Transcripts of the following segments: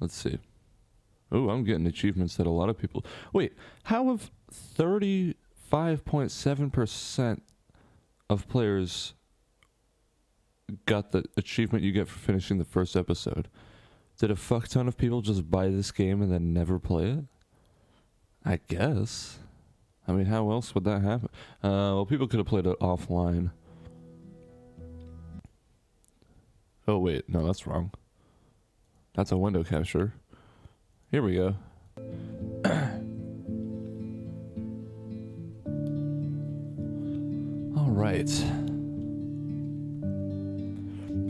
Let's see. Oh, I'm getting achievements that a lot of people... Wait, how have 35.7% of players got the achievement you get for finishing the first episode? Did a fuck ton of people just buy this game and then never play it? I guess. I mean, how else would that happen? Well, people could have played it offline. Oh, wait. No, that's wrong. That's a window capture. Here we go. Alright.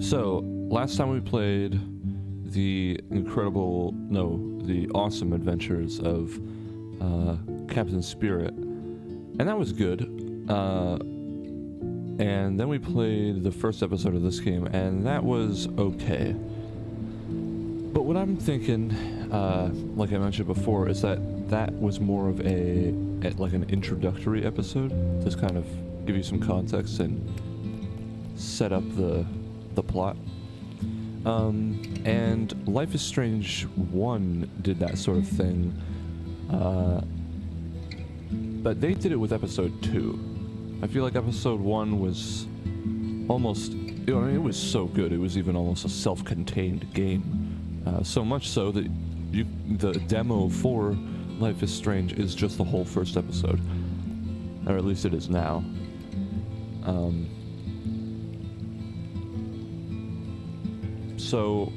So, last time we played the awesome adventures of Captain Spirit. And that was good. And then we played the first episode of this game, and that was okay. But what I'm thinking, like I mentioned before, is that was more of like an introductory episode to kind of give you some context and set up the plot. And Life is Strange 1 did that sort of thing, but they did it with episode 2. I feel like episode 1 was almost, it was so good, it was even almost a self-contained game. So much so that the demo for Life is Strange is just the whole first episode. Or at least it is now. So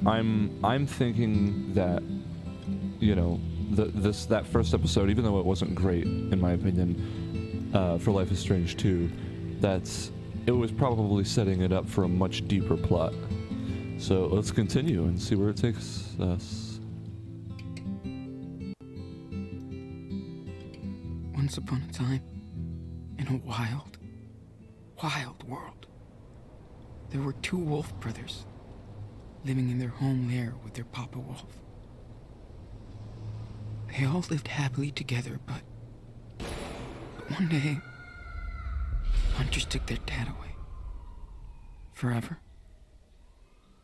I'm thinking that, you know, that first episode, even though it wasn't great in my opinion, for Life is Strange 2, it was probably setting it up for a much deeper plot. So let's continue and see where it takes us. Once upon a time, in a wild, wild world, there were 2 wolf brothers living in their home lair with their papa wolf. They all lived happily together, but one day, hunters took their dad away. Forever.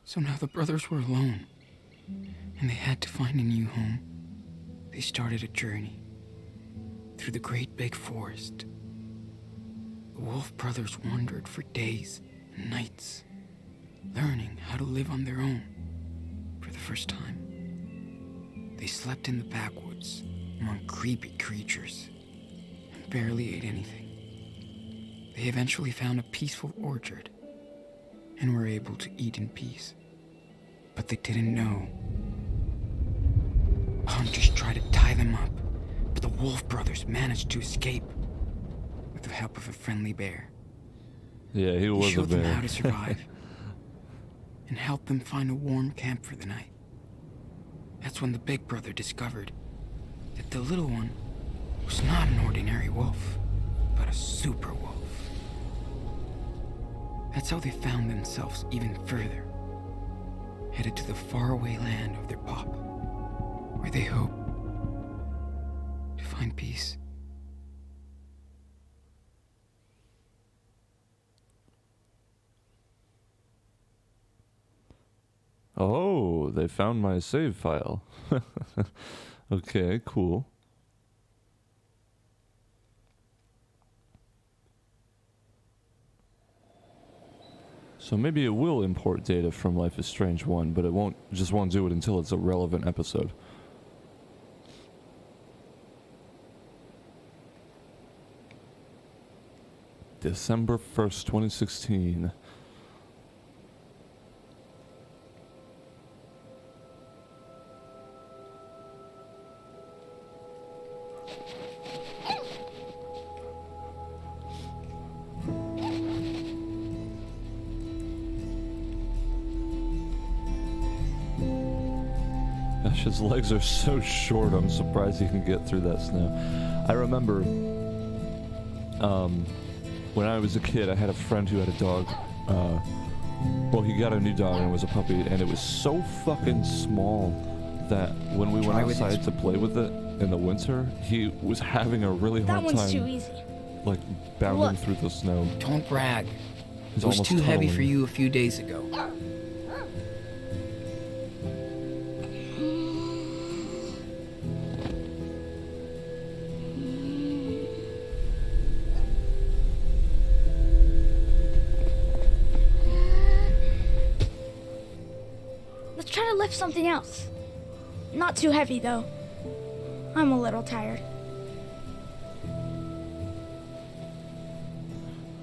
So now the brothers were alone, and they had to find a new home. They started a journey through the great big forest. The wolf brothers wandered for days and nights, learning how to live on their own for the first time. They slept in the backwoods among creepy creatures and barely ate anything. They eventually found a peaceful orchard and were able to eat in peace. But they didn't know. Hunters tried to tie them up, but the wolf brothers managed to escape with the help of a friendly bear. Yeah, he was a bear. He showed them how to survive and helped them find a warm camp for the night. That's when the big brother discovered that the little one was not an ordinary wolf, but a super wolf. That's how they found themselves even further, headed to the faraway land of their pop, where they hope to find peace. Oh, they found my save file. Okay, cool. So maybe it will import data from Life is Strange 1, but it won't do it until it's a relevant episode. December 1st, 2016. Gosh, his legs are so short, I'm surprised he can get through that snow. I remember, when I was a kid, I had a friend who had a dog. Well, he got a new dog and it was a puppy, and it was so fucking small that when we went outside to play with it in the winter, he was having a really hard time. That one's too easy. Like, bounding through the snow. Don't brag. He's It was almost too heavy tunneling. for you a few days ago. Let's try to lift something else. Not too heavy, though. I'm a little tired.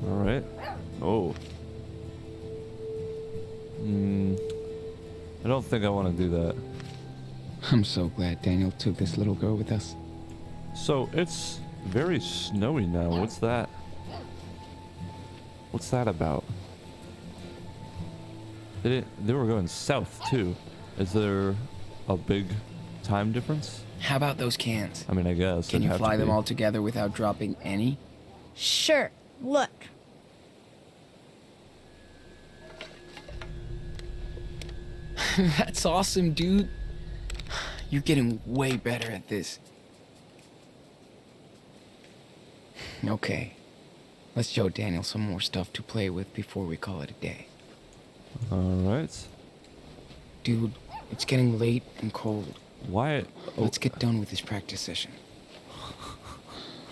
Alright. Oh. I don't think I want to do that. I'm so glad Daniel took this little girl with us. So, it's very snowy now. What's that? What's that about? They were going south, too. Is there a big time difference? How about those cans? I mean, I guess. Can it'd you have fly to them be. all together without dropping any? Sure. Look. That's awesome, dude. You're getting way better at this. Okay. Let's show Daniel some more stuff to play with before we call it a day. Alright. Dude, it's getting late and cold. Why? Oh, Let's get done with this practice session.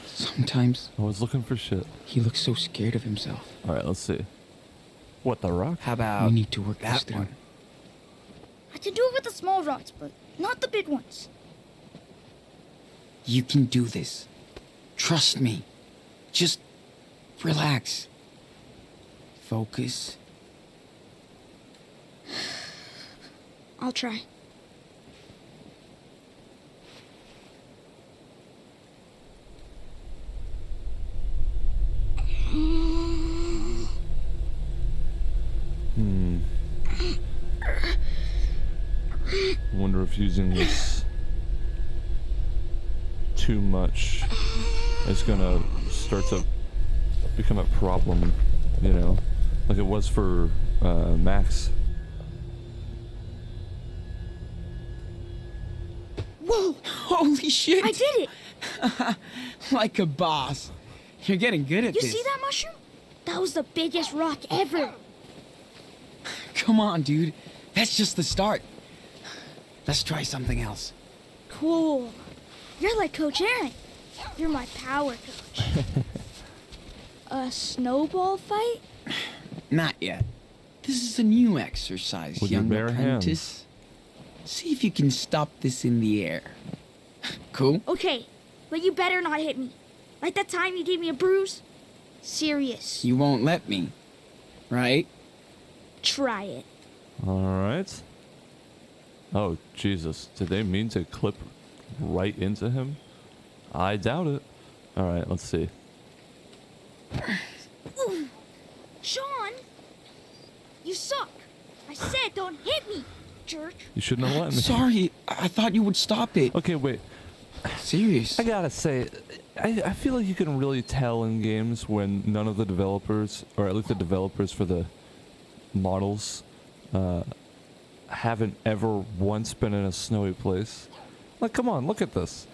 Sometimes I was looking for shit. he looks so scared of himself. Alright, let's see. What, the rock? How about We need to work this that through. one? I can do it with the small rocks, but not the big ones. You can do this. Trust me. Just relax. Focus. I'll try. I wonder if using this too much is gonna start to become a problem, you know? Like it was for Max. Whoa! Holy shit! I did it! Like a boss. You're getting good at You this. see that mushroom? That was the biggest rock ever. Come on, dude. That's just the start. Let's try something else. Cool. You're like Coach Aaron. You're my power coach. A snowball fight? Not yet. This is a new exercise, With your young bare apprentice. See if you can stop this in the air. Cool? Okay, but you better not hit me. Like that time you gave me a bruise? Serious. You won't let me, right? Try it. Alright. Oh, Jesus. Did they mean to clip right into him? I doubt it. Alright, let's see. Ooh. Sean! You suck. I said don't hit me, jerk. You shouldn't have let me. Sorry, I thought you would stop it. Okay, wait. Serious. I gotta say, I feel like you can really tell in games when none of the developers, or at least the developers for the models, haven't ever once been in a snowy place. Like, come on, look at this.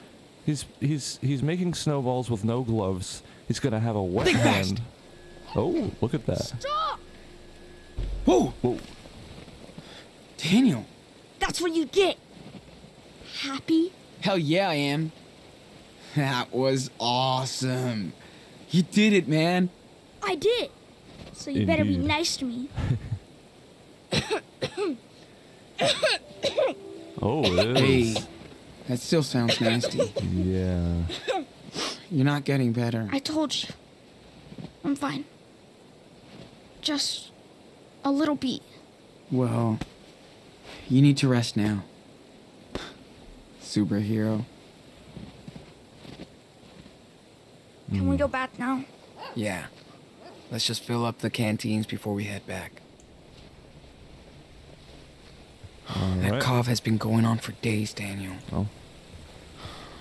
He's making snowballs with no gloves. He's gonna have a wet Think hand. fast. Oh, look at that. Stop! Whoa! Whoa. Daniel. That's what you get. Happy? Hell yeah, I am. That was awesome. You did it, man. I did. So you better be Indeed. nice to me. Oh, it Hey, is. that still sounds nasty. Yeah. You're not getting better. I told you. I'm fine. Just a little beat. Well, you need to rest now. Superhero. Can we go back now? Yeah. Let's just fill up the canteens before we head back. That Alright. cough has been going on for days, Daniel. Oh.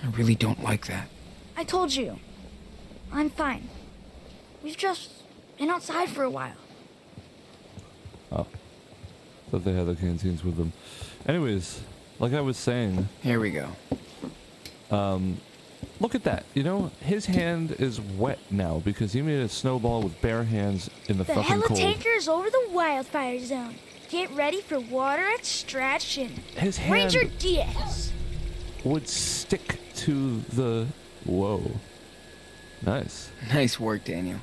I really don't like that. I told you. I'm fine. We've just been outside for a while. Oh. Thought they had the canteens with them. Anyways, like I was saying, Here we go. look at that. You know, his hand is wet now because he made a snowball with bare hands in the The fucking cold. helitanker's over the wildfire zone. Get ready for water extraction. His hand Ranger Diaz. would stick to the... Whoa. Nice. Nice work, Daniel.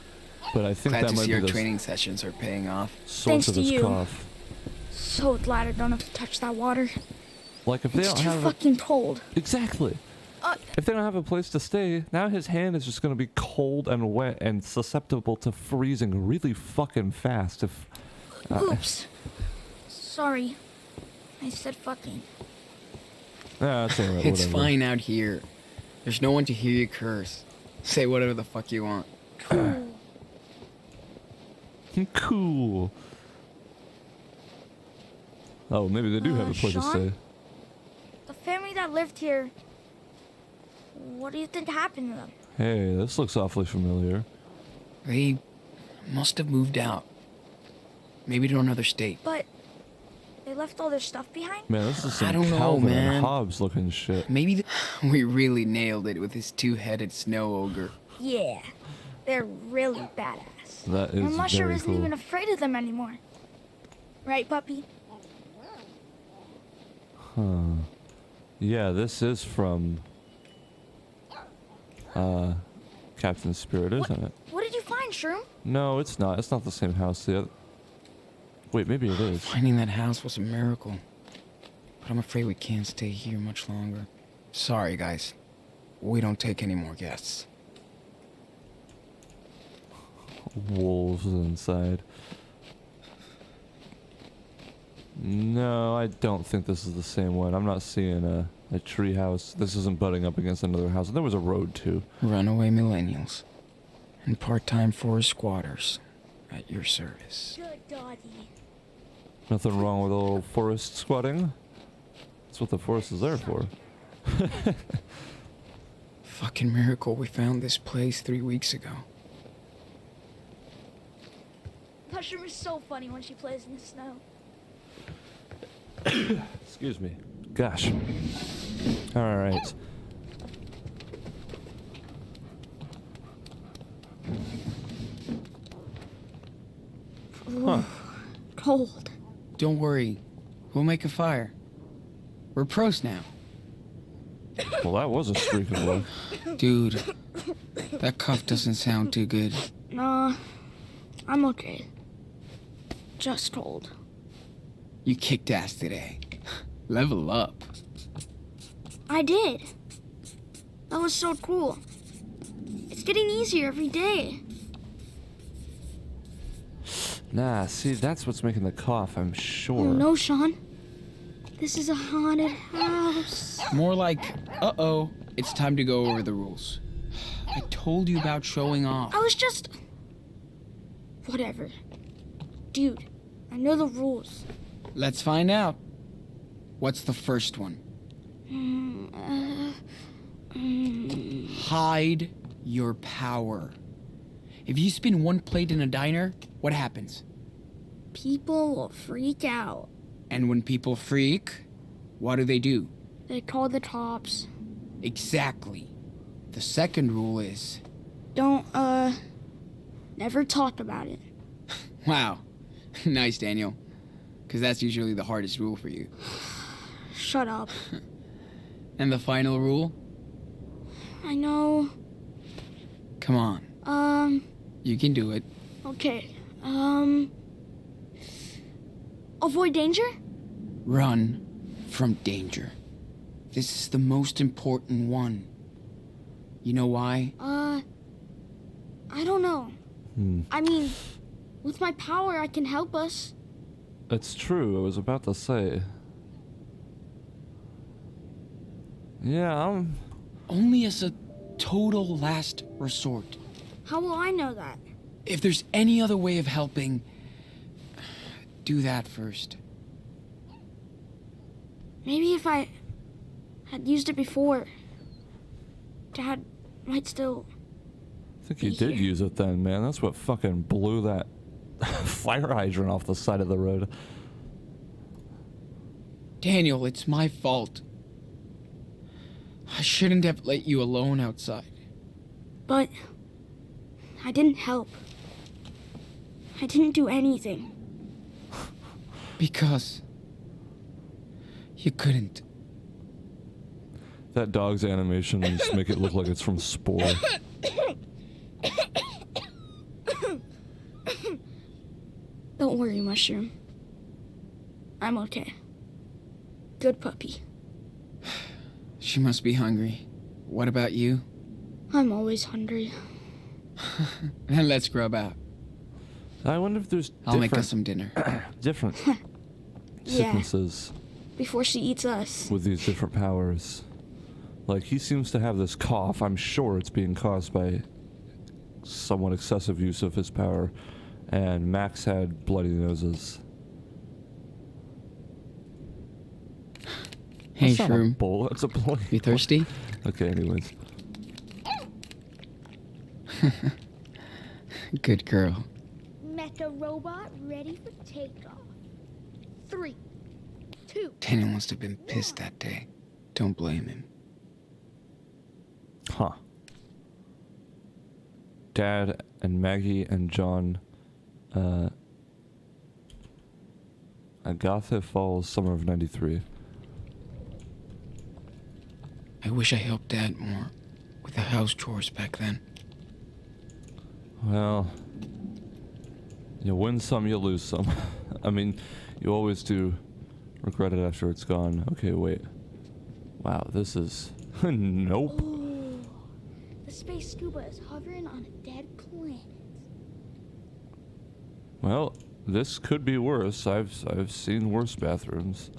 But I think Glad that to might see be your the training sessions are paying off. source Thanks of to his you. cough. So glad I don't have to touch that water. Like if they It's don't too have fucking cold. exactly. If they don't have a place to stay, now his hand is just gonna be cold and wet and susceptible to freezing really fucking fast. If Oops. Sorry. I said fucking. that's alright. It's whatever. fine out here. There's no one to hear you curse. Say whatever the fuck you want. Cool. Cool. Oh, maybe they do have a place to Sean? stay. The family that lived here. What do you think happened to them? Hey, this looks awfully familiar. They must have moved out. Maybe to another state. But they left all their stuff behind? Man, this is some I don't know, Calvin man. and Hobbes looking shit. Maybe we really nailed it with this two-headed snow ogre. Yeah. They're really badass. That is And Musher very isn't cool. even afraid of them anymore. Right, puppy? Huh. Yeah, this is from Captain Spirit, isn't it? What did you find, Shroom? No, it's not. It's not the same house. Wait, maybe it is. Finding that house was a miracle. But I'm afraid we can't stay here much longer. Sorry, guys. We don't take any more guests. Wolves inside. No, I don't think this is the same one. I'm not seeing a tree house. This isn't butting up against another house. There was a road too. Runaway millennials. And part-time forest squatters. At your service. Good doggy. Nothing wrong with a little forest squatting. That's what the forest is there for. Fucking miracle we found this place 3 weeks ago. Mushroom is so funny when she plays in the snow. Excuse me. Gosh. Alright. Huh. Cold. Don't worry. We'll make a fire. We're pros now. Well, that was a streak of luck. Dude, that cough doesn't sound too good. Nah, I'm okay. Just cold. You kicked ass today. Level up. I did. That was so cool. It's getting easier every day. Nah, see, that's what's making the cough, I'm sure. Oh no, Sean. This is a haunted house. More like, uh-oh, it's time to go over the rules. I told you about showing off. I was just... Whatever. Dude, I know the rules. Let's find out. What's the first one? Hide your power. If you spin one plate in a diner, what happens? People will freak out. And when people freak, what do? They call the cops. Exactly. The second rule is... Don't, never talk about it. Wow. Nice, Daniel. Because that's usually the hardest rule for you. Shut up. And the final rule? I know. Come on. You can do it. Okay. Avoid danger? Run from danger. This is the most important one. You know why? I don't know. Hmm. I mean, with my power, I can help us. It's true, I was about to say. Yeah, Only as a total last resort. How will I know that? If there's any other way of helping, do that first. Maybe if I had used it before, Dad might still... I think you did use it then, man. That's what fucking blew that fire hydrant off the side of the road. Daniel, it's my fault. I shouldn't have let you alone outside. But I didn't help. I didn't do anything. Because you couldn't. That dog's animation just make it look like it's from Spore. Don't worry, Mushroom. I'm okay. Good puppy. She must be hungry. What about you? I'm always hungry. Then let's grub out. I wonder if there's I'll make us some dinner. different Yeah. sicknesses Before she eats us. with these different powers. Like, he seems to have this cough. I'm sure it's being caused by somewhat excessive use of his power. And Max had bloody noses. Hey, That's not a Shroom. bowl, that's a bloody... You thirsty? Okay, anyways. Good girl. Mecha robot ready for takeoff. 3, 2. Daniel must have been pissed that day. Don't blame him. Huh. Dad and Maggie and John, Agatha Falls, summer of 93. I wish I helped Dad more with the house chores back then. Well, you win some, you lose some. I mean, you always do regret it after it's gone. Okay, wait. Wow, this is... Nope. Ooh, the space scuba is hovering on a dead planet. Well, this could be worse. I've seen worse bathrooms.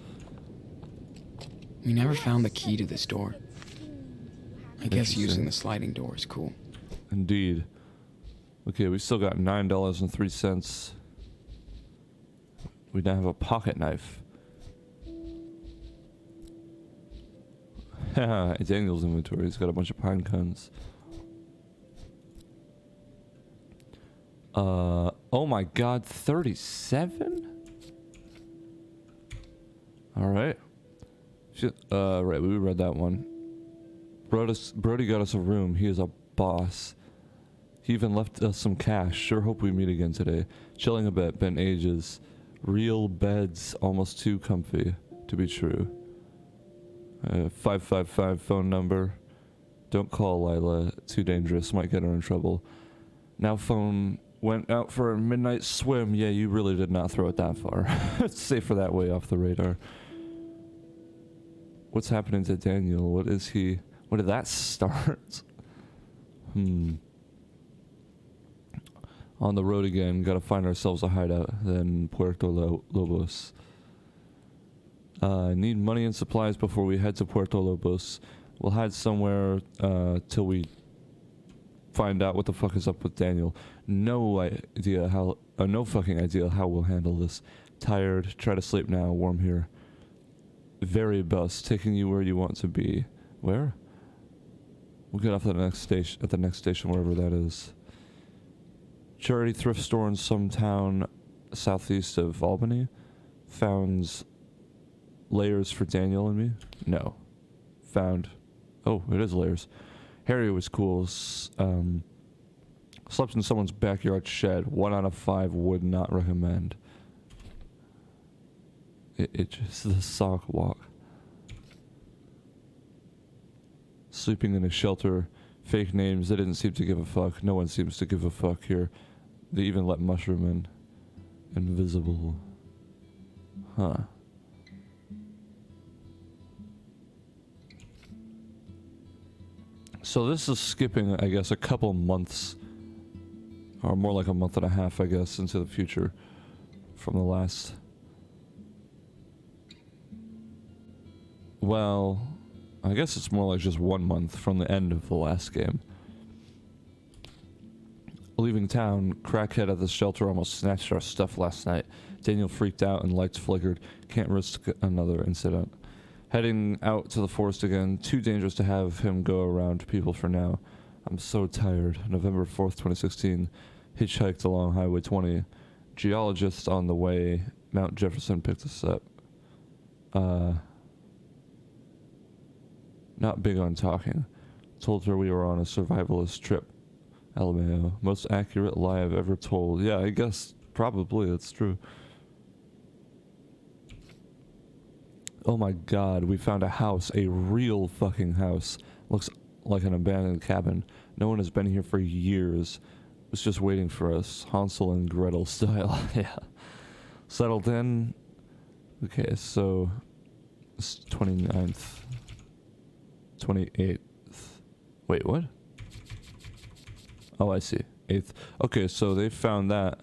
We never found the key to this door. I guess Interesting. using the sliding door is cool. Indeed. Okay, we still got $9.03. We now have a pocket knife. Haha, Daniel's inventory. He's got a bunch of pine cones. Oh my god, 37? Alright. Right, we read that one. Brody got us a room. He is a boss. He even left us some cash. Sure hope we meet again today. Chilling a bit, been ages. Real beds, almost too comfy to be true. 555 phone number. Don't call Lila. Too dangerous. Might get her in trouble. Now phone went out for a midnight swim. Yeah, you really did not throw it that far. It's safer that way off the radar. What's happening to Daniel? What is he... When did that start? On the road again. Gotta find ourselves a hideout. Then Puerto Lobos. Need money and supplies before we head to Puerto Lobos. We'll hide somewhere till we find out what the fuck is up with Daniel. No fucking idea how we'll handle this. Tired. Try to sleep now. Warm here. Very bus. Taking you where you want to be. Where? We'll get off at the next station, wherever that is. Charity thrift store in some town southeast of Albany. Found layers for Daniel and me. No. Found... Oh, it is layers. Harry was cool. Slept in someone's backyard shed. 1 out of 5 would not recommend. It just... The sock walk. Sleeping in a shelter. Fake names. They didn't seem to give a fuck. No one seems to give a fuck here. They even let Mushroom in. Invisible. Huh. So this is skipping, I guess, a couple months. Or more like a month and a half, I guess, into the future. From the last... Well... I guess it's more like just 1 month from the end of the last game. Leaving town, crackhead at the shelter almost snatched our stuff last night. Daniel freaked out and lights flickered. Can't risk another incident. Heading out to the forest again. Too dangerous to have him go around people for now. I'm so tired. November 4th, 2016. Hitchhiked along Highway 20. Geologist on the way. Mount Jefferson picked us up. Not big on talking. Told her we were on a survivalist trip. LMAO. Most accurate lie I've ever told. Yeah, I guess probably it's true. Oh my god, we found a house. A real fucking house. Looks like an abandoned cabin. No one has been here for years. Was just waiting for us. Hansel and Gretel style. Yeah. Settled in. Okay, so it's 29th, 28th. Wait, what? Oh, I see. 8th. Okay, so they found that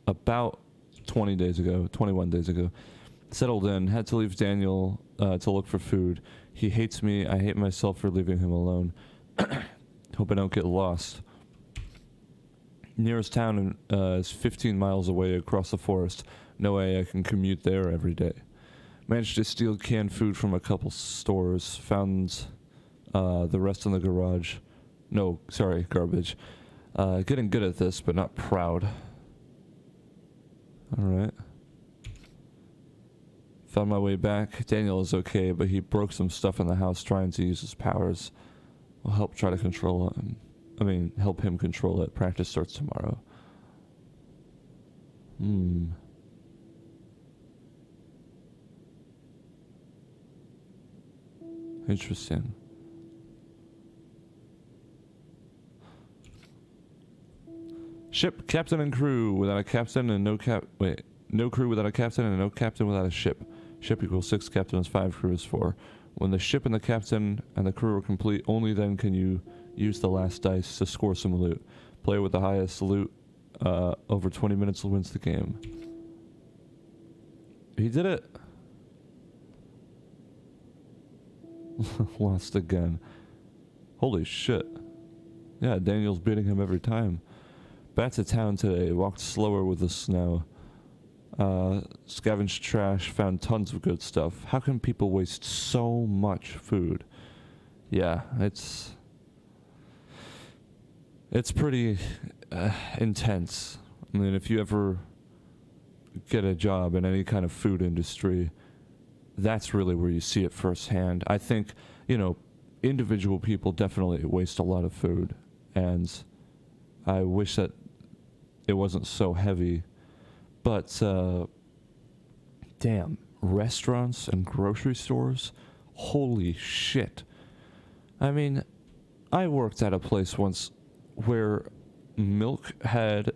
about 20 days ago, 21 days ago. Settled in, had to leave Daniel to look for food. He hates me, I hate myself for leaving him alone. Hope I don't get lost. Nearest town is 15 miles away across the forest. No way I can commute there every day. Managed to steal canned food from a couple stores. Found the rest in the garage. No, sorry, garbage. Getting good at this, but not proud. Alright. Found my way back. Daniel is okay, but he broke some stuff in the house trying to use his powers. I'll help try to control him. Help him control it. Practice starts tomorrow. Interesting. Ship, captain and crew without a captain and no crew without a captain and no captain without a ship. Ship equals 6, captain is 5, crew is 4. When the ship and the captain and the crew are complete, only then can you use the last dice to score some loot. Player with the highest loot over 20 minutes wins the game. He did it! Lost again. Holy shit. Yeah, Daniel's beating him every time. Back to town today, walked slower with the snow. Scavenged trash, found tons of good stuff. How can people waste so much food? Yeah, it's pretty intense. I mean, if you ever get a job in any kind of food industry, that's really where you see it firsthand. I think, you know, individual people definitely waste a lot of food, and I wish that it wasn't so heavy. But, damn, restaurants and grocery stores? Holy shit. I mean, I worked at a place once where milk had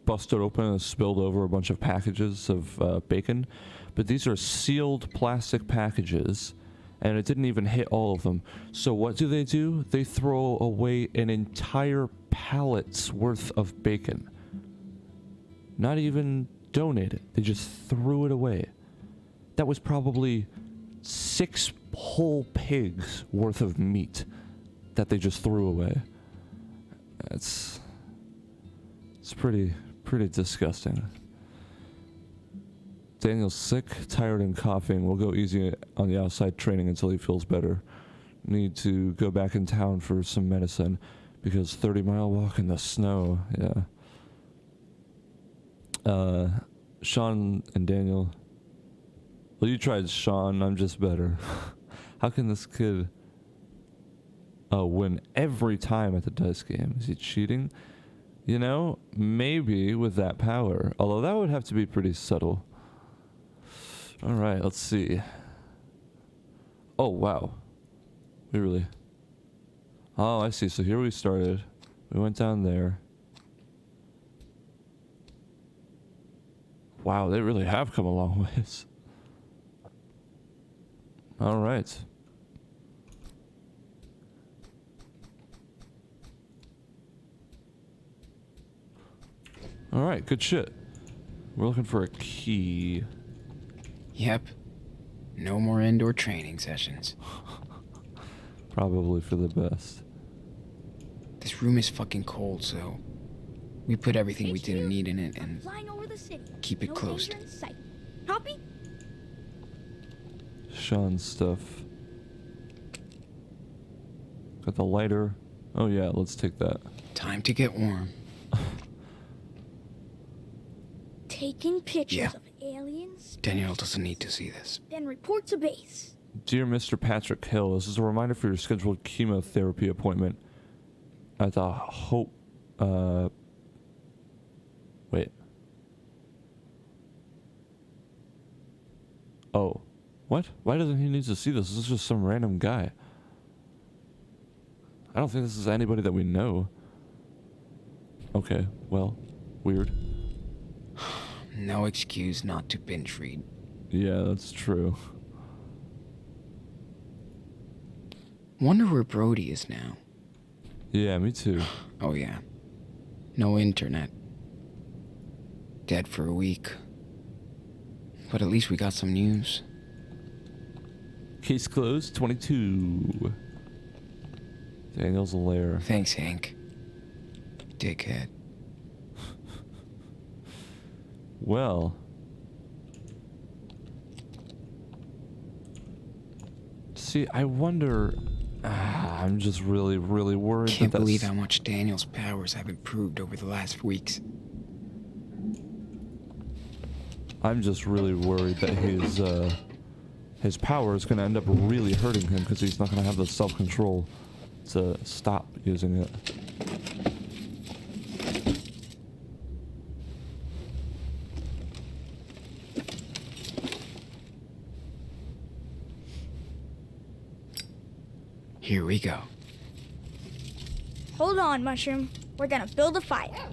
busted open and spilled over a bunch of packages of bacon, but these are sealed plastic packages, and it didn't even hit all of them. So what do? They throw away an entire pallet's worth of bacon. Not even donate it. They just threw it away. That was probably 6 whole pigs worth of meat that they just threw away. It's pretty disgusting. Daniel's sick, tired, and coughing. We'll go easy on the outside training until he feels better. Need to go back in town for some medicine because 30-mile walk in the snow. Yeah. Sean and Daniel. Well, you tried Sean, I'm just better. How can this kid win every time at the dice game? Is he cheating? You know, maybe with that power. Although that would have to be pretty subtle. Alright, let's see. Oh, wow. We really... Oh, I see. So here we started. We went down there. Wow, they really have come a long ways. Alright. Alright, good shit. We're looking for a key. Yep. No more indoor training sessions. Probably for the best. This room is fucking cold, so we put everything we didn't need in it and Flying over the city. keep it No closed. danger in sight. Copy? Sean's stuff. Got the lighter. Oh yeah, let's take that. Time to get warm. Taking pictures Yeah. of aliens, Danielle doesn't need to see this. then report to base. Dear Mr. Patrick Hill, this is a reminder for your scheduled chemotherapy appointment at the Hope... Wait. Oh. What? Why doesn't he need to see this? This is just some random guy. I don't think this is anybody that we know. Okay, well, weird. No excuse not to binge read. Yeah, that's true. Wonder where Brody is now. Yeah, me too. Oh yeah. No internet. Dead for a week. But at least we got some news. Case closed, 22. Daniel's lair. Thanks, Hank. Dickhead. Well. See, I wonder... I'm just really, really worried. Can't believe how much Daniel's powers have improved over the last weeks. I'm just really worried that his power is going to end up really hurting him because he's not going to have the self-control to stop using it. Here we go. Hold on, Mushroom. We're gonna build a fire.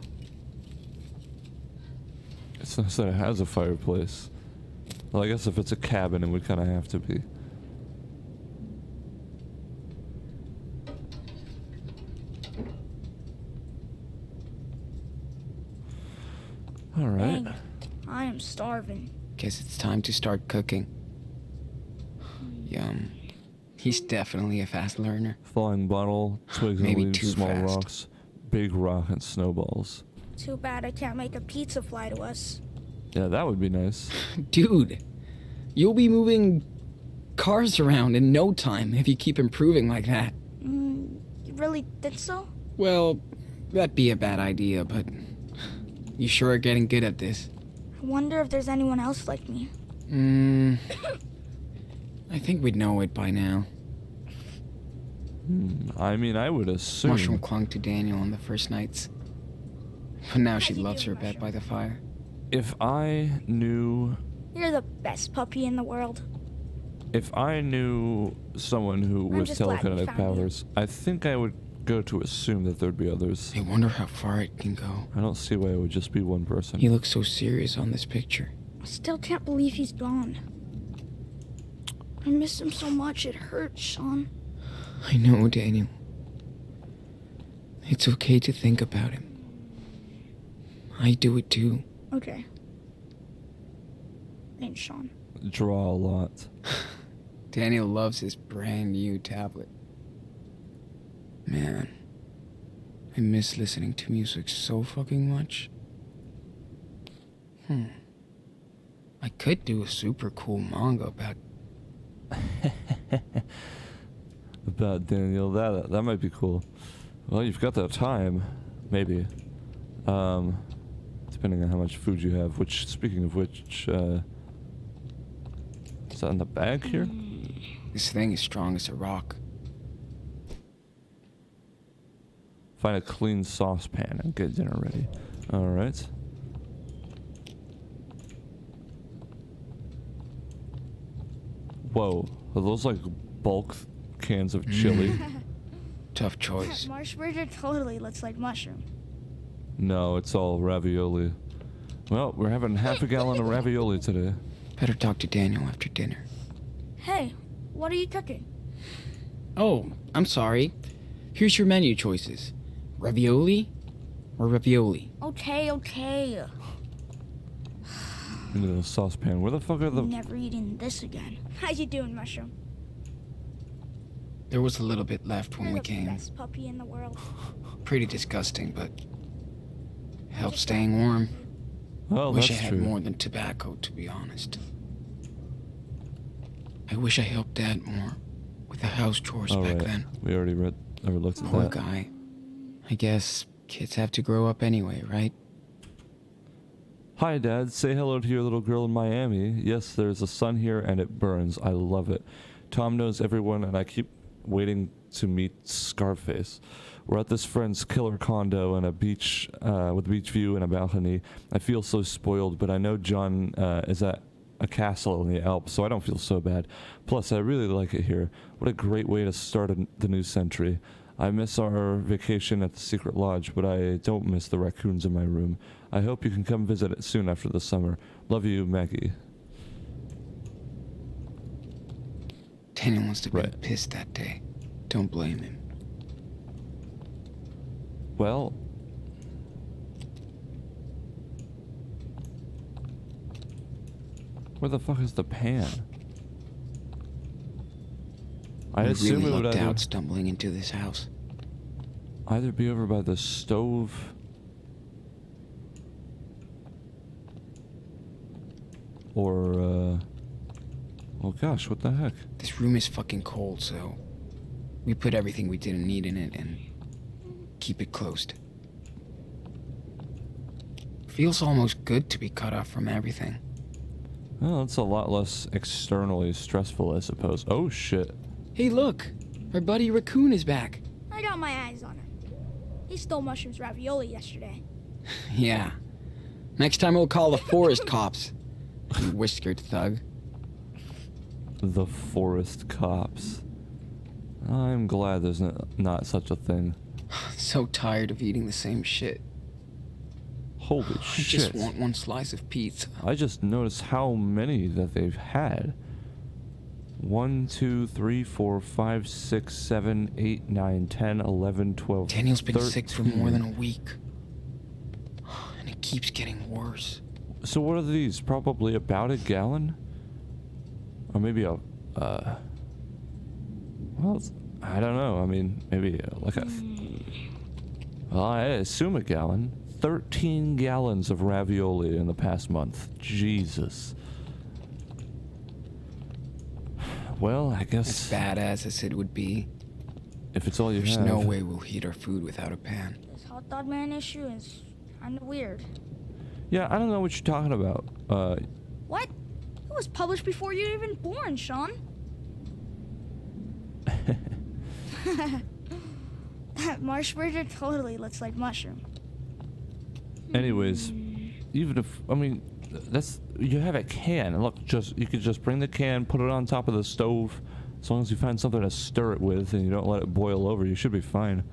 It's nice that it has a fireplace. Well, I guess if it's a cabin, it would kind of have to be. Alright. Dang, I am starving. Guess it's time to start cooking. Yum. He's definitely a fast learner. Flying bottle, twigs and Maybe leaves, too small fast. rocks, big rock, and snowballs. Too bad I can't make a pizza fly to us. Yeah, that would be nice. Dude, you'll be moving cars around in no time if you keep improving like that. You really think so? Well, that'd be a bad idea, but you sure are getting good at this. I wonder if there's anyone else like me. I think we'd know it by now. I mean, I would assume... Mushroom clung to Daniel on the first nights. But now she you loves her doing, bed by the fire. If I knew... You're the best puppy in the world. If I knew someone who I'm was just glad we telekinetic found you. powers, I think I would go to assume that there'd be others. I wonder how far it can go. I don't see why it would just be one person. He looks so serious on this picture. I still can't believe he's gone. I miss him so much, it hurts, Sean. I know, Daniel. It's okay to think about him. I do it too. Okay. Thanks, Sean. Draw a lot. Daniel loves his brand new tablet. Man, I miss listening to music so fucking much. I could do a super cool manga about... About Daniel, that might be cool. Well, you've got that time, maybe. Depending on how much food you have. Which, speaking of which, is that in the bag here? This thing is strong as a rock. Find a clean saucepan and get dinner ready. All right. Whoa, are those like bulk cans of chili? Tough choice. Marsh burger totally looks like mushroom. No, it's all ravioli. Well, we're having half a gallon of ravioli today. Better talk to Daniel after dinner. Hey, what are you cooking? Oh, I'm sorry. Here's your menu choices. Ravioli or ravioli? Okay. Into the saucepan. Where the fuck are the... Never eating this again. How you doing, Mushroom? There was a little bit left when You're we the came. best puppy in the world. Pretty disgusting, but helps staying warm. Well, Wish I that's had true. more than tobacco, to be honest. I wish I helped Dad more with the house chores All back right. then. We already looked at Poor that. guy. I guess kids have to grow up anyway, right? Hi, Dad. Say hello to your little girl in Miami. Yes, there's a sun here and it burns. I love it. Tom knows everyone and I keep waiting to meet Scarface. We're at this friend's killer condo in a beach, with a beach view and a balcony. I feel so spoiled, but I know John is at a castle in the Alps, so I don't feel so bad. Plus, I really like it here. What a great way to start the new century. I miss our vacation at the secret lodge, but I don't miss the raccoons in my room. I hope you can come visit it soon after the summer. Love you, Maggie. Daniel must have been Right. pissed that day. Don't blame him. Well... where the fuck is the pan? I We assume really it would lucked either, out stumbling into this house. either be over by the stove... or, oh gosh, what the heck? This room is fucking cold, so we put everything we didn't need in it and keep it closed. Feels almost good to be cut off from everything. Well, it's a lot less externally stressful, I suppose. Oh shit. Hey, look! Our buddy Raccoon is back. I got my eyes on him. He stole mushrooms ravioli yesterday. Yeah. Next time we'll call the forest cops. You whiskered thug. The forest cops. I'm glad there's not such a thing. So tired of eating the same shit. Holy I shit. just want one slice of pizza. I just noticed how many that they've had. 1, 2, 3, 4, 5, 6, 7, 8, 9, 10, 11, 12, Daniel's been 13. sick for more than a week. And it keeps getting worse. So what are these? Probably about a gallon? Or maybe a, well, I don't know. I mean, maybe like a, well, I assume a gallon. 13 gallons of ravioli in the past month. Jesus. Well, I As guess badass as it would be, if it's all you there's have. no way we'll heat our food without a pan. This hot dog man issue is kind of weird. Yeah, I don't know what you're talking about. What? It was published before you were even born, Sean. That marsh burger totally looks like mushroom. Anyways, even if, I mean, that's, you have a can, and look, you could just bring the can, put it on top of the stove, as long as you find something to stir it with and you don't let it boil over, you should be fine.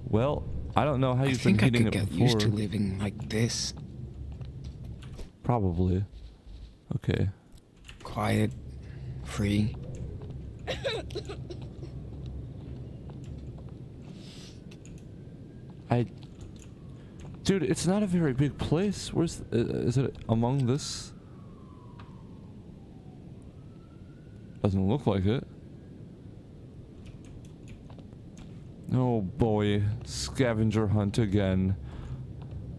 Well, I don't know how I you've been think I heating could it get before. used to living like this. Probably. Okay. Quiet, free. Dude, it's not a very big place. Where's, is it among this? Doesn't look like it. Oh boy, scavenger hunt again.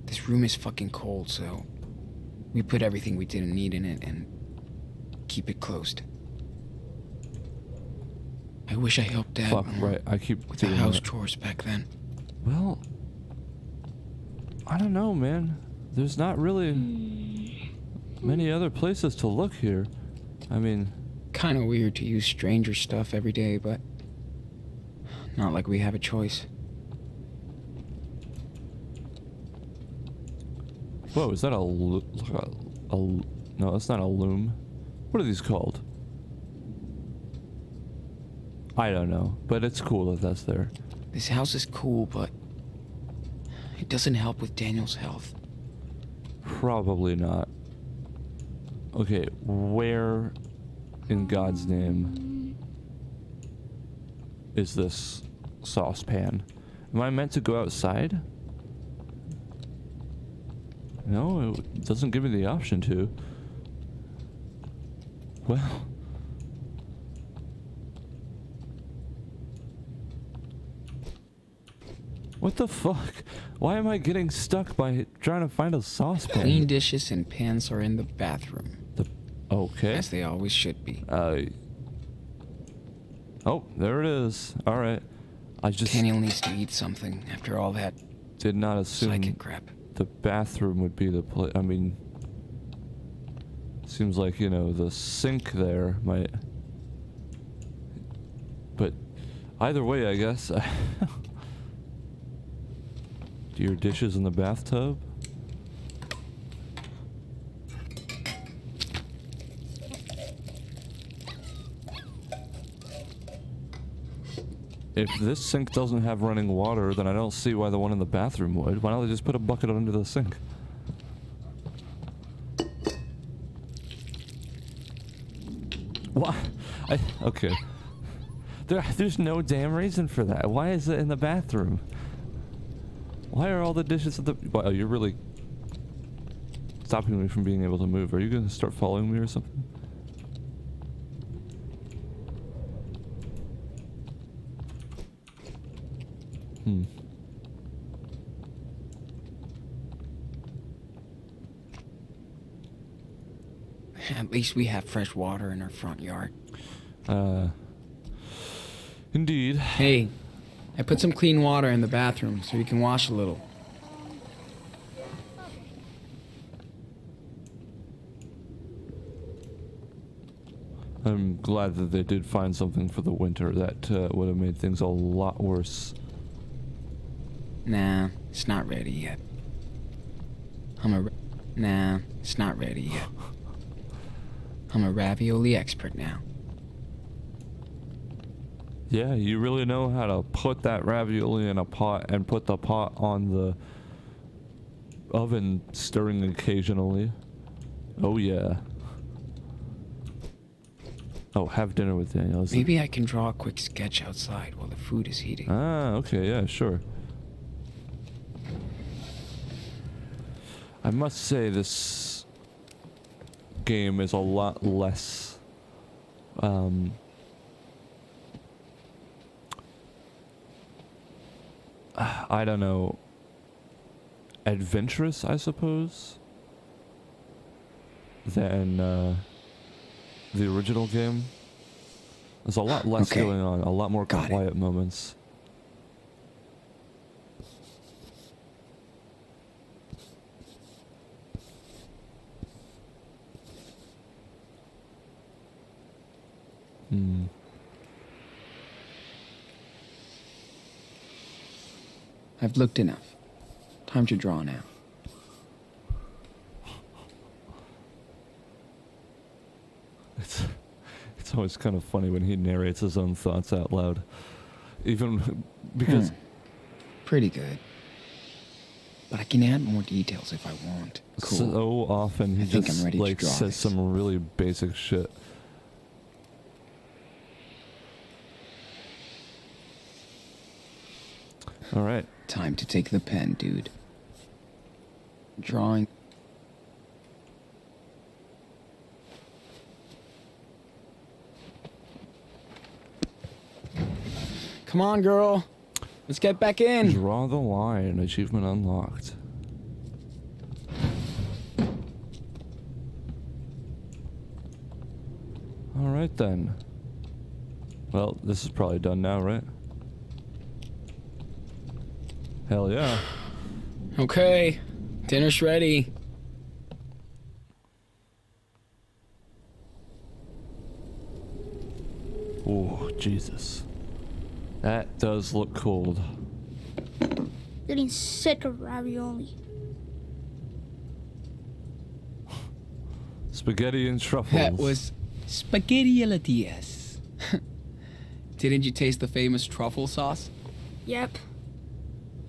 This room is fucking cold, so we put everything we didn't need in it and keep it closed. I wish I helped Dad Fuck, more right, I keep with the doing house that. chores back then. Well, I don't know, man. There's not really many other places to look here. I mean... Kind of weird to use stranger stuff every day, but not like we have a choice. Whoa, is that a no, that's not a loom. What are these called? I don't know, but it's cool that that's there. This house is cool, but it doesn't help with Daniel's health. Probably not. Okay, where in God's name is this saucepan? Am I meant to go outside? No, it doesn't give me the option to. Well... What the fuck? Why am I getting stuck by trying to find a saucepan? Clean dishes and pans are in the bathroom, Okay. as they always should be. Oh, there it is. Alright. I just Daniel needs to eat something after all that did not assume psychic crap. the bathroom would be the place. I mean, seems like, you know, the sink there might... But either way, I guess. Do your dishes in the bathtub? If this sink doesn't have running water, then I don't see why the one in the bathroom would. Why don't they just put a bucket under the sink? What? Okay. There's no damn reason for that. Why is it in the bathroom? Why are all the dishes at the... Wow, you're really stopping me from being able to move. Are you gonna start following me or something? At least we have fresh water in our front yard. Indeed. Hey, I put some clean water in the bathroom so you can wash a little. I'm glad that they did find something for the winter. That would have made things a lot worse. Nah, it's not ready yet. Nah, it's not ready yet. I'm a ravioli expert now. Yeah, you really know how to put that ravioli in a pot and put the pot on the oven, stirring occasionally. Oh yeah. Oh, have dinner with Daniel. Maybe I can draw a quick sketch outside while the food is heating. Ah, okay, yeah, sure. I must say this game is a lot less I don't know, adventurous, I suppose, than the original game. There's a lot less going on, a lot more quiet moments. I've looked enough. Time to draw now. It's always kind of funny when he narrates his own thoughts out loud. Even because... Pretty good. But I can add more details if I want. Cool. So often he just like says this. some really basic shit. All right. Time to take the pen, dude. Drawing. Come on, girl. Let's get back in. Draw the line. Achievement unlocked. All right then. Well, this is probably done now, right? Hell yeah. Okay. Dinner's ready. Oh, Jesus. That does look cold. Getting sick of ravioli. Spaghetti and truffles. That was spaghetti alla Diaz. Didn't you taste the famous truffle sauce? Yep.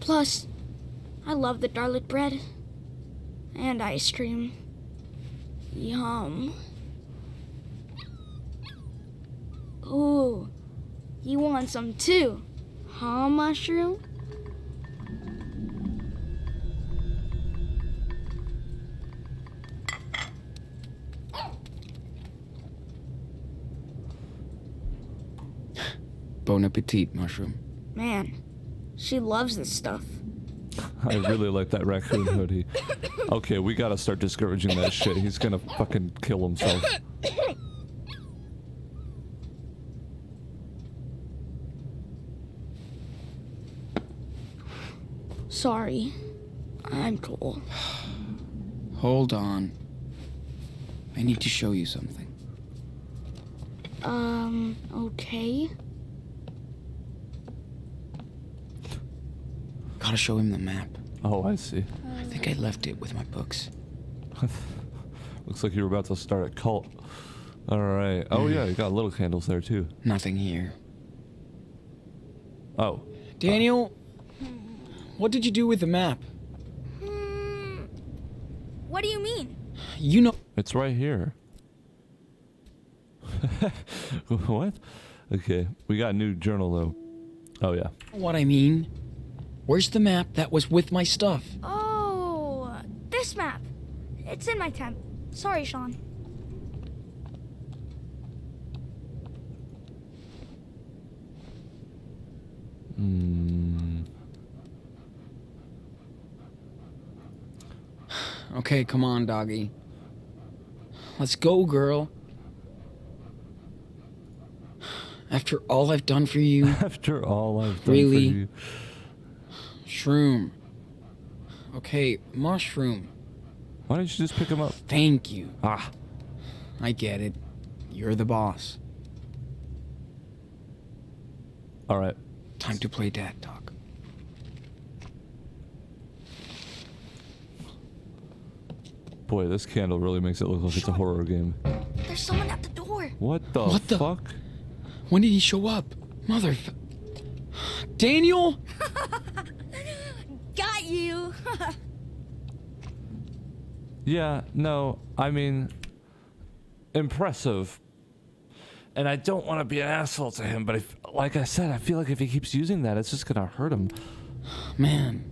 Plus, I love the garlic bread. And ice cream. Yum. Ooh, you want some too, huh, Mushroom? Bon appetit, Mushroom. Man, she loves this stuff. I really like that raccoon hoodie. Okay, we gotta start discouraging that shit. He's gonna fucking kill himself. Sorry, I'm cool. Hold on. I need to show you something. Okay. Gotta show him the map. Oh, I see. I think I left it with my books. Looks like you're about to start a cult. Alright. Oh yeah, you got little candles there too. Nothing here. Oh. Daniel, what did you do with the map? What do you mean? You know... It's right here. What? Okay, we got a new journal though. Oh yeah. what I mean. Where's the map that was with my stuff? Oh, this map. It's in my tent. Sorry, Sean. Okay, come on, doggy. Let's go, girl. After all I've done for you... After all I've done Really? for you. Shroom. Okay, mushroom. Why don't you just pick him up? Thank you. Ah. I get it. You're the boss. Alright. Time to play dad talk. Boy, this candle really makes it look like it's a horror game. There's someone at the door. What the What the- fuck? When did he show up? Daniel? Got you. Yeah, no, I mean, impressive. And I don't want to be an asshole to him, but if, like I said, I feel like if he keeps using that, it's just gonna hurt him. Man.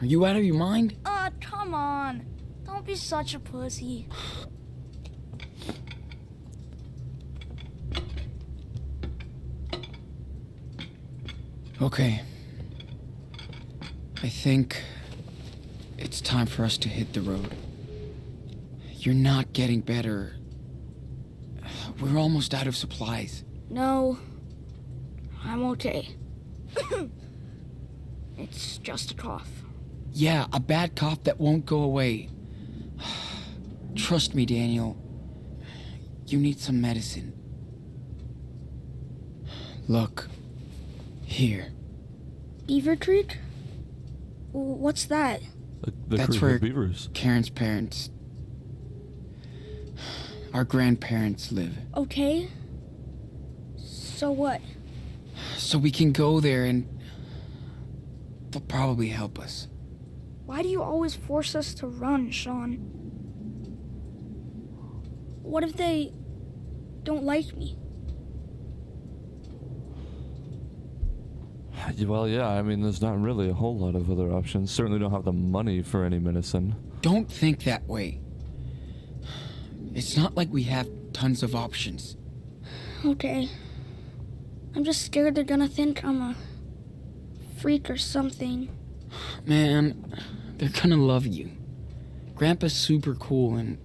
Are you out of your mind? Come on. Don't be such a pussy. Okay. I think it's time for us to hit the road. You're not getting better. We're almost out of supplies. No, I'm okay. It's just a cough. Yeah, a bad cough that won't go away. Trust me, Daniel. You need some medicine. Look. Here. Beaver Creek? What's that? The That's Creek of where Beavers. Karen's parents... Our grandparents live. Okay. So what? So we can go there and... they'll probably help us. Why do you always force us to run, Sean? What if they don't like me? Well, yeah, I mean, there's not really a whole lot of other options. Certainly don't have the money for any medicine. Don't think that way. It's not like we have tons of options. Okay. I'm just scared they're gonna think I'm a freak or something. Man, they're gonna love you. Grandpa's super cool and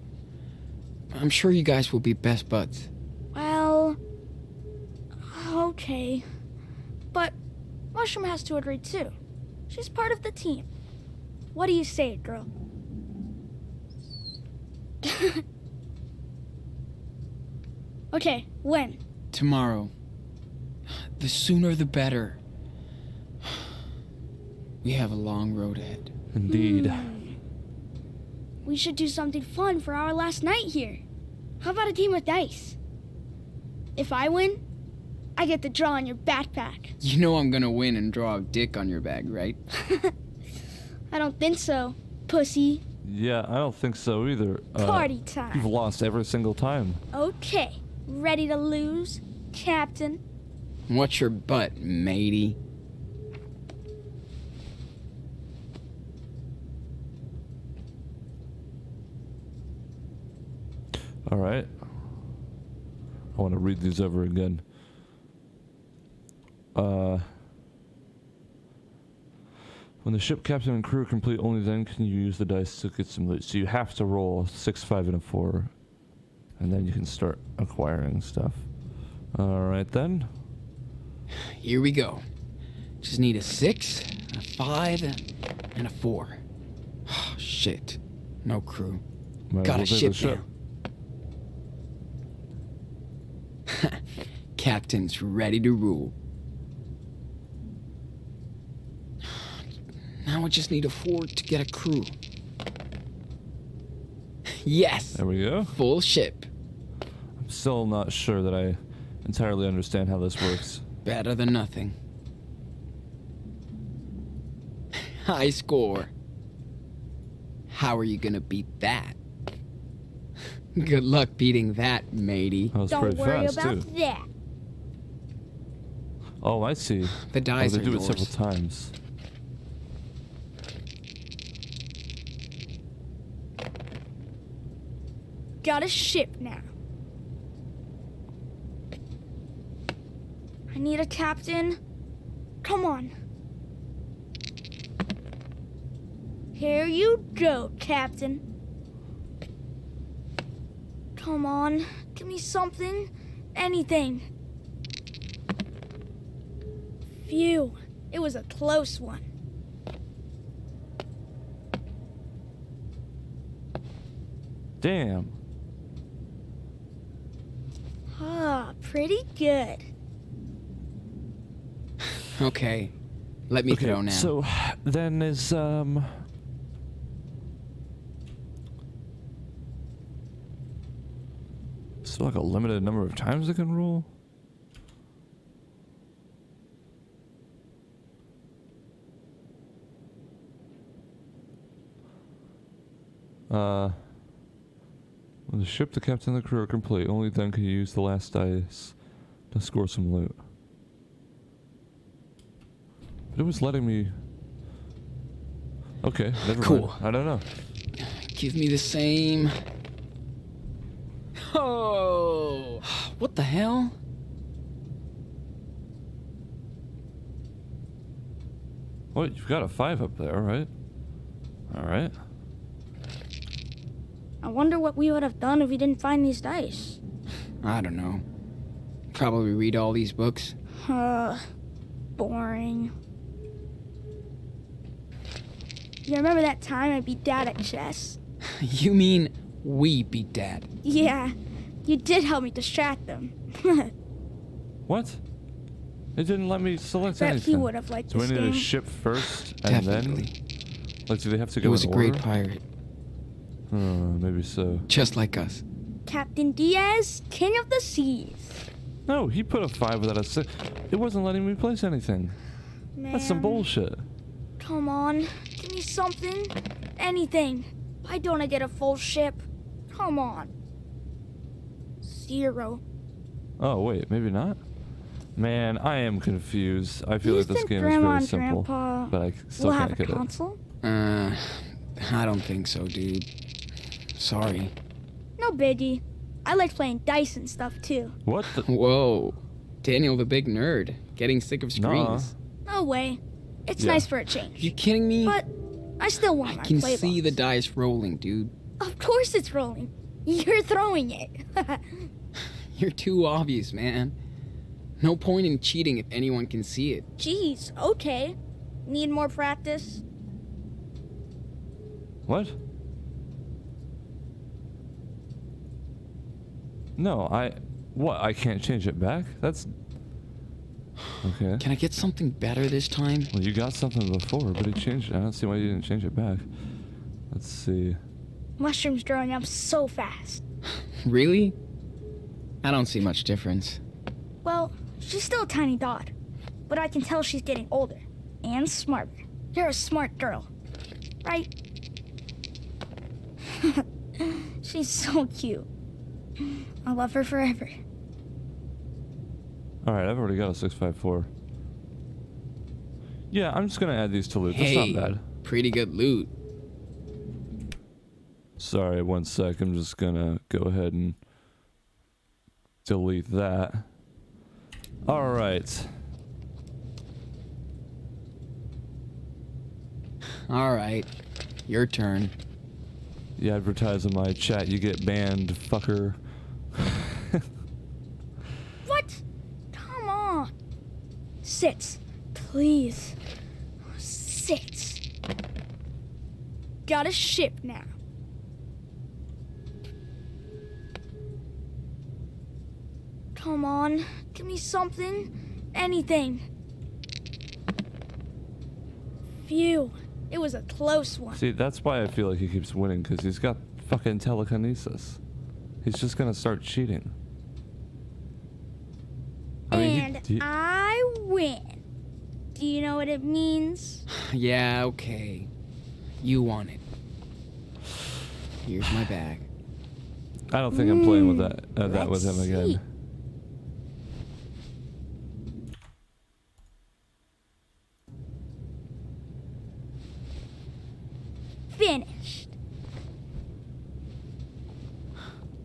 I'm sure you guys will be best buds. Well, okay. But Mushroom has to agree too. She's part of the team. What do you say, girl? Okay, when? Tomorrow. The sooner the better. We have a long road ahead. Indeed. We should do something fun for our last night here. How about a game of dice? If I win, I get to draw on your backpack. You know I'm gonna win and draw a dick on your bag, right? I don't think so, pussy. Yeah, I don't think so either. Party You've time. lost every single time. Okay, ready to lose, Captain? What's your butt, matey? Alright. I want to read these over again. When the ship captain and crew are complete, only then can you use the dice to get some loot. So you have to roll 6, 5, and a 4. And then you can start acquiring stuff. Alright then. Here we go. Just need a 6, a 5, and a 4. Oh, shit. No crew. Might as Got well a take ship the ship. now. Captain's ready to rule. Now I just need a 4 to get a crew. Yes! There we go. Full ship. I'm still not sure that I entirely understand how this works. Better than nothing. High score. How are you gonna beat that? Good luck beating that, matey. That was Don't pretty worry fast, about too. that. Oh, I see. The dice they are do yours. it several times. Got a ship now. I need a captain. Come on. Here you go, Captain. Come on, give me something. Anything. Phew, it was a close one. Damn. Ah, pretty good. Okay, let me throw now. So then is still like a limited number of times it can roll? When the ship, the captain, and the crew are complete, only then can you use the last dice to score some loot. But it was letting me... Okay, never Cool. mind. I don't know. Give me the same. Oh, what the hell? Well, you've got a 5 up there, right? Alright. I wonder what we would have done if we didn't find these dice. I don't know. Probably read all these books. Boring. You remember that time I beat Dad at chess? You mean we beat Dad? Yeah, you did help me distract them. What? It didn't let me select Bet anything. he would have liked Do we this need game. a ship first, and Definitely. then... Like, do they have to He go was a in great order? pirate, Maybe so. just like us. Captain Diaz, King of the Seas. No, he put a 5 without a 6. It wasn't letting me place anything. Man, That's some bullshit. come on, give me something. Anything. Why don't I get a full ship? Come on. 0. Oh, wait, maybe not? Man, I am confused. I feel You like this think game is Grandma very and simple. Grandpa But I still will have can't a get it. console? I don't think so, dude. Sorry. No biggie. I like playing dice and stuff too. What the... Whoa. Daniel the big nerd, getting sick of screens. No way. It's Yeah. nice for a change. You kidding me? But I still want I my can play see the box. dice rolling, dude. Of course it's rolling. You're throwing it. You're too obvious, man. No point in cheating if anyone can see it. Jeez, okay. Need more practice? What? No, What? I can't change it back? That's... Okay. Can I get something better this time? Well, you got something before, but he changed it. I don't see why you didn't change it back. Let's see. Mushrooms growing up so fast. Really? I don't see much difference. Well, she's still a tiny dot. But I can tell she's getting older. And smarter. You're a smart girl. Right? She's so cute. I'll love her forever. Alright, I've already got a 654. Yeah, I'm just gonna add these to loot. Hey, That's not bad. pretty good loot. Sorry, 1 sec. I'm just gonna go ahead and delete that. Alright. Alright, your turn. You advertise in my chat, you get banned, fucker. What? Come on. Sit. Please. Sit. Got a ship now. Come on. Give me something. Anything. Phew. It was a close one. See, that's why I feel like he keeps winning, because he's got fucking telekinesis. He's just gonna start cheating. I mean, And I win. Do you know what it means? Yeah, okay. You want it. Here's my bag. I don't think I'm playing with that with him let's again. see. Finished.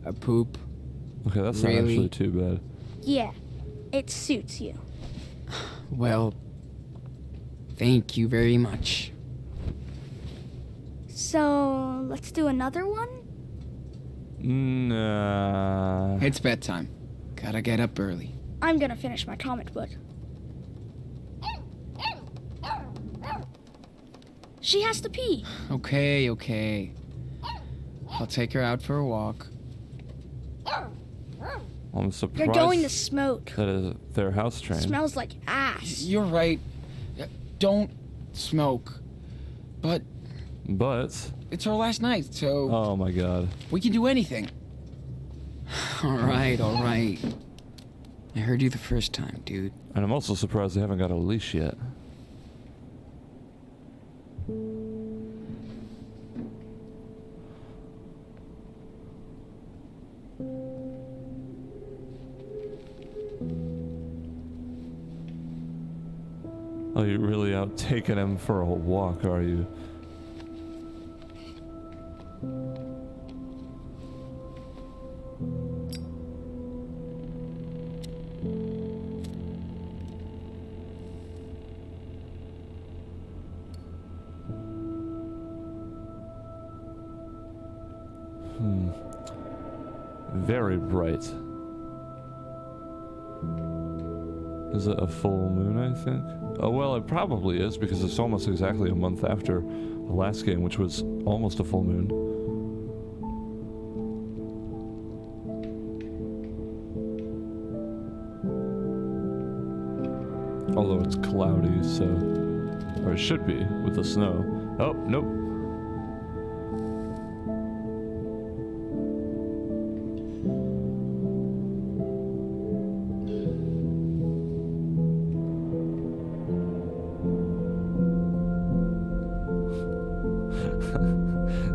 A poop? Okay, that's not Really? actually too bad. Yeah, it suits you. Well, thank you very much. So, let's do another one? Nah. It's bedtime. Gotta get up early. I'm gonna finish my comic book. She has to pee. Okay, okay. I'll take her out for a walk. I'm surprised You're going to smoke. that is their house train. Smells like ass. You're right. Don't smoke. But But it's our last night, so oh my god. we can do anything. All right, all right. I heard you the first time, dude. And I'm also surprised they haven't got a leash yet. Oh, you're really out taking him for a walk, are you? Very bright. Is it a full moon, I think? Oh, well, it probably is, because it's almost exactly a month after the last game, which was almost a full moon. Although it's cloudy, so... Or it should be, with the snow. Oh, nope.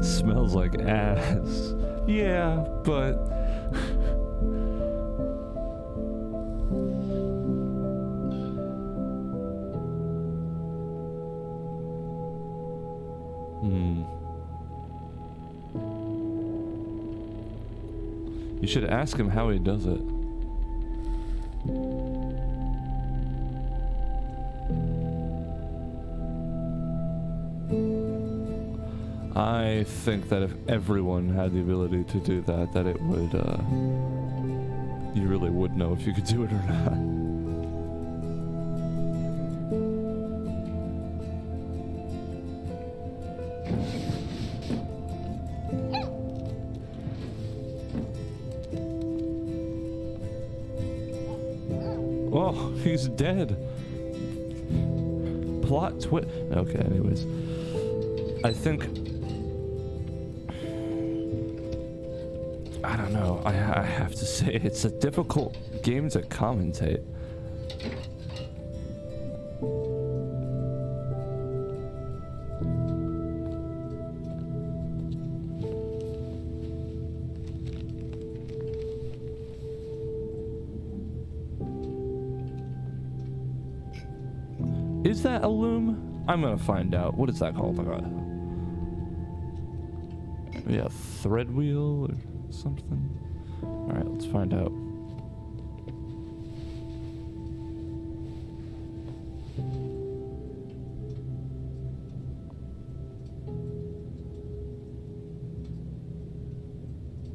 Smells like ass. Yeah, but... You should ask him how he does it. I think that if everyone had the ability to do that, that it would, you really would know if you could do it or not. Oh, he's dead. Plot twist. Okay, anyways. I think... I don't know. I have to say, it's a difficult game to commentate. Is that a loom? I'm gonna find out. What is that called? Yeah, thread wheel or something? Alright, let's find out.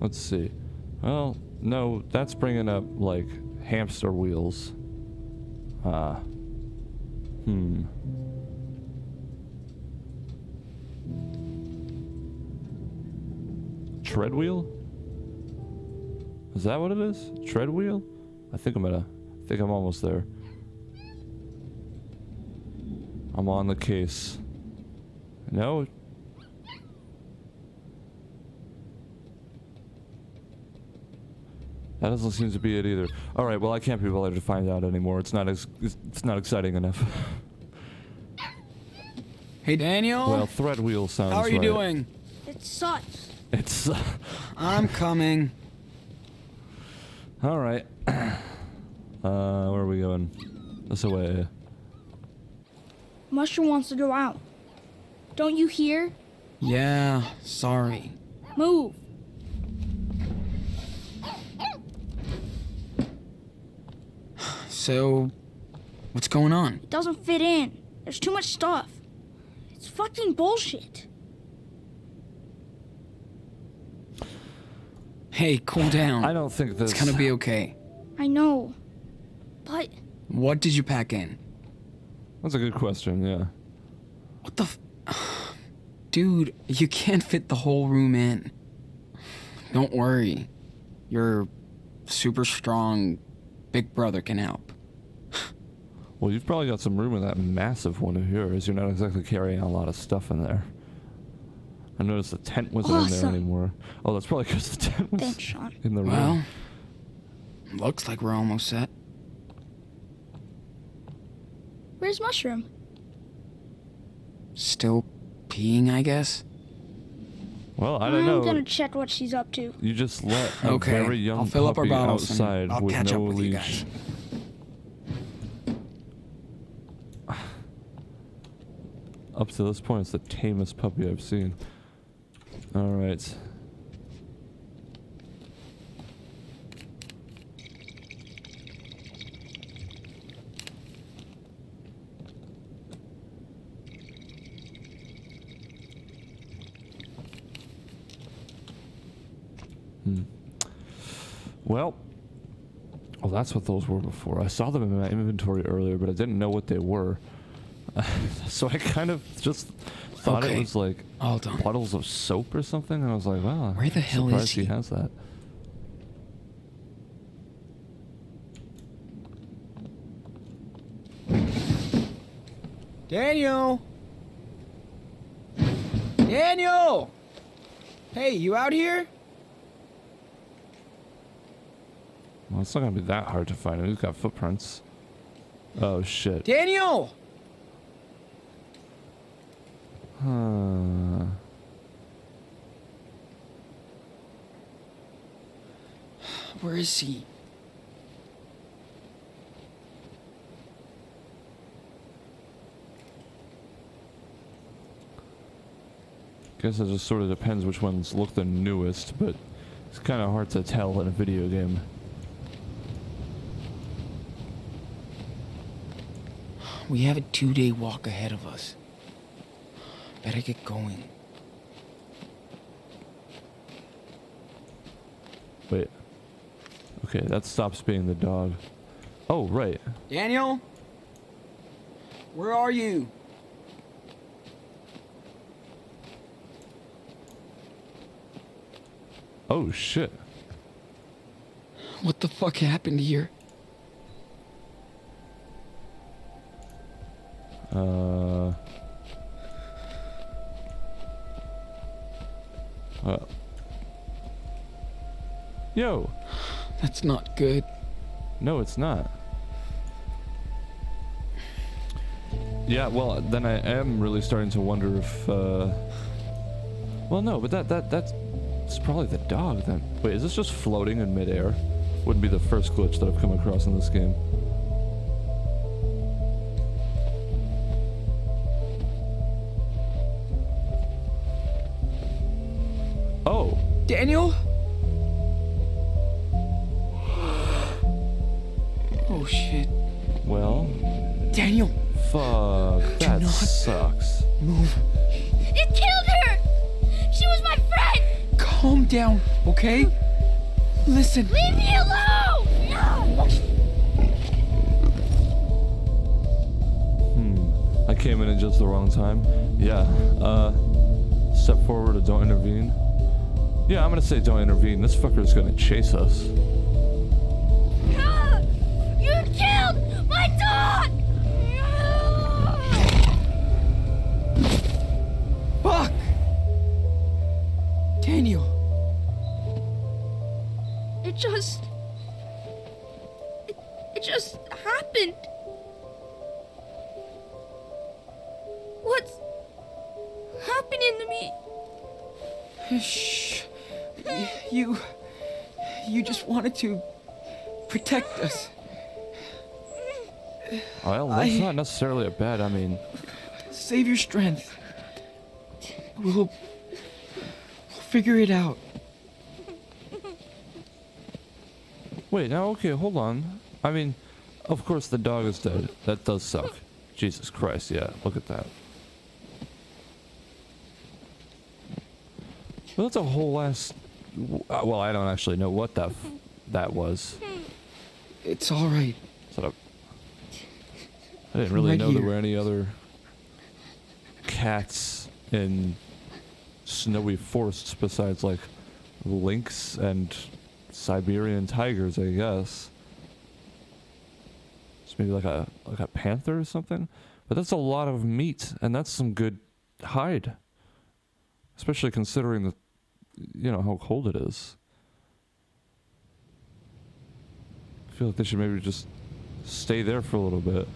Let's see. Well, no, that's bringing up, like, hamster wheels. Tread wheel? Is that what it is? Tread wheel? I think I'm almost there. I'm on the case. No. That doesn't seem to be it either. Alright, well I can't be bothered to find out anymore. It's not exciting enough. Hey, Daniel. Well, thread wheel sounds How are you right. doing? It sucks. It's I'm coming. all right. Where are we going? This way. Mushroom wants to go out. Don't you hear? Yeah, sorry. Move. So, what's going on? It doesn't fit in. There's too much stuff. It's fucking bullshit. Hey, cool down. I don't think this. It's gonna be okay. I know. But What did you pack in? That's a good question. Yeah. What the Dude, you can't fit the whole room in. Don't worry. Your super strong big brother can help. Well, you've probably got some room in that massive one of yours. You're not exactly carrying a lot of stuff in there. I noticed the tent wasn't in there Awesome. anymore. Oh, that's probably because the tent was Thanks, Sean. in the room. Well, looks like we're almost set. Where's Mushroom? Still peeing, I guess? Well, I don't know. I'm gonna check what she's up to. You just let a Okay, very young I'll fill up our puppy bottles and outside I'll with catch no up with you leash. guys. Up to this point, it's the tamest puppy I've seen. All right. Well, that's what those were before. I saw them in my inventory earlier, but I didn't know what they were. So I kind of just thought it Okay, was like all done. bottles of soap or something, and I was like, wow, Where the hell is surprised he he? has that. Daniel! Daniel! Hey, you out here? Well, it's not gonna be that hard to find him. He's got footprints. Oh shit. Daniel! Huh. Where is he? Guess it just sort of depends which ones look the newest, but it's kind of hard to tell in a video game. We have a 2-day walk ahead of us. Better get going. Wait. Okay, that stops being the dog. Oh, right. Daniel? Where are you? Oh, shit. What the fuck happened here? Yo! That's not good. No, it's not. Yeah, well, then I am really starting to wonder if, well, no, but that's probably the dog then. Wait, is this just floating in midair? Wouldn't be the first glitch that I've come across in this game. Oh! Daniel? Oh shit. Well, Daniel, fuck, that not sucks. move. It killed her! She was my friend! Calm down, okay? Listen. Leave me alone! No! I came in at just the wrong time. Yeah, step forward or don't intervene. Yeah, I'm gonna say don't intervene. This fucker's gonna chase us. Ah! You killed my dog! Fuck! Daniel. It just happened. happening to me? Shh. You just wanted to protect us. Well, that's not necessarily a bad, I mean... Save your strength. We'll figure it out. Wait, now, okay, hold on. I mean, of course the dog is dead. That does suck. Jesus Christ, yeah, look at that. Well, that's a whole ass... Well, I don't actually know what that was. It's all right. Is that a... I didn't really Right know there here. were any other cats in snowy forests besides, like, lynx and Siberian tigers, I guess. It's maybe like a panther or something. But that's a lot of meat, and that's some good hide. Especially considering the, you know, how cold it is. I feel like they should maybe just stay there for a little bit.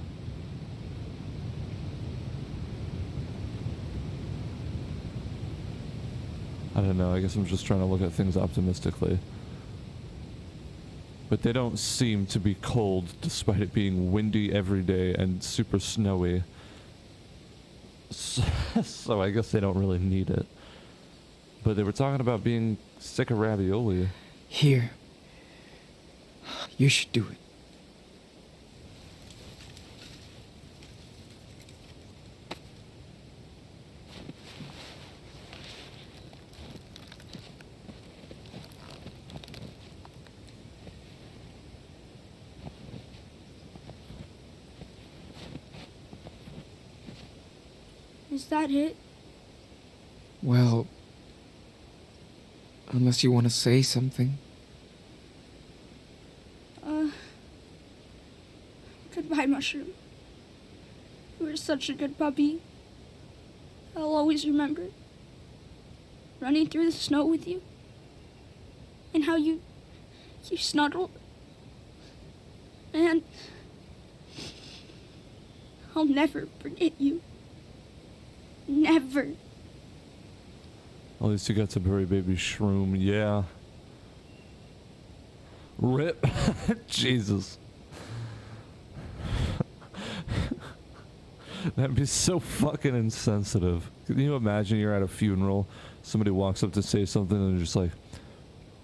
I don't know, I guess I'm just trying to look at things optimistically. But they don't seem to be cold despite it being windy every day and super snowy. So I guess they don't really need it. But they were talking about being sick of ravioli. Here. You should do it. Is that it? Well, unless you want to say something. Goodbye, Mushroom. You were such a good puppy. I'll always remember running through the snow with you. And how you snuggled. And I'll never forget you. Never. At least you got to bury baby Shroom, yeah. RIP. Jesus. That'd be so fucking insensitive. Can you imagine you're at a funeral, somebody walks up to say something and they're just like,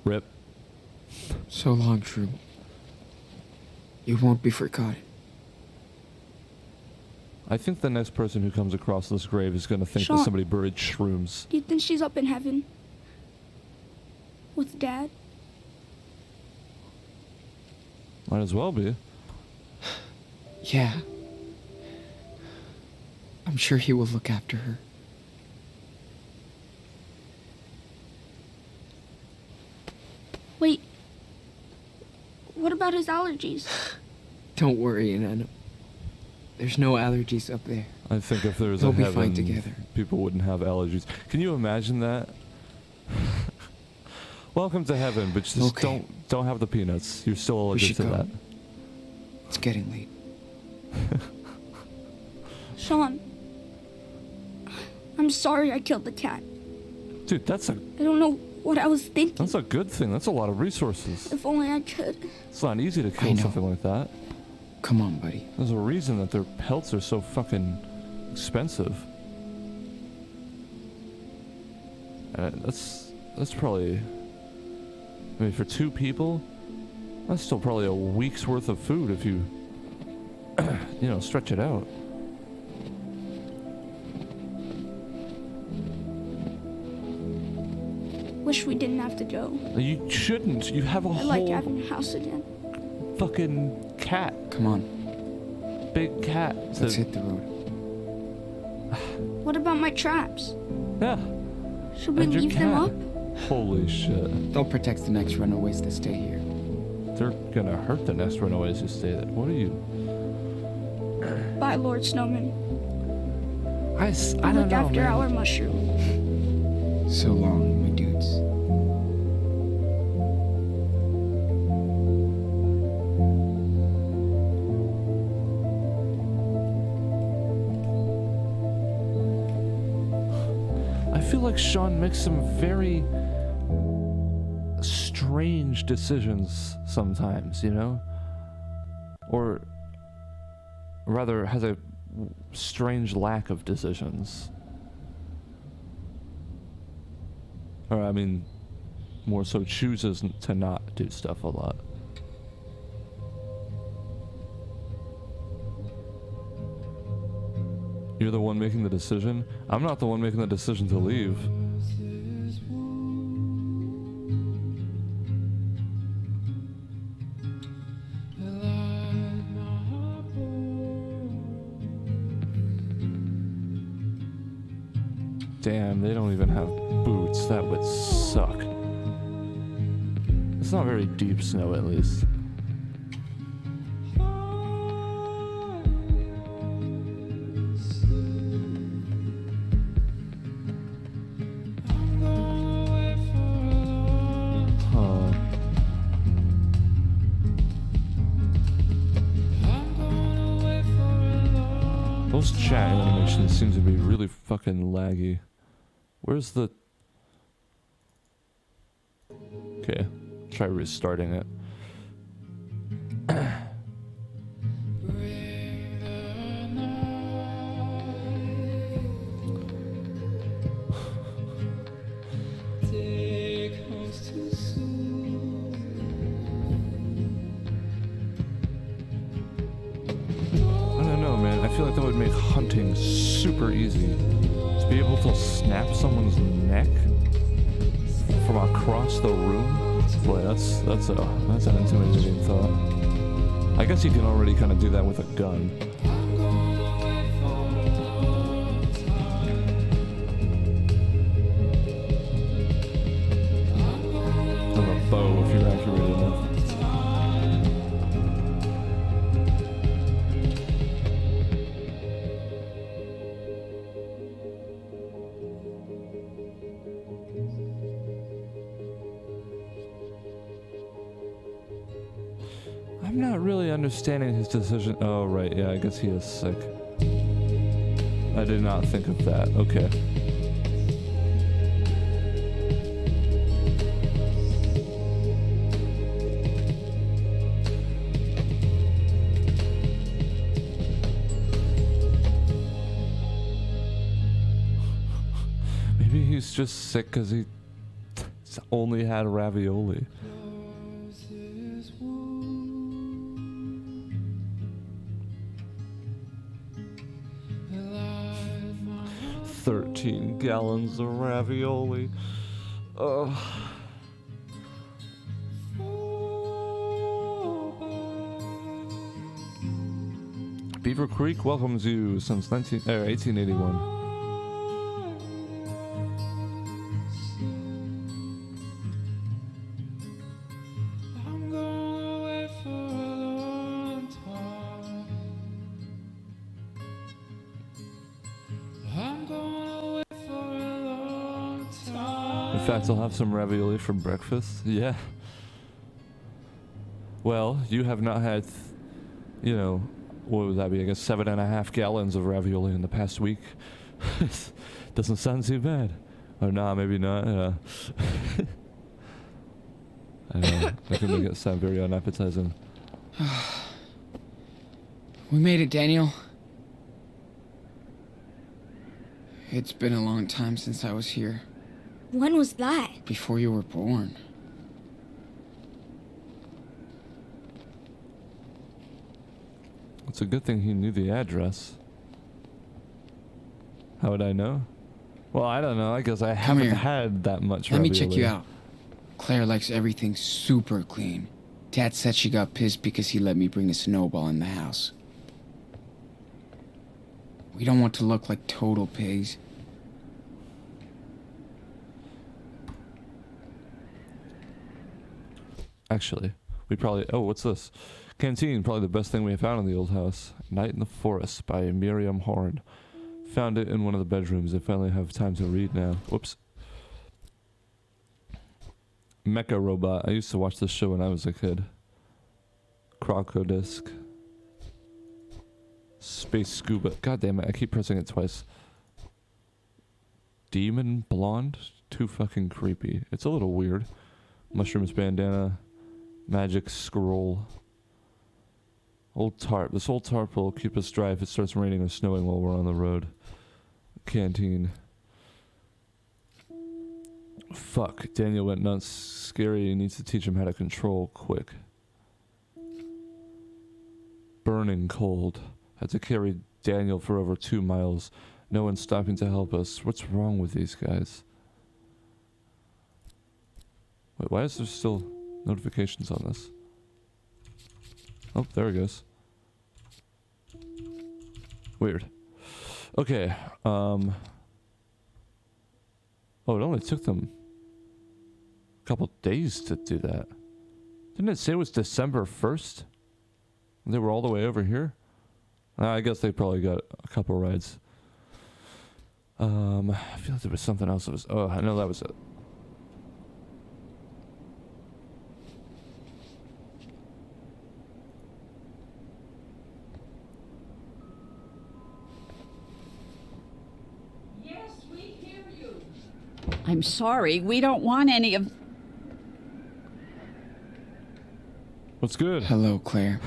RIP. So long, Shroom. You won't be forgotten. I think the next person who comes across this grave is going to think Sean, that somebody buried shrooms. do you think she's up in heaven? With Dad? Might as well be. Yeah. I'm sure he will look after her. Wait. What about his allergies? Don't worry, Nana. There's no allergies up there. I think if there was They'll a be heaven, fine together. people wouldn't have allergies. Can you imagine that? Welcome to heaven, but just Okay. don't have the peanuts. You're still allergic should to go. that. It's getting late. Sean. I'm sorry I killed the cat. Dude, that's I don't know what I was thinking. a good thing. That's a lot of resources. If only I could. It's not easy to I kill know. something like that. Come on, buddy. There's a reason that their pelts are so fucking expensive. That's probably, I mean, for 2 people, that's still probably a week's worth of food if you, you know, stretch it out. Wish we didn't have to go. You shouldn't. You have a I like whole having a house again. fucking cat, Come on. big cat. Let's hit the road. What about my traps? Yeah. Should we And your leave them cat. up? Holy shit. They'll protect the next runaways that stay here. They're gonna hurt the next runaways who stay there. What are you? Bye, Lord Snowman. I don't Look know, after man. our mushroom. So long, my dudes. feel like Sean makes some very strange decisions sometimes, you know? Or rather, has a strange lack of decisions. Or, I mean, more so chooses to not do stuff a lot. You're the one making the decision? I'm not the one making the decision to leave. Damn, they don't even have boots. That would suck. It's not very deep snow, at least. Those chat animations seem to be really fucking laggy. Where's the... Okay, try restarting it. I feel like that would make hunting super easy. To be able to snap someone's neck from across the room, boy, that's an intimidating thought. I guess you can already kind of do that with a gun. Or a bow if you're accurate enough. I'm not really understanding his decision. Oh, right. Yeah, I guess he is sick. I did not think of that. Okay. Maybe he's just sick because he only had ravioli. Gallons of ravioli. Beaver Creek welcomes you since 1881. In fact, I'll have some ravioli for breakfast. Yeah. Well, you have not had, you know, what would that be? I guess 7.5 gallons of ravioli in the past week. Doesn't sound too bad. Or nah, maybe not. I know. That can make it sound very unappetizing. We made it, Daniel. It's been a long time since I was here. When was that? Before you were born. It's a good thing he knew the address. How would I know? Well, I don't know. I guess I haven't had that much ravioli. Let me check you out. Claire likes everything super clean. Dad said she got pissed because he let me bring a snowball in the house. We don't want to look like total pigs. Actually, we probably... Oh, what's this? Canteen, probably the best thing we have found in the old house. Night in the Forest by Miriam Horn. Found it in one of the bedrooms. I finally have time to read now. Whoops. Mecha Robot. I used to watch this show when I was a kid. Crocodisc. Space Scuba. God damn it, I keep pressing it twice. demon blonde. Too fucking creepy. It's a little weird. Mushrooms bandana. Magic scroll. Old tarp. This old tarp will keep us dry if it starts raining or snowing while we're on the road. Canteen. Fuck. Daniel went nuts. Scary. Needs to teach him how to control quick. Burning cold. Had to carry Daniel for over 2 miles. No one's stopping to help us. What's wrong with these guys? Wait, why is there still notifications on this? Oh, there it goes. Weird. Okay, oh, it only took them a couple days to do that. Didn't it say it was December 1st? They were all the way over here? I guess they probably got a couple rides. I feel like there was something else that was... Oh, I know that was it. Yes, we hear you. I'm sorry, we don't want any of... What's good? Hello, Claire.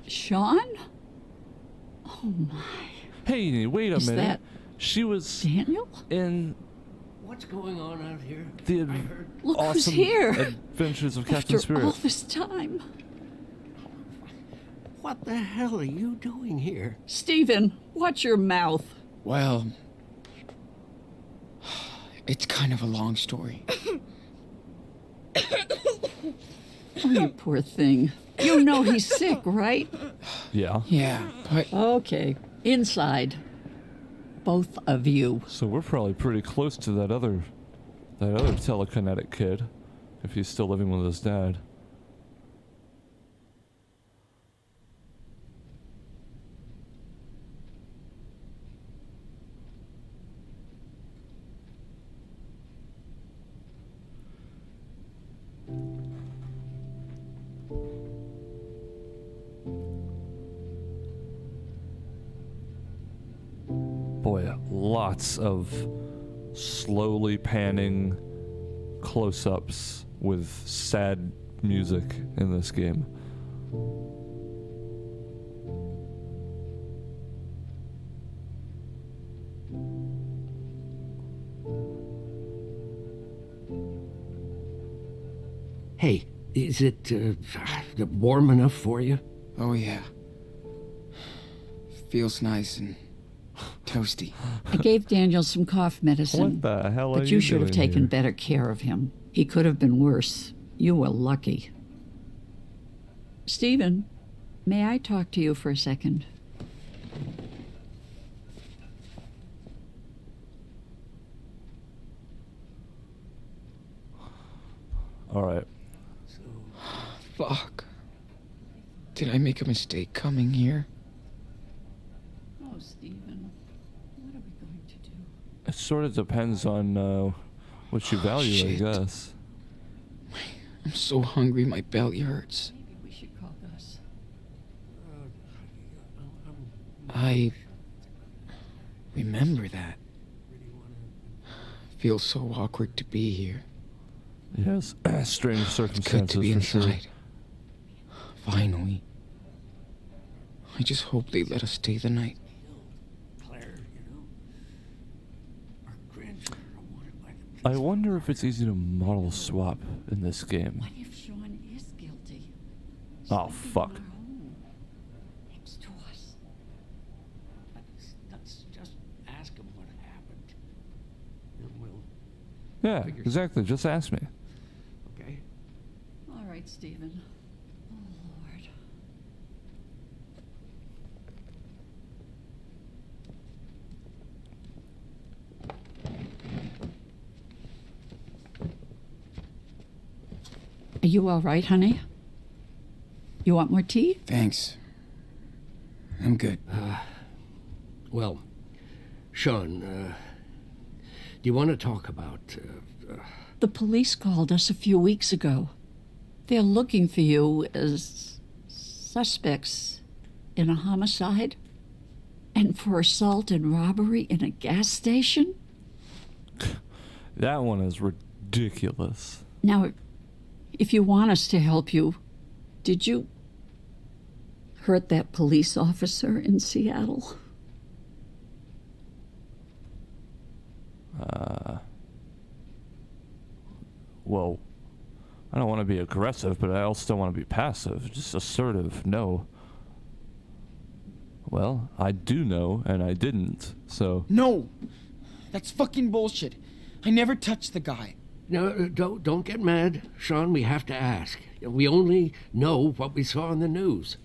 Sean? Oh my. Hey, wait a Is minute. that She was Daniel? in What's going on out here? the I heard. Look who's awesome here. adventures of Captain After all Spirit. this time. What the hell are you doing here? Stephen, watch your mouth. Well, it's kind of a long story. Oh, you poor thing. You know he's sick, right? Yeah. Yeah, but Okay, inside. Both of you. So we're probably pretty close to that other telekinetic kid, if he's still living with his dad. Boy, lots of slowly panning close-ups with sad music in this game. Hey, is it warm enough for you? oh yeah. Feels nice and toasty. I gave Daniel some cough medicine. What the hell are But you you should have doing taken here? better care of him. He could have been worse. You were lucky. Stephen, may I talk to you for a second? Alright. Fuck. Did I make a mistake coming here? Oh, Stephen, what are we going to do? It sort of depends on what you value, shit. I guess. I'm so hungry my belly hurts. Maybe we should call Gus. I remember that. Feels so awkward to be here. Yes, strange It's good circumstances to be for sure. inside. Finally. I just hope they let us stay the night. Claire, our grandchildren are wanted by the I wonder if it's easy to model swap in this game. What if Sean is guilty? Oh, Sleeping fuck. in our home, next to us. Let's just ask them what happened. Then we'll, Yeah, Figure- exactly. Just ask me. okay? All right, Stephen. Oh, Lord. Are you all right, honey? You want more tea? Thanks. I'm good. Well, Sean, do you want to talk about... The police called us a few weeks ago. They're looking for you as suspects in a homicide and for assault and robbery in a gas station. That one is ridiculous. Now, if you want us to help you, did you hurt that police officer in Seattle? Well, I don't want to be aggressive, but I also don't want to be passive. Just assertive, no. Well, I do know, and I didn't, so... No! That's fucking bullshit. I never touched the guy. No, don't get mad. Sean, we have to ask. We only know what we saw in the news.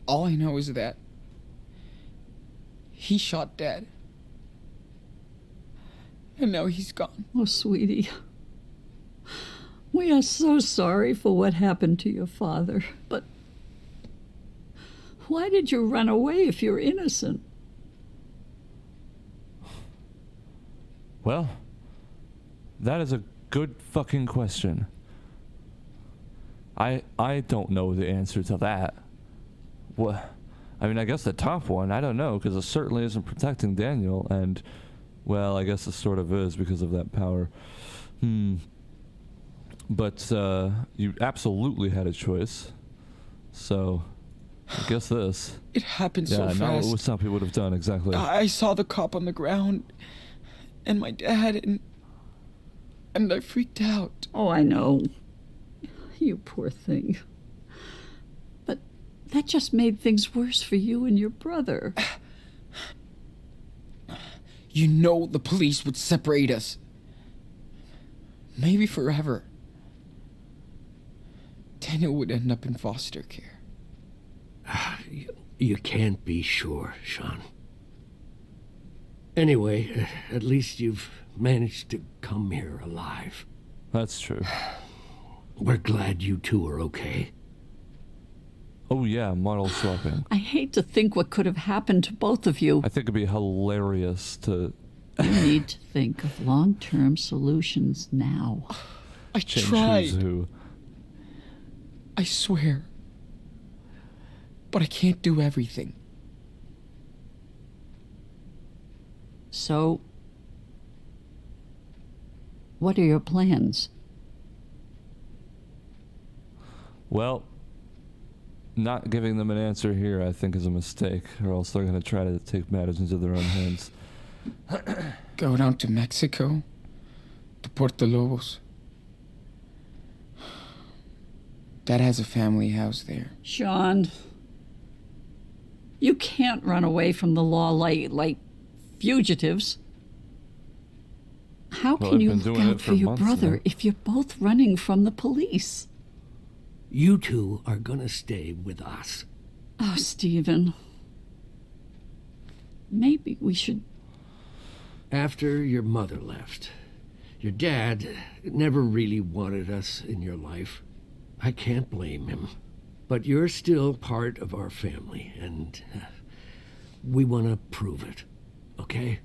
All I know is that he shot Dad. And now he's gone. Oh, sweetie. We are so sorry for what happened to your father, but why did you run away if you're innocent? Well, that is a good fucking question. I don't know the answer to that. What? I mean, I guess the top one, I don't know, because it certainly isn't protecting Daniel, and, well, I guess it sort of is because of that power. But, you absolutely had a choice. So, I guess this. It happened Yeah, so no, fast. it was something he would have done, exactly. I saw the cop on the ground, and my dad, and I freaked out. Oh, I know. You poor thing. But that just made things worse for you and your brother. You know the police would separate us. Maybe forever. Daniel would end up in foster care. You can't be sure, Sean. Anyway, at least you've managed to come here alive. That's true. We're glad you two are okay. Oh yeah, model swapping. I hate to think what could have happened to both of you. I think it'd be hilarious to You need to think of long-term solutions now. I change tried. who's who. I swear. But I can't do everything. So, what are your plans? Well, not giving them an answer here, I think, is a mistake, or else they're going to try to take matters into their own hands. Go down to Mexico, to Puerto Lobos. Dad has a family house there. Sean, you can't run away from the law like fugitives. How Well, can I've you been look doing out it for for your months brother now. if you're both running from the police? You two are gonna stay with us. Oh, Stephen. Maybe we should... After your mother left, your dad never really wanted us in your life. I can't blame him. But you're still part of our family, and we want to prove it, okay?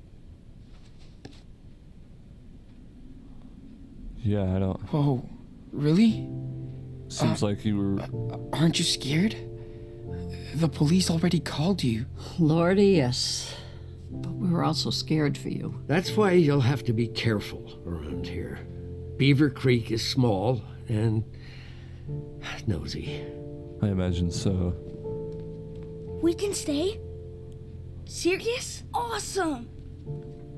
Yeah, I don't... Whoa, really? Seems like you were... Aren't you scared? The police already called you. Lordy, yes. But we're also scared for you. That's why you'll have to be careful around here. Beaver Creek is small and nosy. I imagine so. We can stay? Serious? Awesome!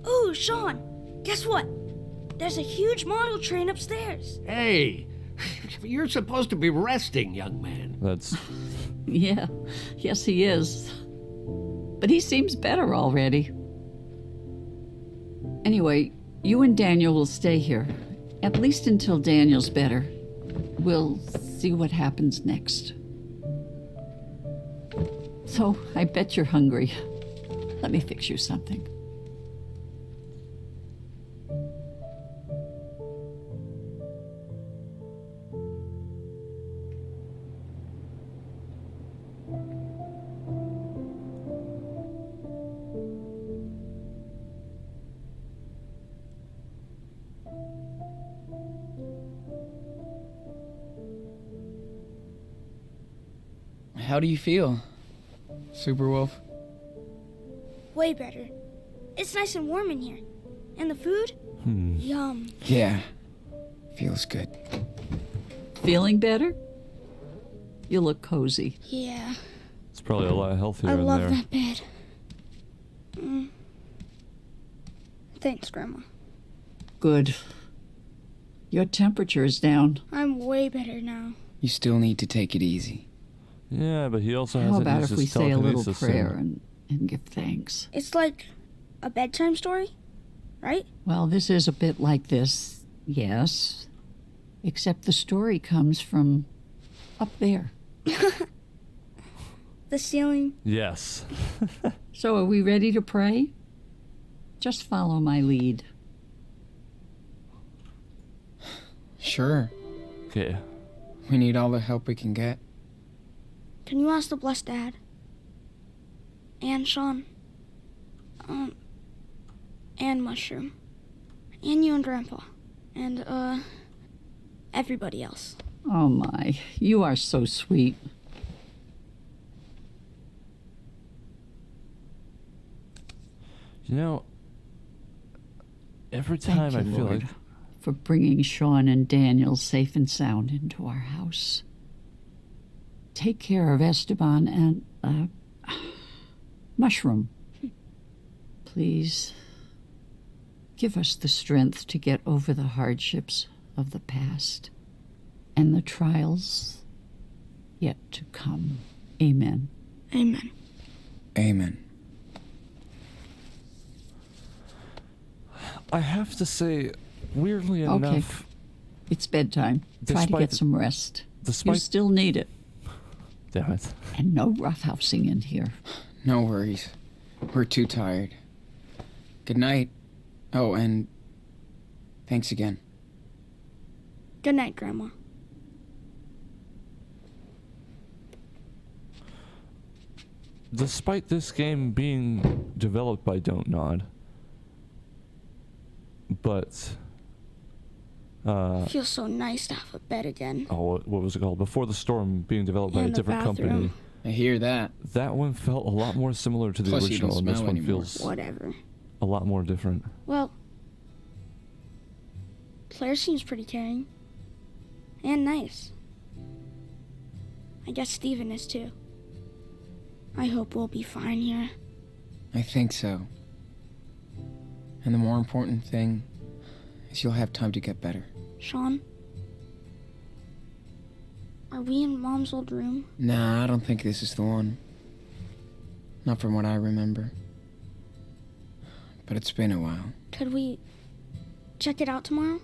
Ooh, Sean, guess what? There's a huge model train upstairs. Hey, you're supposed to be resting, young man. That's... Yeah, yes he is. But he seems better already. Anyway, you and Daniel will stay here. At least until Daniel's better. We'll see what happens next. So, I bet you're hungry. Let me fix you something. How do you feel, Superwolf? Way better. It's nice and warm in here. And the food? Yum. Yeah. Feels good. Feeling better? You look cozy. Yeah. It's probably a lot healthier I in love there. that bed. Thanks, Grandma. Good. Your temperature is down. I'm way better now. You still need to take it easy. Yeah, but he also How hasn't about used if we his say a little telekinesis prayer thing. and give thanks? It's like a bedtime story, right? Well, this is a bit like this, yes. Except the story comes from up there. The ceiling. Yes. So are we ready to pray? Just follow my lead. Sure. Okay. We need all the help we can get. Can you ask the blessed dad? And Sean. And Mushroom. And you and Grandpa. And, everybody else. Oh my, you are so sweet. You know, every time Thank you, I feel Lord, like for bringing Sean and Daniel safe and sound into our house. Take care of Esteban and, Mushroom. Please, give us the strength to get over the hardships of the past and the trials yet to come. Amen. Amen. Amen. I have to say, weirdly Okay. enough, It's bedtime. Try to Despite- get some rest. You despite still need it. damn it, And no roughhousing in here. No worries. We're too tired. Good night. Oh, and thanks again. Good night, Grandma. despite this game being developed by Don't Nod, but Feels so nice to have a bed again. what was it called? Before the Storm, being developed by a And a different company. bathroom. I hear that. That one felt a lot more similar to the Plus, you original, don't and this smell one anymore. feels Whatever. a lot more different. Well, Claire seems pretty caring. And nice. I guess Steven is too. I hope we'll be fine here. I think so. And the more important thing is you'll have time to get better. Sean? Are we in Mom's old room? Nah, I don't think this is the one. Not from what I remember. But it's been a while. Could we check it out tomorrow?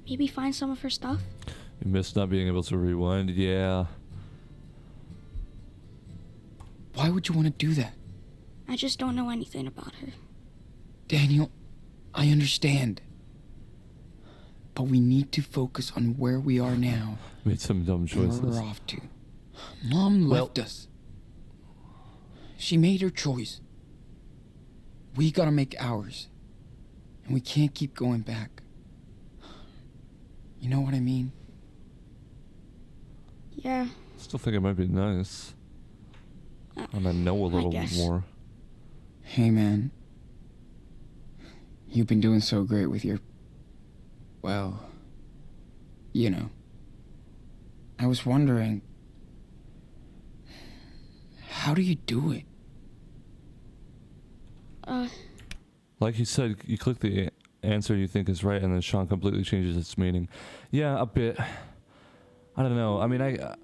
Maybe find some of her stuff? You missed not being able to rewind, yeah. Why would you want to do that? I just don't know anything about her. Daniel, I understand. But we need to focus on where we are now Made some dumb and where choices. we're off to. Mom left us. She made her choice. We gotta make ours. And we can't keep going back. You know what I mean? Yeah, Still think it might be nice. And I know a little guess. more. Hey, man. You've been doing so great with your... Well... You know. I was wondering... How do you do it? Like you said, you click the answer you think is right, and then Sean completely changes its meaning. Yeah, a bit. I don't know. I mean, I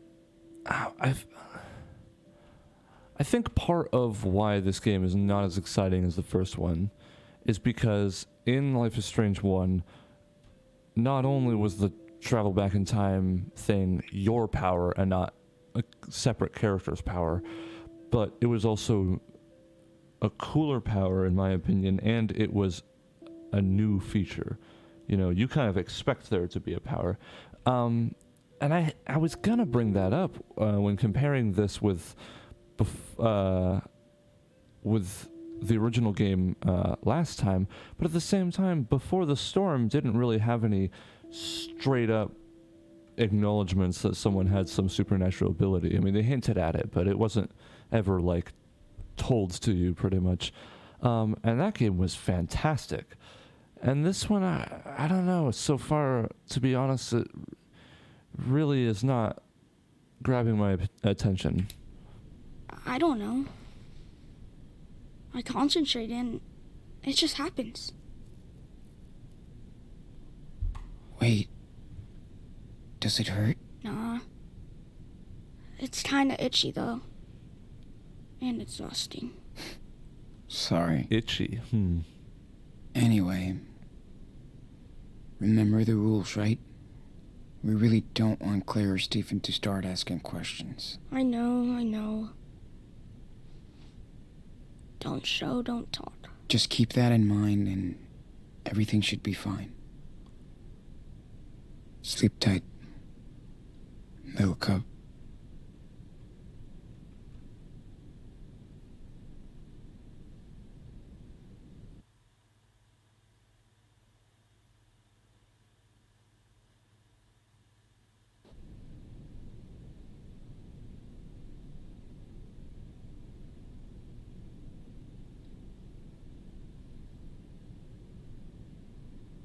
think part of why this game is not as exciting as the first one is because in Life is Strange 1, not only was the travel back in time thing your power and not a separate character's power, but it was also a cooler power, in my opinion, and it was a new feature. You know, you kind of expect there to be a power. And I was gonna bring that up when comparing this with the original game last time, but at the same time, Before the Storm didn't really have any straight up acknowledgments that someone had some supernatural ability. I mean, they hinted at it, but it wasn't ever like told to you, pretty much. And that game was fantastic. And this one, I don't know. So far, to be honest, it really is not grabbing my attention. I don't know. I concentrate and it just happens. Wait. Does it hurt? Nah. It's kinda itchy though. And exhausting. Sorry. Itchy. Anyway. Remember the rules, right? We really don't want Claire or Stephen to start asking questions. I know. Don't show, don't talk. Just keep that in mind and everything should be fine. Sleep tight, little cub.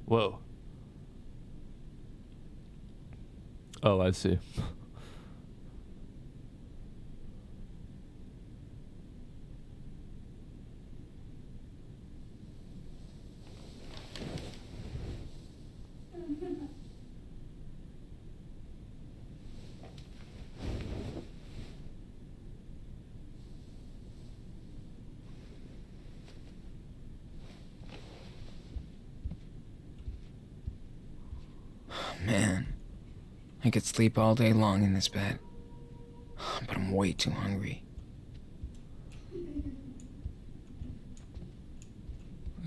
Whoa. Oh, I see. Man, I could sleep all day long in this bed, but I'm way too hungry.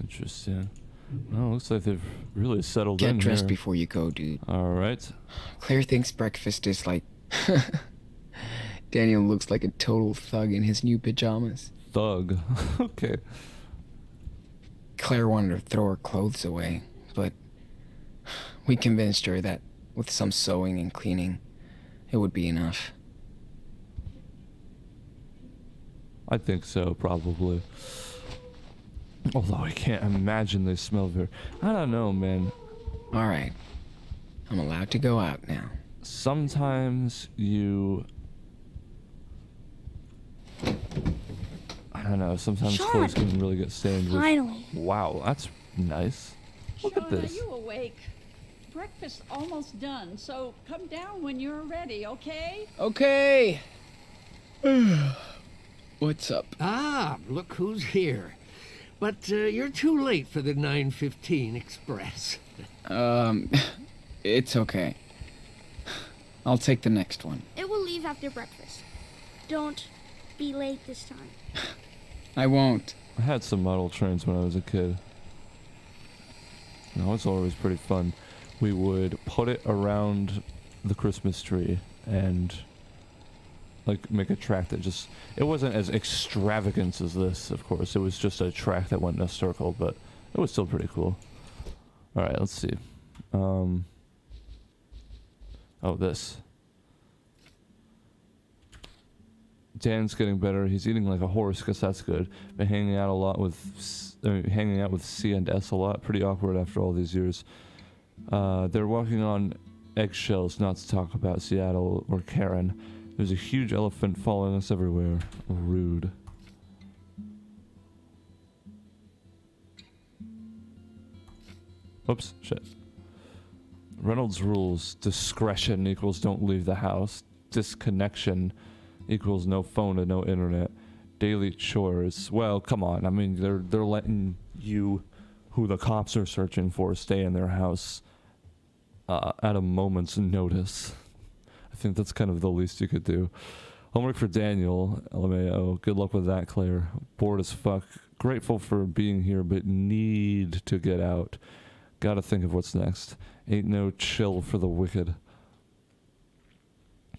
Interesting. Well, looks like they've really settled in Get dressed here. before you go, dude. All right. Claire thinks breakfast is like... Daniel looks like a total thug in his new pajamas. Thug. Okay. Claire wanted to throw her clothes away, but we convinced her that with some sewing and cleaning, it would be enough. I think so, probably. Although I can't imagine they smell very... I don't know, man. All right, I'm allowed to go out now. Sometimes you... I don't know, sometimes Sean! clothes can really get stained with... Finally. Wow, that's nice. Look at Sean, this. are you awake? Breakfast's almost done, so come down when you're ready, okay? Okay. What's up? Ah, look who's here. But you're too late for the 9:15 express. It's okay. I'll take the next one. It will leave after breakfast. Don't be late this time. I won't. I had some model trains when I was a kid. That was always pretty fun. We would put it around the Christmas tree and like make a track that just... It wasn't as extravagant as this, of course. It was just a track that went in a circle, but it was still pretty cool. Alright, let's see. Oh, this. Dan's getting better. He's eating like a horse, because that's good. Been hanging out a lot with... hanging out with C and S a lot. Pretty awkward after all these years. They're walking on eggshells not to talk about Seattle or Karen. There's a huge elephant following us everywhere. Rude. Oops, shit. Reynolds rules. Discretion equals don't leave the house. Disconnection equals no phone and no internet. Daily chores. Well, come on. I mean, they're letting you, who the cops are searching for, stay in their house at a moment's notice. I think that's kind of the least you could do. Homework for Daniel, LMAO. Good luck with that, Claire. Bored as fuck. Grateful for being here, but need to get out. Gotta think of what's next. Ain't no chill for the wicked.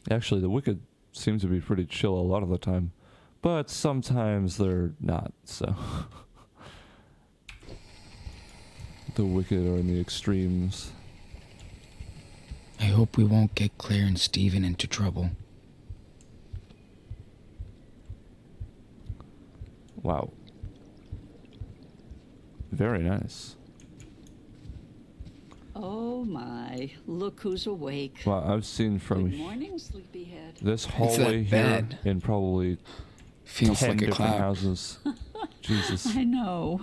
Actually, the wicked seem to be pretty chill a lot of the time. But sometimes they're not, so... The wicked are in the extremes. I hope we won't get Claire and Stephen into trouble. Wow. Very nice. Oh my, look who's awake. Well, I've seen from Good morning, sleepyhead. this hallway that here bed. in probably Feels 10 like a different cloud. houses. Jesus. I know.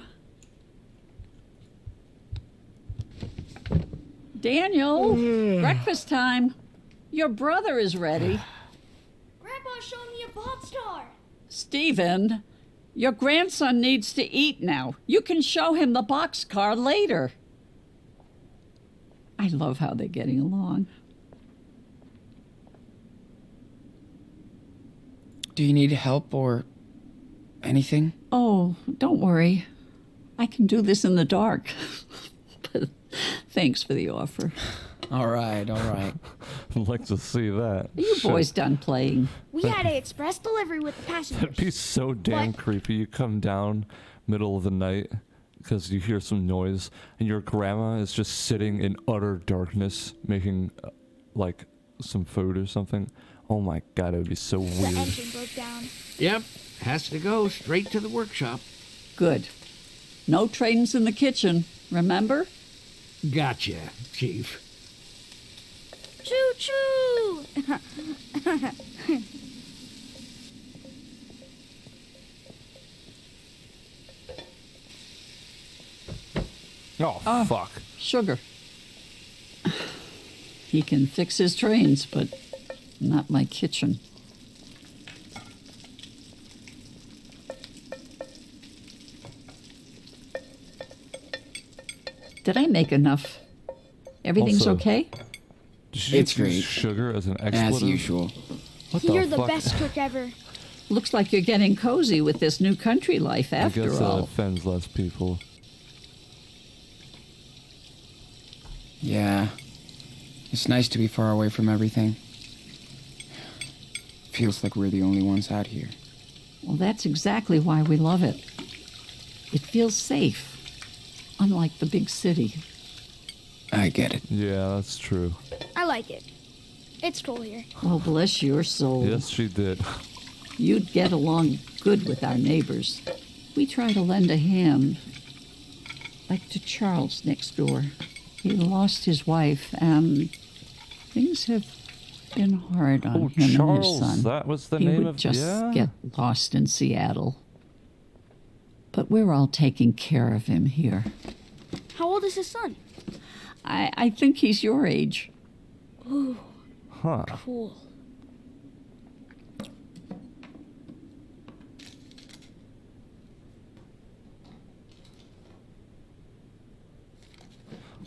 Daniel, breakfast time. Your brother is ready. Grandpa showed me a boxcar. Stephen, your grandson needs to eat now. You can show him the boxcar later. I love how they're getting along. Do you need help or anything? Oh, don't worry. I can do this in the dark. But thanks for the offer. All right, all right. I'd like to see that. Are you Shit. boys done playing? We had an express delivery with the That'd passengers. be so damn What? creepy. You come down middle of the night because you hear some noise and your grandma is just sitting in utter darkness making like some food or something. Oh my god, it would be so The weird. engine broke down. Yep, has to go straight to the workshop. Good. No trains in the kitchen, remember? Gotcha, Chief. Choo choo! Oh, fuck. Sugar. He can fix his trains, but not my kitchen. Did I make enough? Everything's Also, okay? Did you It's use great. sugar as an expletive? As usual. What You're the fuck? best cook ever. Looks like you're getting cozy with this new country life I after guess that all. offends less people. Yeah. It's nice to be far away from everything. Feels like we're the only ones out here. Well, that's exactly why we love it. It feels safe, unlike the big city. I get it. Yeah, that's true. I like it. It's cool here. Well, bless your soul. Yes, she did. You'd get along good with our neighbors. We try to lend a hand, like to Charles next door. He lost his wife, and things have been hard on Oh, him and his Charles, son. that was the he name would of... just yeah. get lost in Seattle. But we're all taking care of him here. How old is his son? I think he's your age. Ooh, Huh. cool.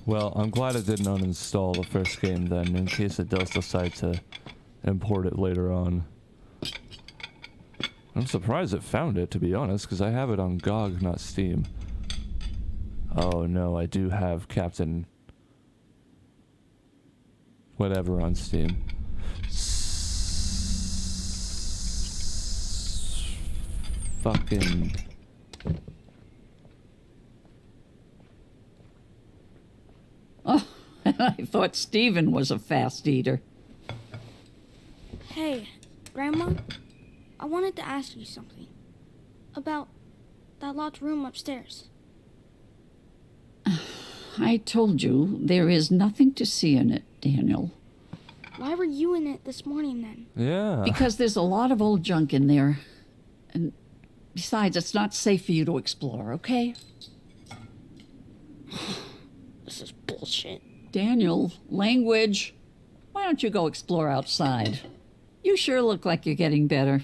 Well, I'm glad it didn't uninstall the first game then, in case it does decide to import it later on. I'm surprised it found it, to be honest, because I have it on GOG, not Steam. Oh no, I do have Captain... whatever on Steam. Fucking... Oh, I thought Stephen was a fast eater. Hey, Grandma, I wanted to ask you something. About that locked room upstairs. I told you there is nothing to see in it, Daniel. Why were you in it this morning then? Yeah. Because there's a lot of old junk in there. And besides, it's not safe for you to explore, okay? This is bullshit. Daniel, language. Why don't you go explore outside? You sure look like you're getting better.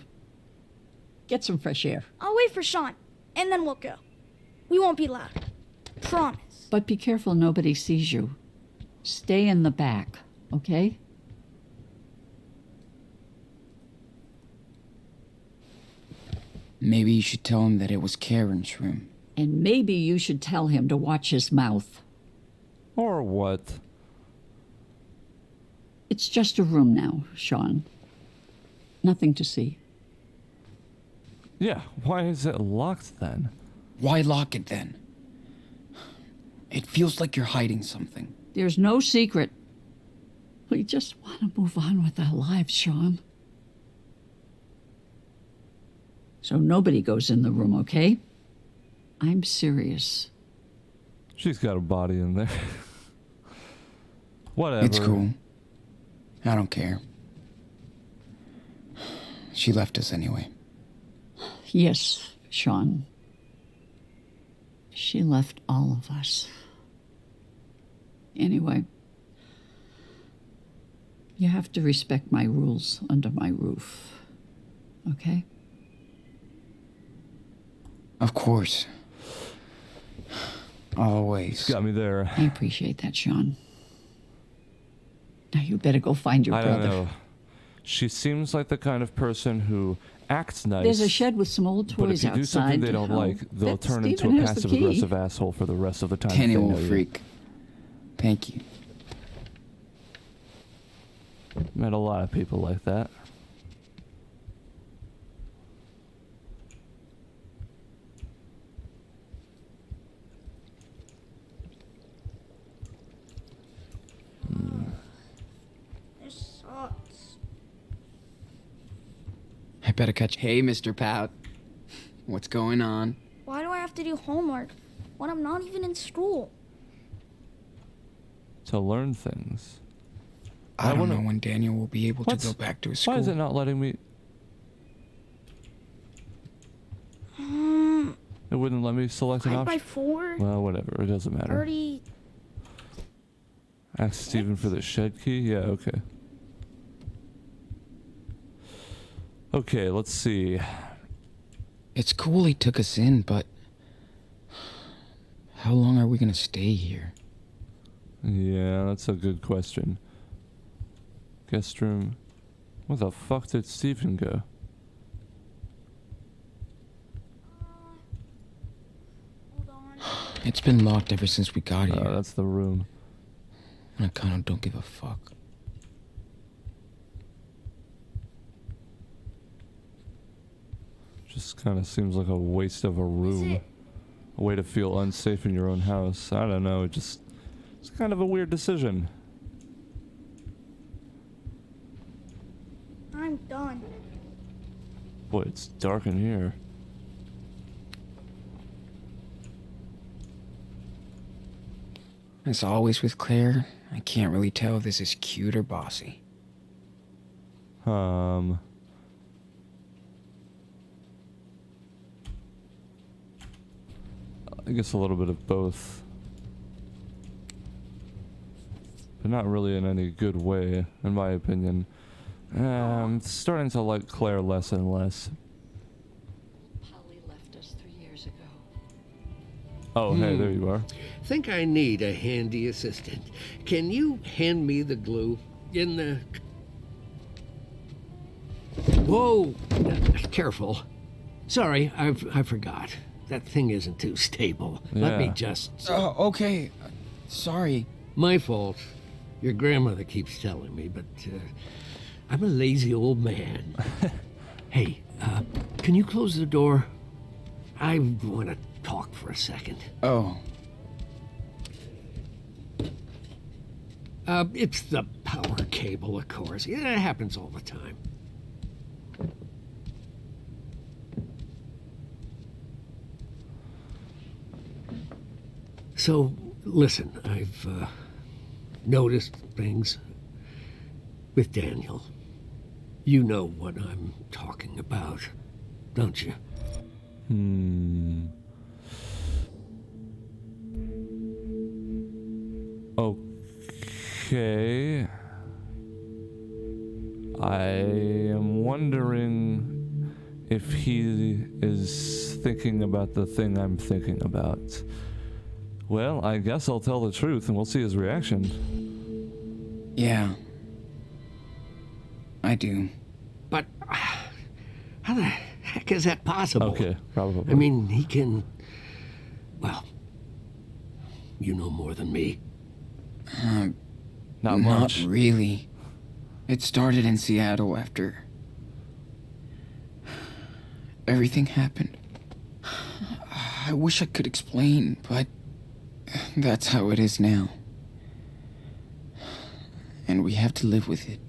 Get some fresh air. I'll wait for Sean, and then we'll go. We won't be loud. Promise. But be careful nobody sees you. Stay in the back, okay? Maybe you should tell him that it was Karen's room. And maybe you should tell him to watch his mouth. Or what? It's just a room now, Sean. Nothing to see. Yeah, why is it locked then? Why lock it then? It feels like you're hiding something. There's no secret. We just want to move on with our lives, Sean. So nobody goes in the room, okay? I'm serious. She's got a body in there. Whatever. It's cool. I don't care. She left us anyway. Yes, Sean. She left all of us. Anyway, you have to respect my rules under my roof. Okay? Of course. Always. Got me there. I appreciate that, Sean. Now you better go find your I brother. don't know. She seems like the kind of person who acts nice. There's a shed with some old but if toys you do something outside. they don't like, they'll That turn into Stephen a has the passive-aggressive key. asshole for the rest of the time. Kenny they know will you. freak. Thank you. Met a lot of people like that. This sucks. I better catch. Hey, Mr. Pout. What's going on? Why do I have to do homework when I'm not even in school? To learn things. I don't wanna- know when Daniel will be able What's- to go back to his school. Why is it not letting me? It wouldn't let me select an 5x4? option. Well, whatever. It doesn't matter. Already. Ask Steven for the shed key? Yeah, okay. Okay, let's see. It's cool he took us in, but how long are we gonna stay here? Yeah, that's a good question. Guest room. Where the fuck did Steven go? Hold on. It's been locked ever since we got here. That's the room. And I kind of don't give a fuck. Just kind of seems like a waste of a room. it? A way to feel unsafe in your own house. I don't know, it's kind of a weird decision. I'm done. Boy, it's dark in here. As always with Claire, I can't really tell if this is cute or bossy. I guess a little bit of both. But not really in any good way, in my opinion. I'm starting to like Claire less and less. Polly left us 3 years ago. Oh, hey, there you are. Think I need a handy assistant. Can you hand me the glue in the... Whoa! Careful. Sorry, I forgot. That thing isn't too stable. Let me Yeah. just... Okay. Sorry. My fault. Your grandmother keeps telling me, but I'm a lazy old man. Hey, can you close the door? I want to talk for a second. Oh, It's the power cable, of course. Yeah, it happens all the time. So, listen, I've noticed things with Daniel. You know what I'm talking about, don't you? Okay. I am wondering if he is thinking about the thing I'm thinking about. Well, I guess I'll tell the truth and we'll see his reaction. yeah. I do. But how the heck is that possible? Okay, probably. I mean, he can... Well, you know more than me. not much. Not really. It started in Seattle after everything happened. I wish I could explain, but that's how it is now. And we have to live with it.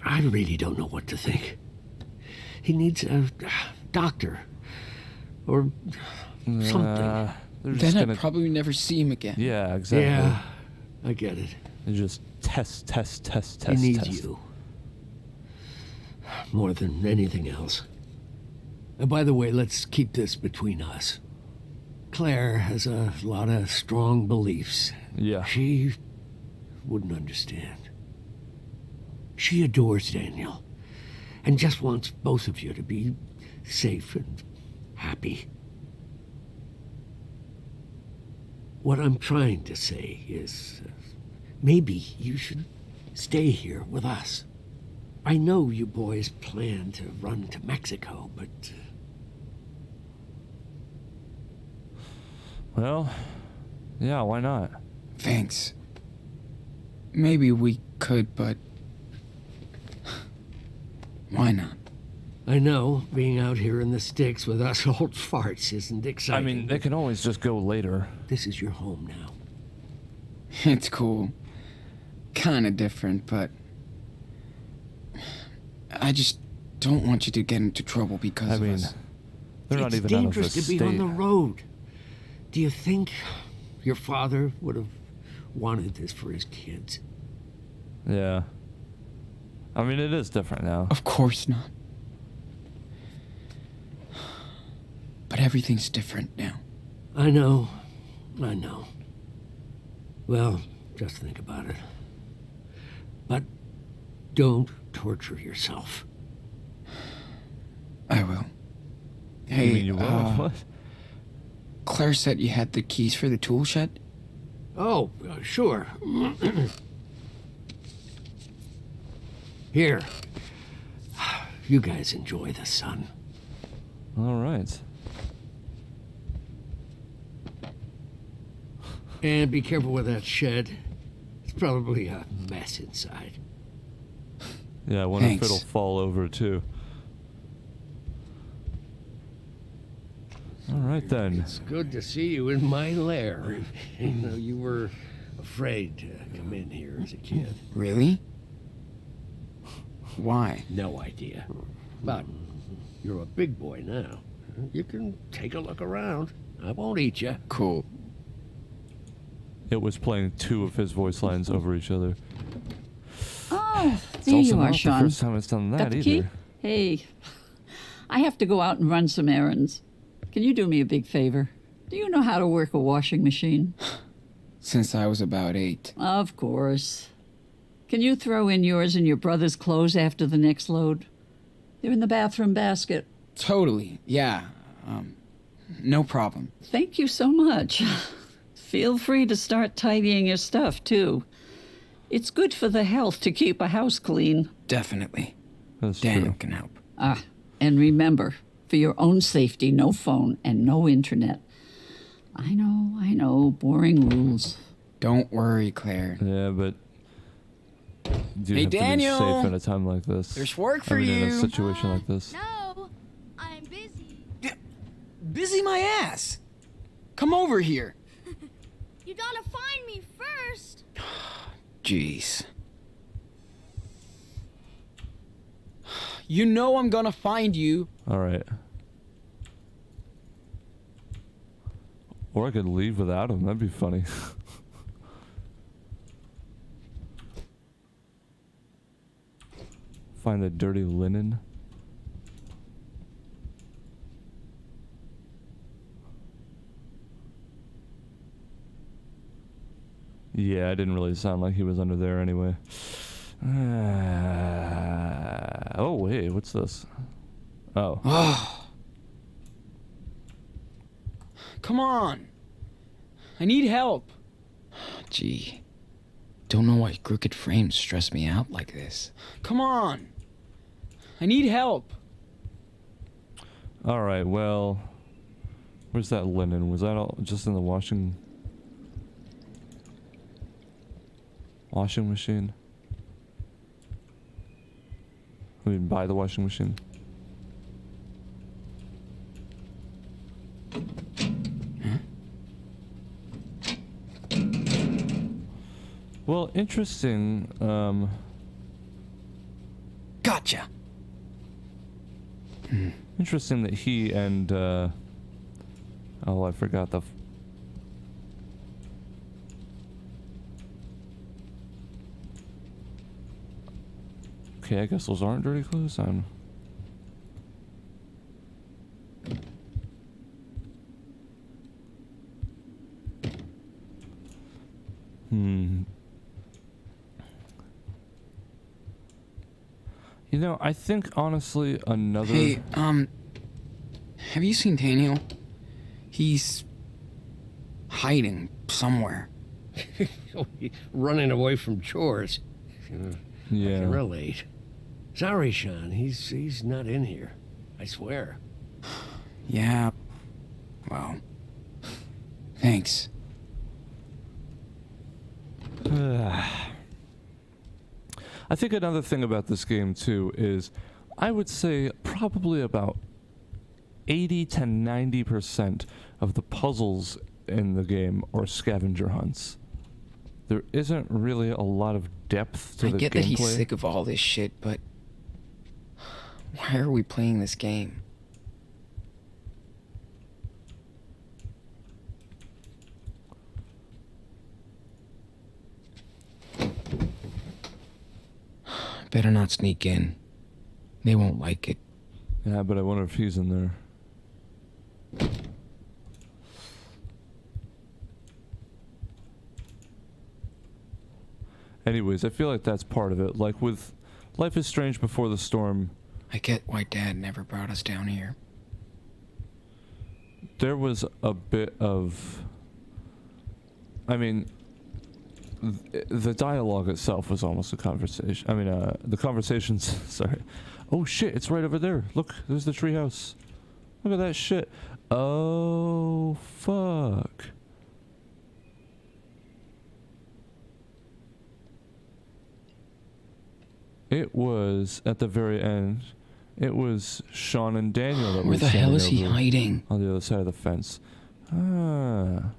I really don't know what to think. He needs a doctor or something. Then I'd probably never see him again. Yeah, exactly. Yeah, I get it. You just test. He needs you. More than anything else. And by the way, let's keep this between us. Claire has a lot of strong beliefs. Yeah. She wouldn't understand. She adores Daniel and just wants both of you to be safe and happy. What I'm trying to say is, maybe you should stay here with us. I know you boys plan to run to Mexico, but... Well, yeah, why not? Thanks. Maybe we could, but... why not? I know being out here in the sticks with us old farts isn't exciting. I mean, they can always just go later. This is your home now. It's cool. Kinda different, but... I just don't want you to get into trouble because of us. They're not even It's out of dangerous the to be state. on the road. Do you think your father would have wanted this for his kids? Yeah. I mean, it is different now. Of course not. But everything's different now. I know. Well, just think about it. But don't torture yourself. I will. You Hey, mean you will? What? Claire said you had the keys for the tool shed? Oh, sure. Here. You guys enjoy the sun. All right. And be careful with that shed. It's probably a mess inside. Yeah, I wonder if Thanks. it'll fall over too. All right then. It's good to see you in my lair. You know, you were afraid to come in here as a kid. Really? Why? No idea. But you're a big boy now. You can take a look around. I won't eat you. Cool. It was playing two of his voice lines over each other. Oh, It's there also you are, not Sean. the first time it's done Got that the either. key? Hey, I have to go out and run some errands. Can you do me a big favor? Do you know how to work a washing machine? Since I was about 8. Of course. Can you throw in yours and your brother's clothes after the next load? They're in the bathroom basket. Totally. Yeah. No problem. Thank you so much. Feel free to start tidying your stuff, too. It's good for the health to keep a house clean. Definitely. That's Daniel true. can help. Ah, and remember, for your own safety, no phone and no internet. I know, boring rules. Don't worry, Claire. Yeah, but do you Hey, have Daniel! to be safe in a time like this? There's work for I mean, in a you. situation like this. No, I'm busy. Busy my ass. Come over here. You gotta find me first. Jeez. You know I'm gonna find you. All right. Or I could leave without him. That'd be funny. Find the dirty linen. Yeah, it didn't really sound like he was under there anyway. Oh, wait, what's this? Oh. Come on. I need help. Gee. Don't know why crooked frames stress me out like this. Come on. I need help. All right, well, where's that linen? Was that all just in the washing machine? I mean, buy the washing machine. Well, interesting. Gotcha. Interesting that he and, oh, I forgot the... Okay, I guess those aren't dirty clothes. You know, I think honestly another... Hey, have you seen Daniel? He's hiding somewhere. Running away from chores. I Yeah. can relate. Sorry, Sean. He's not in here. I swear. Yeah. Well, thanks. I think another thing about this game too is I would say probably about 80 to 90% of the puzzles in the game are scavenger hunts. There isn't really a lot of depth to the gameplay. I get that he's sick of all this shit, but why are we playing this game? Better not sneak in. They won't like it. Yeah, but I wonder if he's in there. Anyways, I feel like that's part of it. Like with Life is Strange Before the Storm, I get why Dad never brought us down here. there was a bit of... I mean, the dialogue itself was almost a conversation. I mean, the conversations... Sorry. Oh shit, it's right over there. Look, there's the treehouse. Look at that shit. Oh, fuck. It was, at the very end, it was Sean and Daniel that Where were the hell standing is he over hiding? on the other side of the fence. Ah.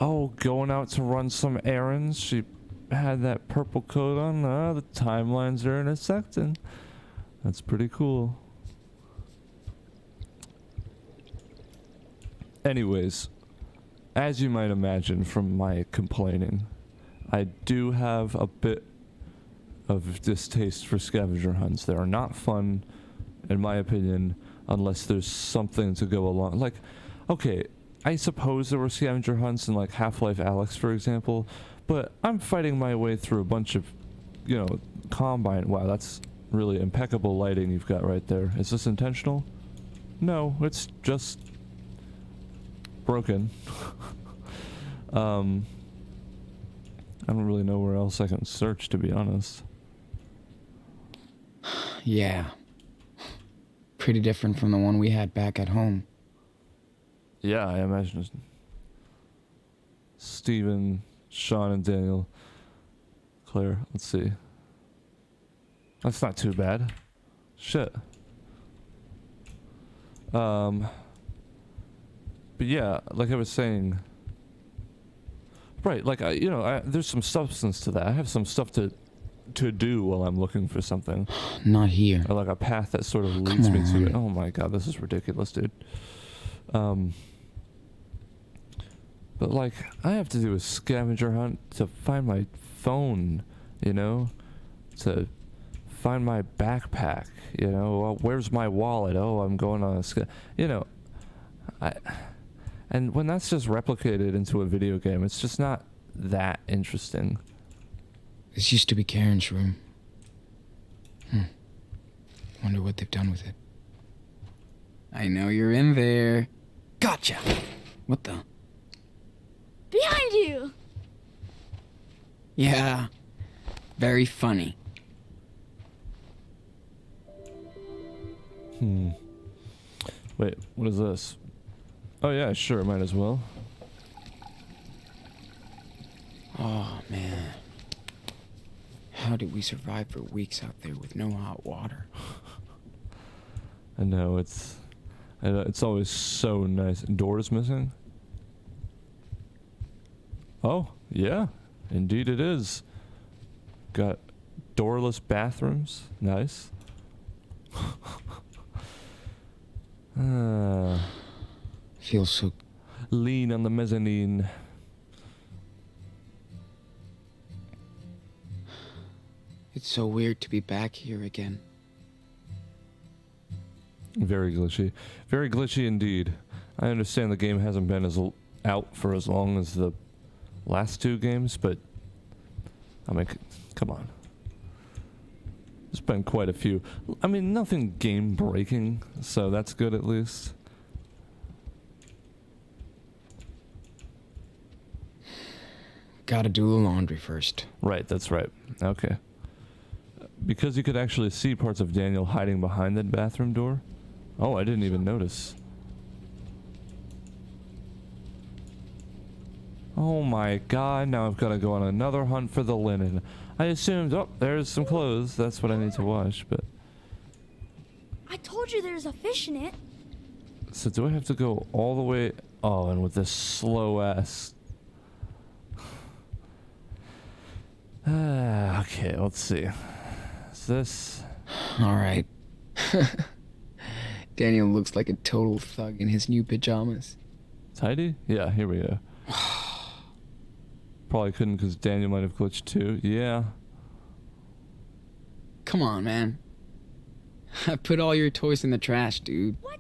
Oh, going out to run some errands. She had that purple coat on. The timelines are intersecting. That's pretty cool. Anyways, as you might imagine from my complaining, I do have a bit of distaste for scavenger hunts. They are not fun, in my opinion, unless there's something to go along. Like, okay, I suppose there were scavenger hunts in like Half-Life Alyx, for example, but I'm fighting my way through a bunch of, you know, Combine. Wow, that's really impeccable lighting you've got right there. Is this intentional? No, it's just broken. I don't really know where else I can search, to be honest. Yeah. Pretty different from the one we had back at home. Yeah, I imagine it's Steven, Sean, and Daniel. Claire, let's see. That's not too bad. Shit. But yeah, like I was saying... Right, like, there's some substance to that. I have some stuff to do while I'm looking for something. Not here. Or like a path that sort of leads me to it. Oh my god, this is ridiculous, dude. But like, I have to do a scavenger hunt to find my phone, you know? To find my backpack, you know? Well, where's my wallet? Oh, I'm going on a you know, and when that's just replicated into a video game, it's just not that interesting. This used to be Karen's room. Wonder what they've done with it. I know you're in there. Gotcha! What the? Behind you! Yeah. Very funny. Wait, what is this? Oh yeah, sure, might as well. Oh, man. How did we survive for weeks out there with no hot water? I know, it's always so nice. Doors missing? Oh, yeah, indeed it is. Got doorless bathrooms. Nice. Feels so... Lean on the mezzanine. It's so weird to be back here again. Very glitchy. Very glitchy indeed. I understand the game hasn't been out for as long as the last two games, but I mean, come on. There's been quite a few. I mean, nothing game breaking, so that's good at least. Gotta do the laundry first. Right, that's right. Okay. Because you could actually see parts of Daniel hiding behind that bathroom door. Oh, I didn't even notice. Oh my god, now I've got to go on another hunt for the linen. I assumed, oh, there's some clothes. That's what I need to wash, but... I told you there's a fish in it. So do I have to go all the way... Oh, and with this slow ass... Okay, let's see. Is this... Alright. Daniel looks like a total thug in his new pajamas. Tidy? Yeah, here we go. Probably couldn't because Daniel might have glitched too. Yeah. Come on, man. I put all your toys in the trash, dude. What?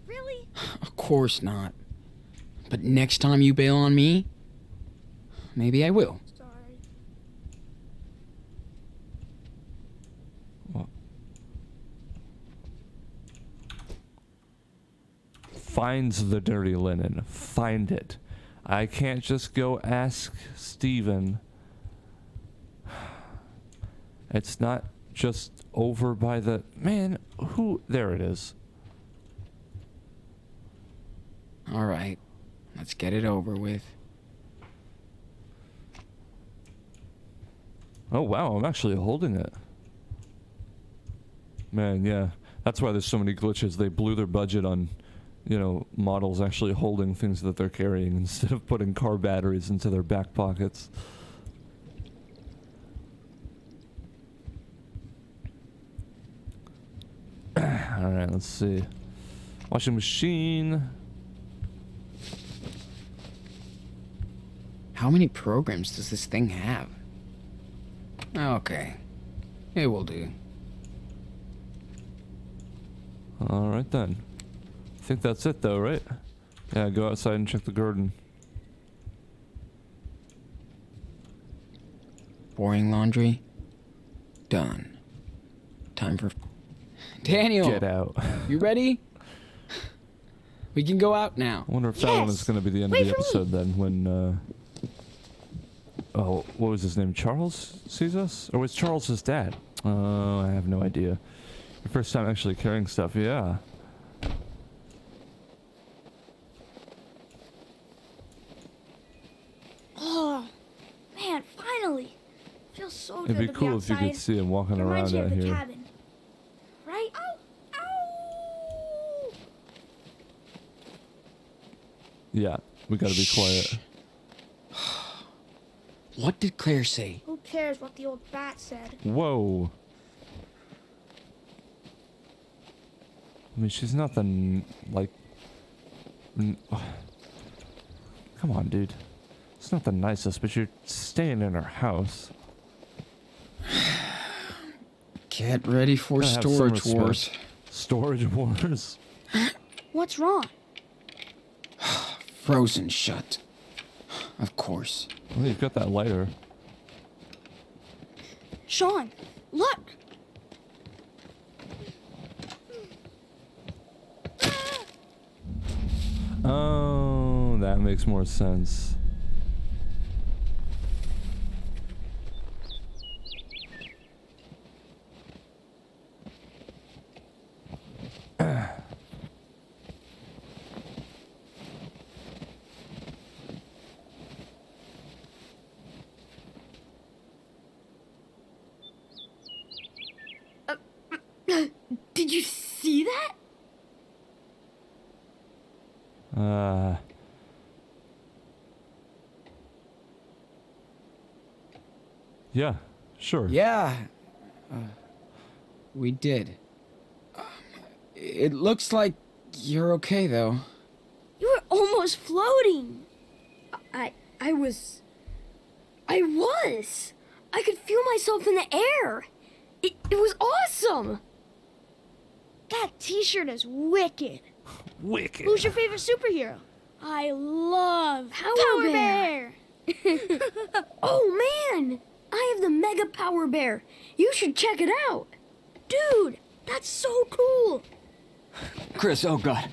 Really? Of course not. But next time you bail on me, maybe I will. Sorry. What? Finds the dirty linen. Find it. I can't just go ask Steven. It's not just over by the... Man, who... There it is. Alright, let's get it over with. Oh, wow, I'm actually holding it. Man, yeah. That's why there's so many glitches. They blew their budget on... You know, models actually holding things that they're carrying instead of putting car batteries into their back pockets. Alright, let's see. Washing machine. How many programs does this thing have? Okay, it will do. Alright then. I think that's it though, right? Yeah, go outside and check the garden. Boring laundry? Done. Time for... Daniel! Get out. You ready? We can go out now. I wonder if that one is going to be the end of the episode then, when, oh, what was his name? Charles sees us? Or was Charles his dad? Oh, I have no idea. Your first time actually carrying stuff, yeah. Oh, man, finally. Feels so good It'd be to cool be if you outside. could see him walking Reminds around me out of the here. cabin. Right? Ow! Ow! Yeah, we gotta be quiet. What did Claire say? Who cares what the old bat said? Whoa. I mean, she's nothing like... Come on, dude. It's not the nicest, but you're staying in her house. Get ready for Gotta have some storage respect. wars. Storage wars? What's wrong? Frozen shut. Of course. Well, you've got that lighter. Sean, look! Oh, that makes more sense. Did you see that? Yeah, sure. Yeah. We did. It looks like You're okay, though. You were almost floating. I was. I could feel myself in the air. It was awesome. That t-shirt is wicked. Wicked. Who's your favorite superhero? I love Power Bear. Oh man! I have the Mega Power Bear. You should check it out. Dude, that's so cool. Chris, oh God.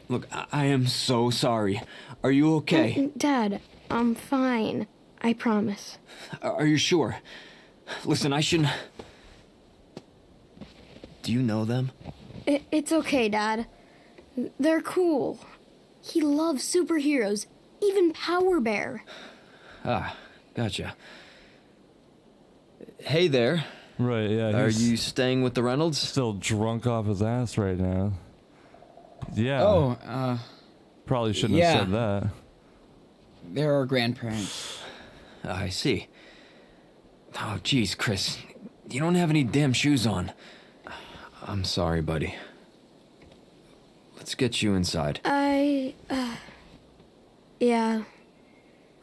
Look, I am so sorry. Are you okay? Dad, I'm fine. I promise. Are you sure? Listen, I shouldn't... Do you know them? It's okay, Dad. They're cool. He loves superheroes, even Power Bear. Ah, gotcha. Hey there. Right, yeah. Are he's you staying with the Reynolds? still drunk off his ass right now? Yeah. Oh, Probably shouldn't yeah. have said that. they're our grandparents. I see. Oh, geez, Chris. You don't have any damn shoes on. I'm sorry, buddy. Let's get you inside. Yeah.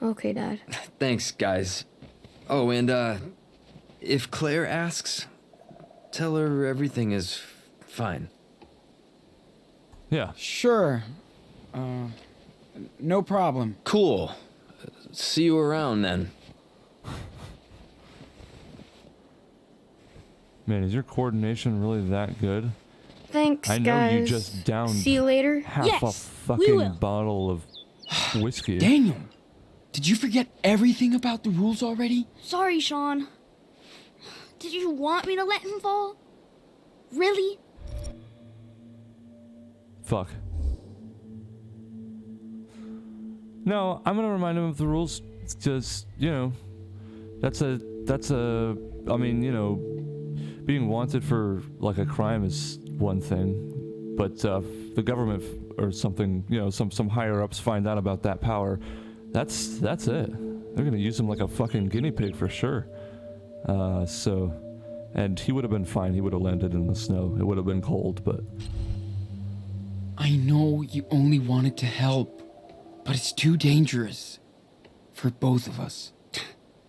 Okay, Dad. Thanks, guys. Oh, and, if Claire asks, tell her everything is fine. Yeah. Sure. No problem. Cool. See you around then. Man, is your coordination really that good? Thanks, I know guys. you just downed See you later. half Yes, a we fucking will. bottle of whiskey. Daniel, did you forget everything about the rules already? Sorry, Sean. Did you want me to let him fall? Really? Fuck. No, I'm gonna remind him of the rules. It's just, you know, that's a, I mean, you know, being wanted for like a crime is one thing, but the government or something, you know, some higher ups find out about that power, that's it. They're gonna use him like a fucking guinea pig for sure. And he would have been fine. He would have landed in the snow. It would have been cold, but I know you only wanted to help, but it's too dangerous for both of us.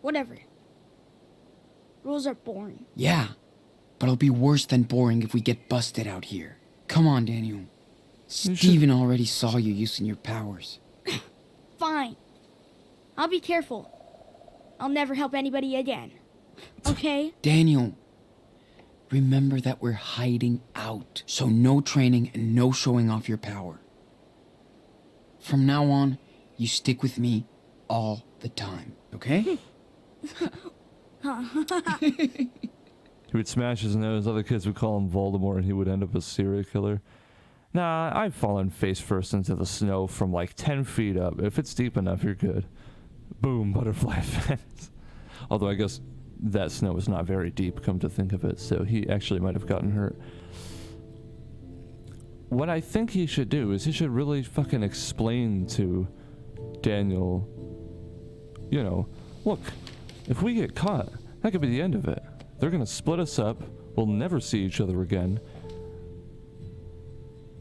Whatever. Rules are boring. Yeah, but it'll be worse than boring if we get busted out here. Come on, Daniel. Steven already saw you using your powers. Fine. I'll be careful. I'll never help anybody again. Okay? Daniel, remember that we're hiding out, so no training and no showing off your power. From now on, you stick with me all the time, okay? he would smash his nose. Other kids would call him Voldemort, and he would end up a serial killer. Nah, I've fallen face first into the snow from like 10 feet up. If it's deep enough, you're good. Boom, butterfly effect. Although I guess that snow is not very deep, come to think of it, so he actually might have gotten hurt. What I think he should do is he should really fucking explain to Daniel, you know, look, if we get caught, that could be the end of it. They're gonna split us up, we'll never see each other again,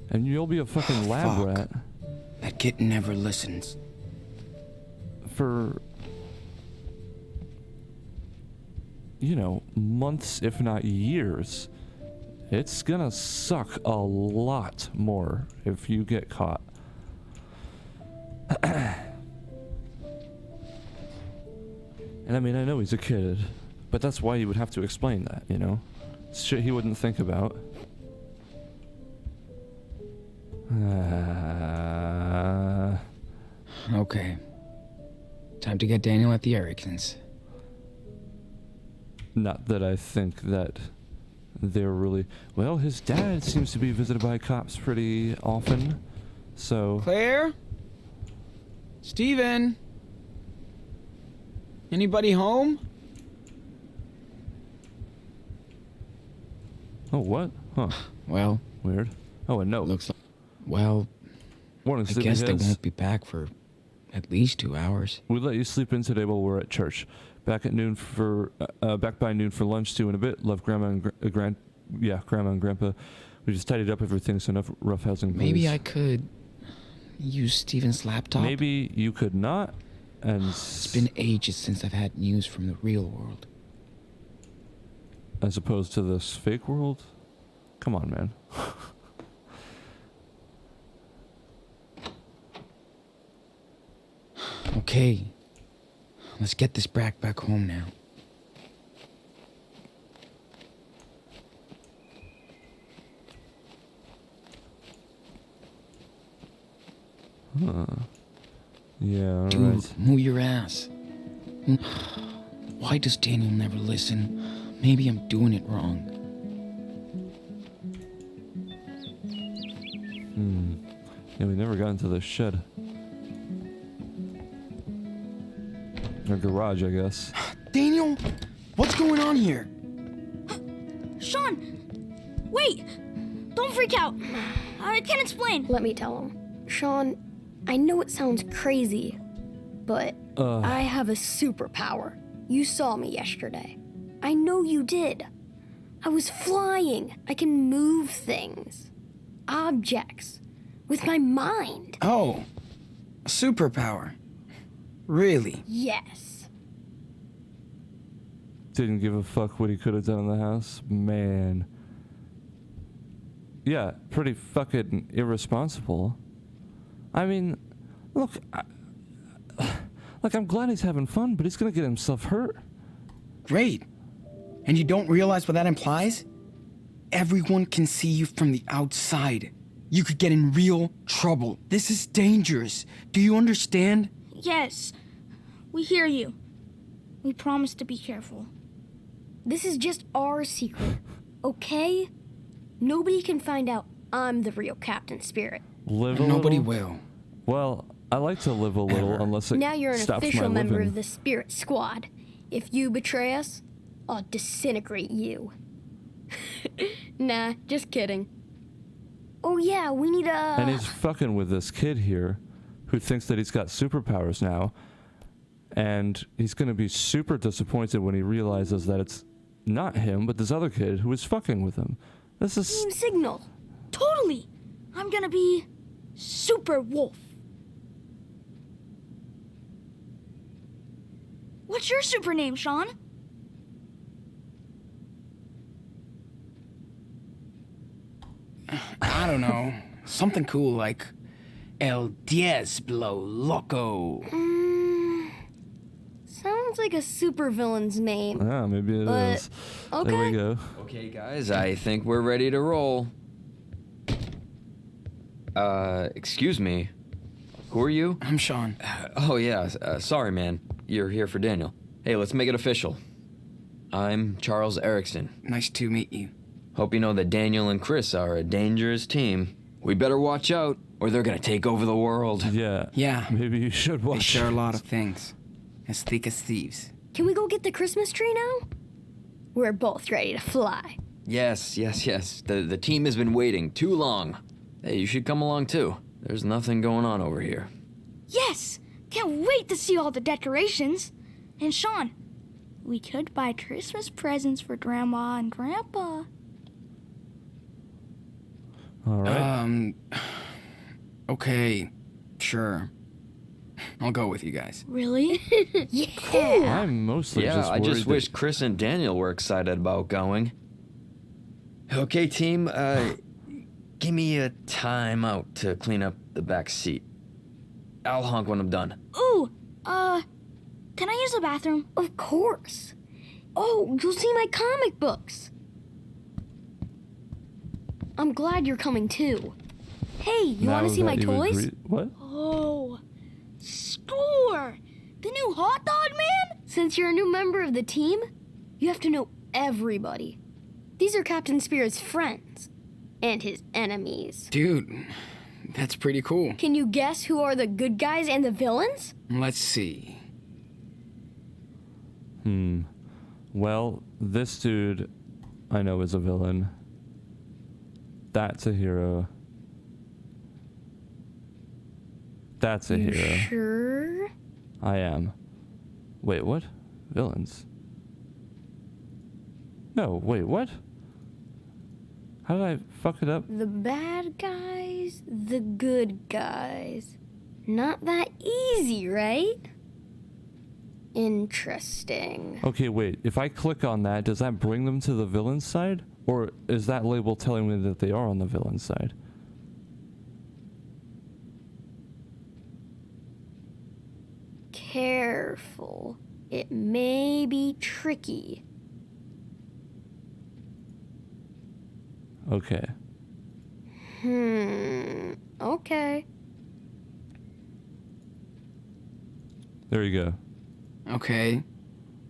and you'll be a fucking lab Fuck. rat That kid never listens. for, you know, months, if not years. It's gonna suck a lot more if you get caught. And I mean, I know he's a kid, but that's why you would have to explain that, you know? It's shit he wouldn't think about. Okay. Time to get Daniel at the Ericksons. Not that I think that they're really... Well, his dad seems to be visited by cops pretty often, so... Claire? Steven? Anybody home? Oh, what? Huh. Well, Weird. Oh, a note. looks like... Well, Morning, I Sleepy guess they Heads. won't be back for at least 2 hours. We let you sleep in today while we're at church. Back at noon for back by noon for lunch too in a bit. Love Grandma and Grandpa. We just tidied up everything so enough roughhousing. Maybe I could use Steven's laptop. Maybe you could not. And It's been ages since I've had news from the real world. as opposed to this fake world. Come on, man. Okay. Let's get this brat back home now. Huh. Yeah, Dude, alright. move your ass. Why does Daniel never listen? Maybe I'm doing it wrong. Yeah, we never got into the shed. Or garage, I guess. Daniel, what's going on here? Sean! Wait! Don't freak out. I can't explain. Let me tell him. Sean, I know it sounds crazy, but I have a superpower. You saw me yesterday. I know you did. I was flying. I can move things, objects, with my mind. Oh, a superpower. Really? Yes. Didn't give a fuck what he could have done in the house. Man. Yeah, pretty fucking irresponsible. I mean, look, I'm glad he's having fun, but he's gonna get himself hurt. Great. And you don't realize what that implies? Everyone can see you from the outside. You could get in real trouble. This is dangerous. Do you understand? Yes, we hear you. We promise to be careful. This is just our secret, okay? Nobody can find out I'm the real Captain Spirit. Live a Nobody little? will. Well, I like to live a little, Ever. unless it Now you're an stops official my member living. of the Spirit Squad. If you betray us, I'll disintegrate you. Nah, just kidding. Oh yeah, we need a... And he's fucking with this kid here, who thinks that he's got superpowers now, and he's gonna be super disappointed when he realizes that it's not him, but this other kid who is fucking with him. This is... Team signal. Totally. I'm gonna be Super Wolf. What's your super name, Sean? I don't know. Something cool like El Diablo Loco. Sounds like a supervillain's name. Ah, maybe it But, is. There we okay. go. Okay, guys, I think we're ready to roll. Excuse me. Who are you? I'm Sean. Oh, yeah, sorry, man. You're here for Daniel. Hey, let's make it official. I'm Charles Erickson. Nice to meet you. Hope you know that Daniel and Chris are a dangerous team. We better watch out, or they're gonna take over the world. Yeah. Yeah. Maybe you should They watch. share a lot of things. As thick as thieves. Can we go get the Christmas tree now? We're both ready to fly. Yes. The team has been waiting too long. Hey, you should come along too. There's nothing going on over here. Yes! Can't wait to see all the decorations. And Sean, we could buy Christmas presents for Grandma and Grandpa. All right. Okay. Sure. I'll go with you guys. Really? Yeah. I'm mostly Yeah, just I worried just that- wish Chris and Daniel were excited about going. Okay, team, give me a time out to clean up the back seat. I'll honk when I'm done. Ooh, can I use the bathroom? Of course. Oh, you'll see my comic books. I'm glad you're coming too. Hey, you Now want to see my that you toys? agree- What? Oh, score! The new hot dog man? Since you're a new member of the team, you have to know everybody. These are Captain Spirit's friends and his enemies. Dude, that's pretty cool. Can you guess who are the good guys and the villains? Let's see. Well, this dude I know is a villain. That's a hero. That's a You hero. sure? I am. Wait, what? Villains? No, wait, what? How did I fuck it up? The bad guys, the good guys. Not that easy, right? Interesting. Okay, wait. If I click on that, does that bring them to the villain side? Or is that label telling me that they are on the villain side? Careful. It may be tricky. Okay. Okay. There you go. Okay.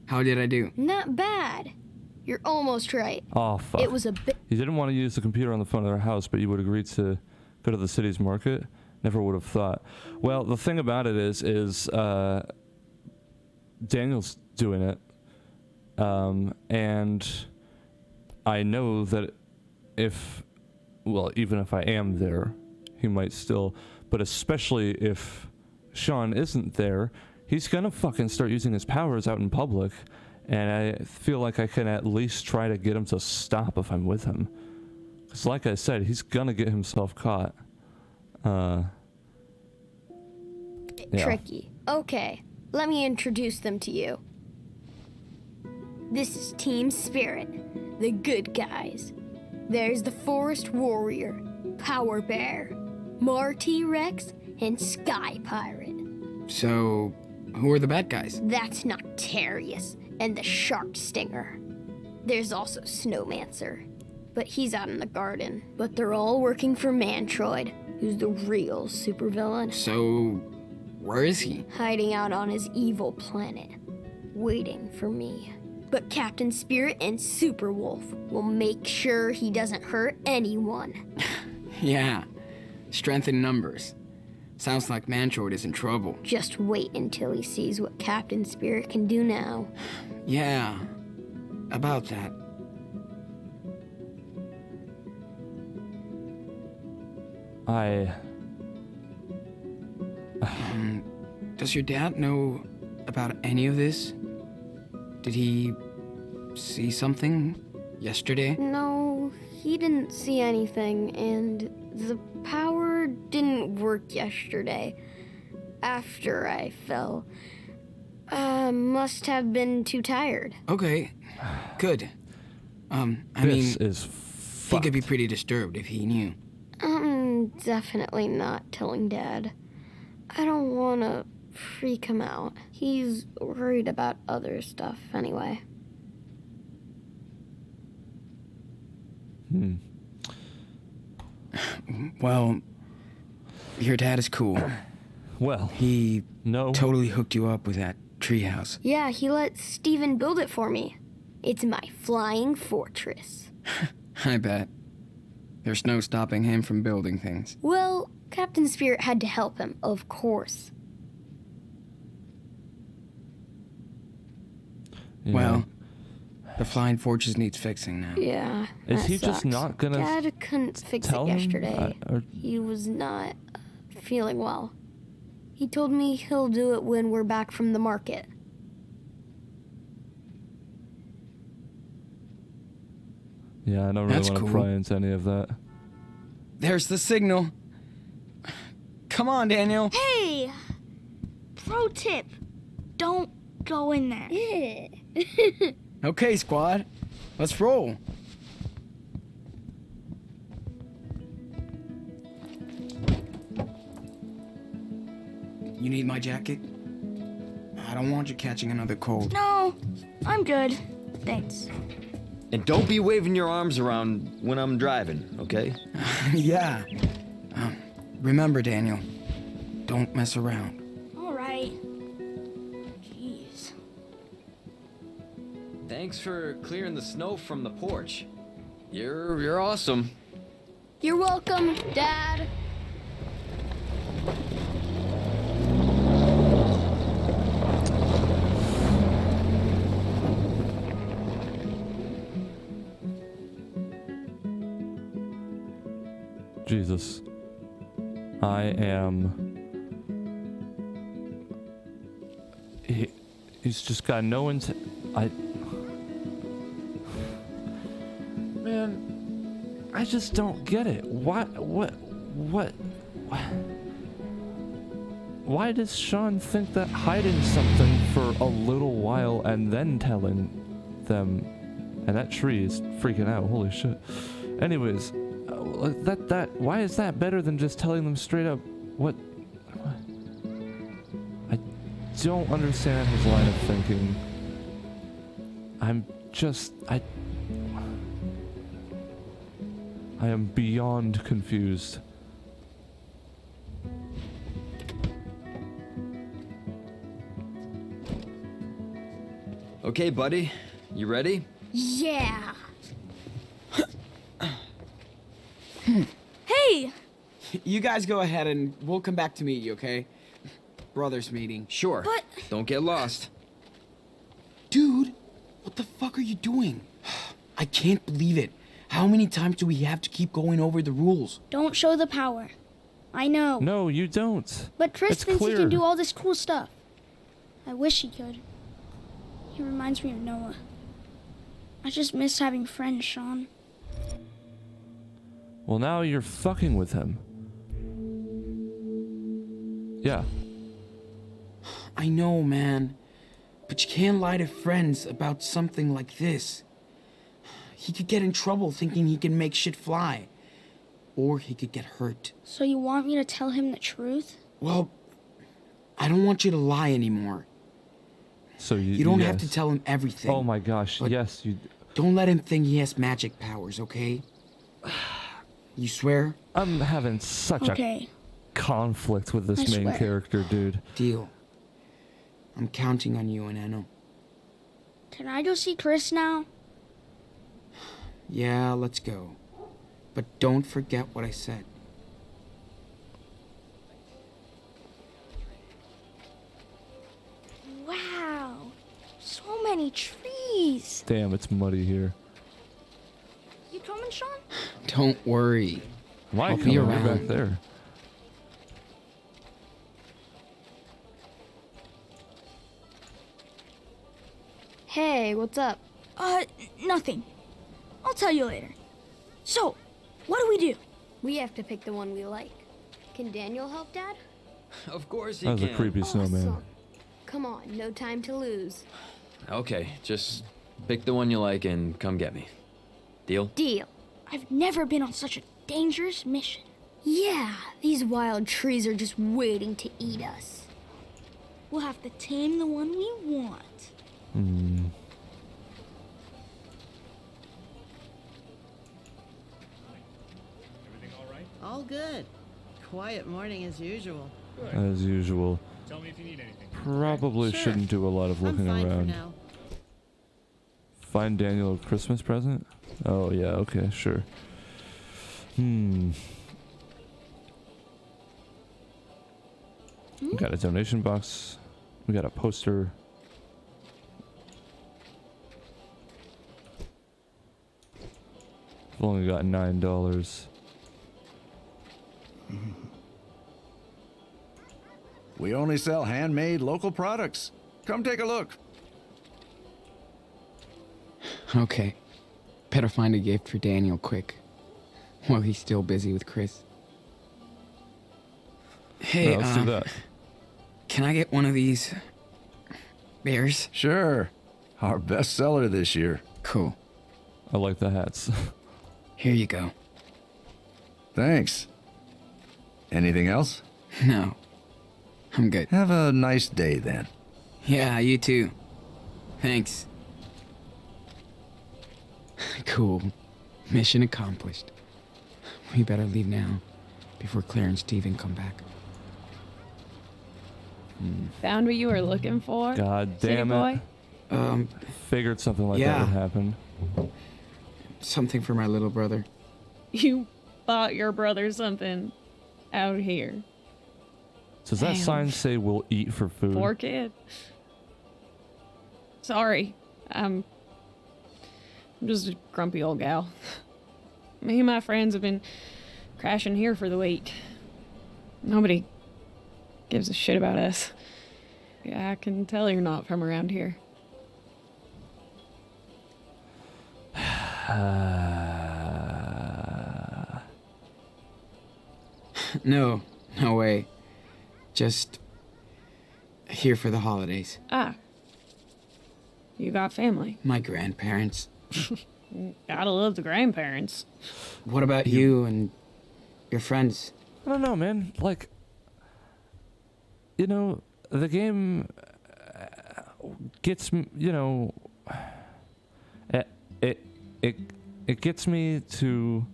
How did I do? Not bad. You're almost right. Oh, fuck. It was a bit. He didn't want to use the computer on the phone at our house, but you would agree to go to the city's market? Never would have thought. Well, the thing about it is Daniel's doing it. And I know that even if I am there, he might still, but especially if Sean isn't there, he's gonna fucking start using his powers out in public, and I feel like I can at least try to get him to stop if I'm with him. Because like I said, he's gonna get himself caught. Yeah. Tricky. Okay, let me introduce them to you. This is Team Spirit, the good guys. There's the Forest Warrior, Power Bear, Marty Rex, and Sky Pirate. So, who are the bad guys? That's Noctarius and the Shark Stinger. There's also Snowmancer, but he's out in the garden. But they're all working for Mantroid, who's the real supervillain. So, where is he? Hiding out on his evil planet, waiting for me. But Captain Spirit and Superwolf will make sure he doesn't hurt anyone. Yeah. Strength in numbers. Sounds like Mantroid is in trouble. Just wait until he sees what Captain Spirit can do now. Yeah. About that. Does your dad know about any of this? Did he see something yesterday? No, he didn't see anything, and the power didn't work yesterday. After I fell. Must have been too tired. Okay, good. This is he fucked. could be pretty disturbed if he knew. I'm definitely not telling Dad. I don't want to freak him out. He's worried about other stuff anyway. Well, your dad is cool. Well, He no. totally hooked you up with that treehouse. Yeah, he let Steven build it for me. It's my flying fortress. I bet. There's no stopping him from building things. Well, Captain Spirit had to help him, of course. Yeah. Well, the flying fortress needs fixing now. Yeah. Is that he just sucks. not gonna Dad couldn't fix it tell him? yesterday. Or- He was not feeling well. He told me he'll do it when we're back from the market. Yeah, I don't really That's want to cool. pry into any of that. There's the signal. Come on, Daniel. Hey! Pro tip. Don't go in there. Yeah. Okay, squad. Let's roll. You need my jacket? I don't want you catching another cold. No, I'm good. Thanks. And don't be waving your arms around when I'm driving, okay? Yeah. Remember, Daniel, don't mess around. All right. Jeez. Thanks for clearing the snow from the porch. You're awesome. You're welcome, Dad. Jesus. I am... He's just got no intent... Man... I just don't get it. What? Why does Sean think that hiding something for a little while and then telling them, and that tree is freaking out, holy shit. Anyways, why is that better than just telling them straight up what? I don't understand his line of thinking. I am beyond confused. Okay, buddy. You ready? Yeah. Hey! You guys go ahead and we'll come back to meet you, okay? Brothers meeting. Sure. But- Don't get lost. Dude, what the fuck are you doing? I can't believe it. How many times do we have to keep going over the rules? Don't show the power. I know. No, you don't. But Chris It's thinks he clear. can do all this cool stuff. I wish he could. He reminds me of Noah. I just miss having friends, Sean. Well, now you're fucking with him. Yeah. I know, man. But you can't lie to friends about something like this. He could get in trouble thinking he can make shit fly. Or he could get hurt. So you want me to tell him the truth? Well, I don't want you to lie anymore. So You don't have to yes. tell him everything. Oh my gosh, But- yes, you... Don't let him think he has magic powers, okay? You swear? I'm having such Okay. a conflict with this I main swear. character, dude. Deal. I'm counting on you, Enano. Can I go see Chris now? Yeah, let's go. But don't forget what I said. Wow. So many trees. Damn, it's muddy here. You coming, Sean? Don't worry. Why I'll come be you're around. back there? Hey, what's up? Nothing. I'll tell you later. So, what do we do? We have to pick the one we like. Can Daniel help, Dad? Of course he That was can. a creepy snowman. Awesome. Come on, no time to lose. Okay, just pick the one you like and come get me. Deal? Deal. I've never been on such a dangerous mission. Yeah, these wild trees are just waiting to eat us. We'll have to tame the one we want. Hmm. All good. Quiet morning as usual. As usual. Tell me if you need anything. Probably Sure. shouldn't do a lot of looking I'm fine around. for now. Find Daniel a Christmas present? Oh, yeah, okay, sure. We got a donation box. We got a poster. We've only got $9. We only sell handmade local products. Come take a look. Okay. Better find a gift for Daniel quick. While he's still busy with Chris. Hey, Yeah, let's do that. Can I get one of these bears? Sure. Our best seller this year. Cool. I like the hats. Here you go. Thanks. Anything else? No. I'm good. Have a nice day then. Yeah, you too. Thanks. Cool. Mission accomplished. We better leave now, before Claire and Steven come back. Found what you were looking for? God City damn boy? it. Figured something like that yeah. would happen. Something for my little brother. You bought your brother something out here. Does that Damn. sign say we'll eat for food? Poor kid. Sorry. I'm just a grumpy old gal. Me and my friends have been crashing here for the week. Nobody gives a shit about us. Yeah, I can tell you're not from around here. No way. Just here for the holidays. Ah. You got family. My grandparents. Gotta love the grandparents. What about you and your friends? I don't know, man. Like, you know, the game gets me, you know, it gets me to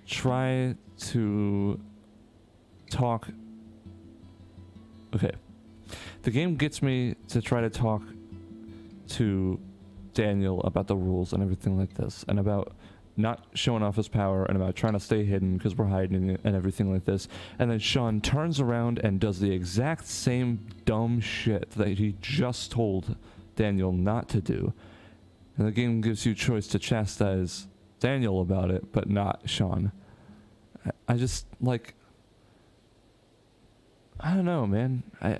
try to talk. Okay. The game gets me to try to talk to Daniel about the rules and everything like this, and about not showing off his power, and about trying to stay hidden because we're hiding it and everything like this. And then Sean turns around and does the exact same dumb shit that he just told Daniel not to do. And the game gives you choice to chastise Daniel about it, but not Sean. I just, like, I don't know, man. I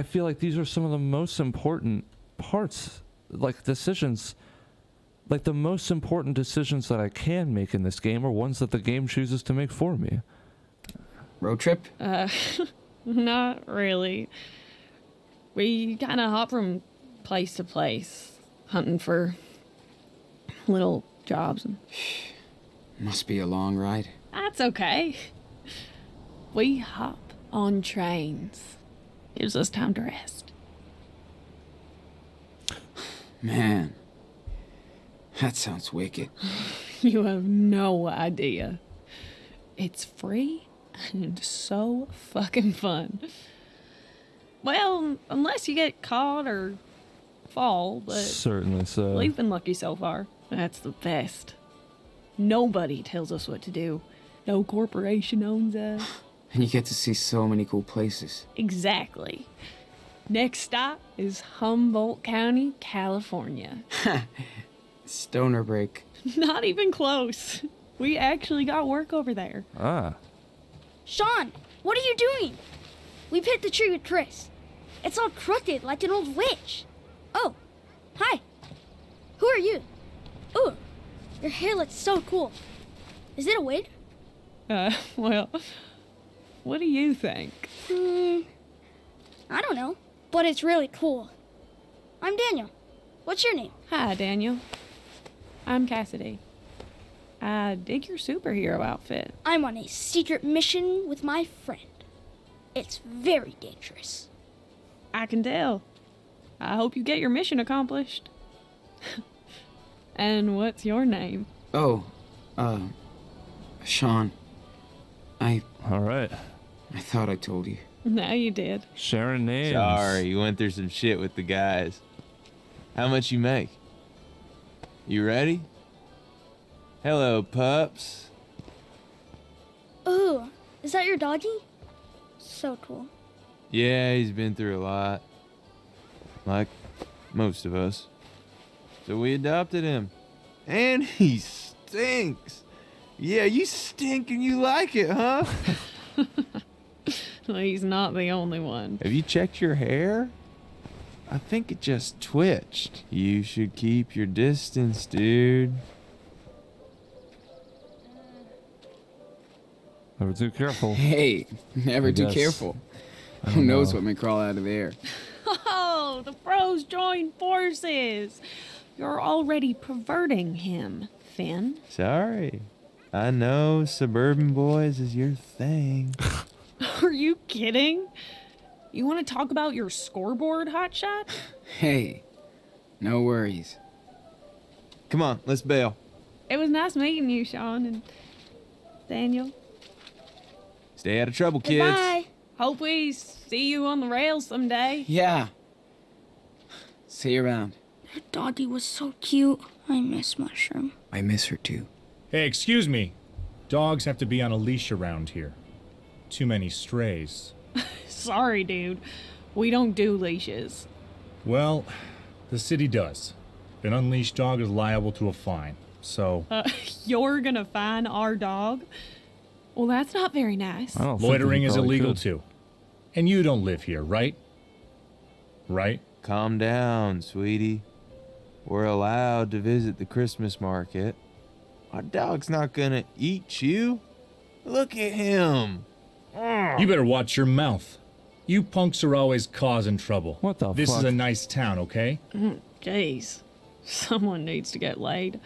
feel like these are some of the most important parts, like decisions. Like, the most important decisions that I can make in this game are ones that the game chooses to make for me. Road trip? Not really. We kind of hop from place to place, hunting for little jobs. Must be a long ride. That's okay. We hop on trains. Gives us time to rest. Man, that sounds wicked. You have no idea. It's free and so fucking fun. Well, unless you get caught or fall, but certainly so. We've been lucky so far. That's the best. Nobody tells us what to do. No corporation owns us. And you get to see so many cool places. Exactly. Next stop is Humboldt County, California. Stoner break. Not even close. We actually got work over there. Ah. Sean, what are you doing? We hit the tree with Chris. It's all crooked like an old witch. Oh, hi. Who are you? Ooh, your hair looks so cool. Is it a wig? Well, what do you think? I don't know, but it's really cool. I'm Daniel. What's your name? Hi, Daniel. I'm Cassidy. I dig your superhero outfit. I'm on a secret mission with my friend. It's very dangerous. I can tell. I hope you get your mission accomplished. And what's your name? Oh, Sean. All right. I thought I told you. Now you did. Sharing names. Sorry, you went through some shit with the guys. How much you make? You ready? Hello, pups. Ooh, is that your doggy? So cool. Yeah, he's been through a lot. Like most of us. So we adopted him. And he stinks. Yeah, you stink and you like it, huh? Well, he's not the only one. Have you checked your hair? I think it just twitched. You should keep your distance, dude. Never too careful. Hey, never too guess. careful. I Who don't knows know. what may crawl out of there? Oh, the pros join forces. You're already perverting him, Finn. Sorry. I know suburban boys is your thing. Are you kidding? You want to talk about your scoreboard, hotshot? Hey, no worries. Come on, let's bail. It was nice meeting you, Sean and Daniel. Stay out of trouble, kids. Goodbye. Hope we see you on the rails someday. Yeah. See you around. That doggy was so cute. I miss Mushroom. I miss her too. Hey, excuse me. Dogs have to be on a leash around here. Too many strays. Sorry, dude. We don't do leashes. Well, the city does. An unleashed dog is liable to a fine, so... You're gonna fine our dog? Well, that's not very nice. I don't think Loitering he is probably illegal could. too. And you don't live here, right? Right? Calm down, sweetie. We're allowed to visit the Christmas market. Our dog's not gonna eat you. Look at him. You better watch your mouth. You punks are always causing trouble. What the This fuck? is a nice town, okay? Jeez. Someone needs to get laid.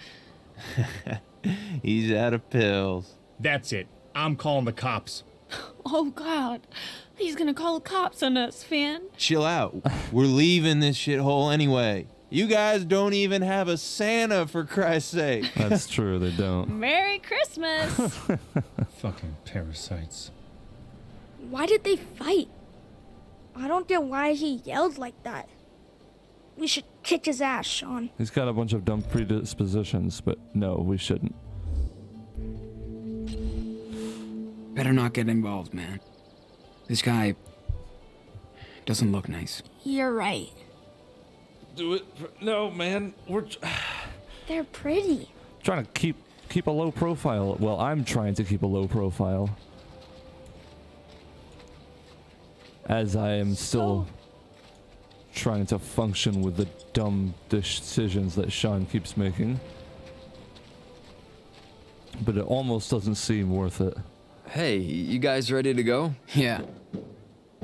He's out of pills. That's it. I'm calling the cops. Oh, God. He's gonna call the cops on us, Finn. Chill out. We're leaving this shithole anyway. You guys don't even have a Santa, for Christ's sake. That's true, they don't. Merry Christmas. Fucking parasites. Why did they fight? I don't get why he yelled like that. We should kick his ass, Sean. He's got a bunch of dumb predispositions, but no, we shouldn't. Better not get involved, man. This guy doesn't look nice. You're right. Do it. No, man. We're They're pretty. trying to keep a low profile. Well, I'm trying to keep a low profile. As I am still trying to function with the dumb decisions that Sean keeps making. But it almost doesn't seem worth it. Hey, you guys ready to go? Yeah.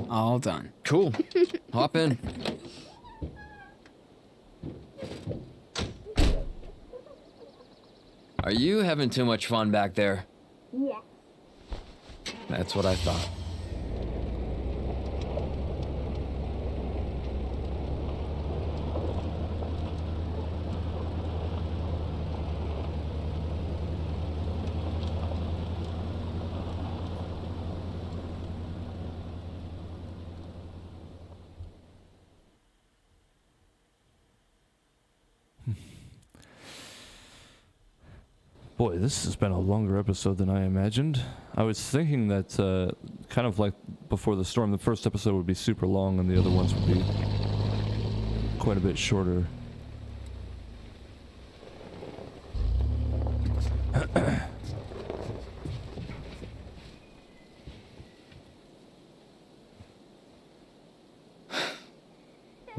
All done. Cool. Hop in. Are you having too much fun back there? Yeah. That's what I thought. Boy, this has been a longer episode than I imagined. I was thinking that, kind of like Before the Storm, the first episode would be super long and the other ones would be quite a bit shorter.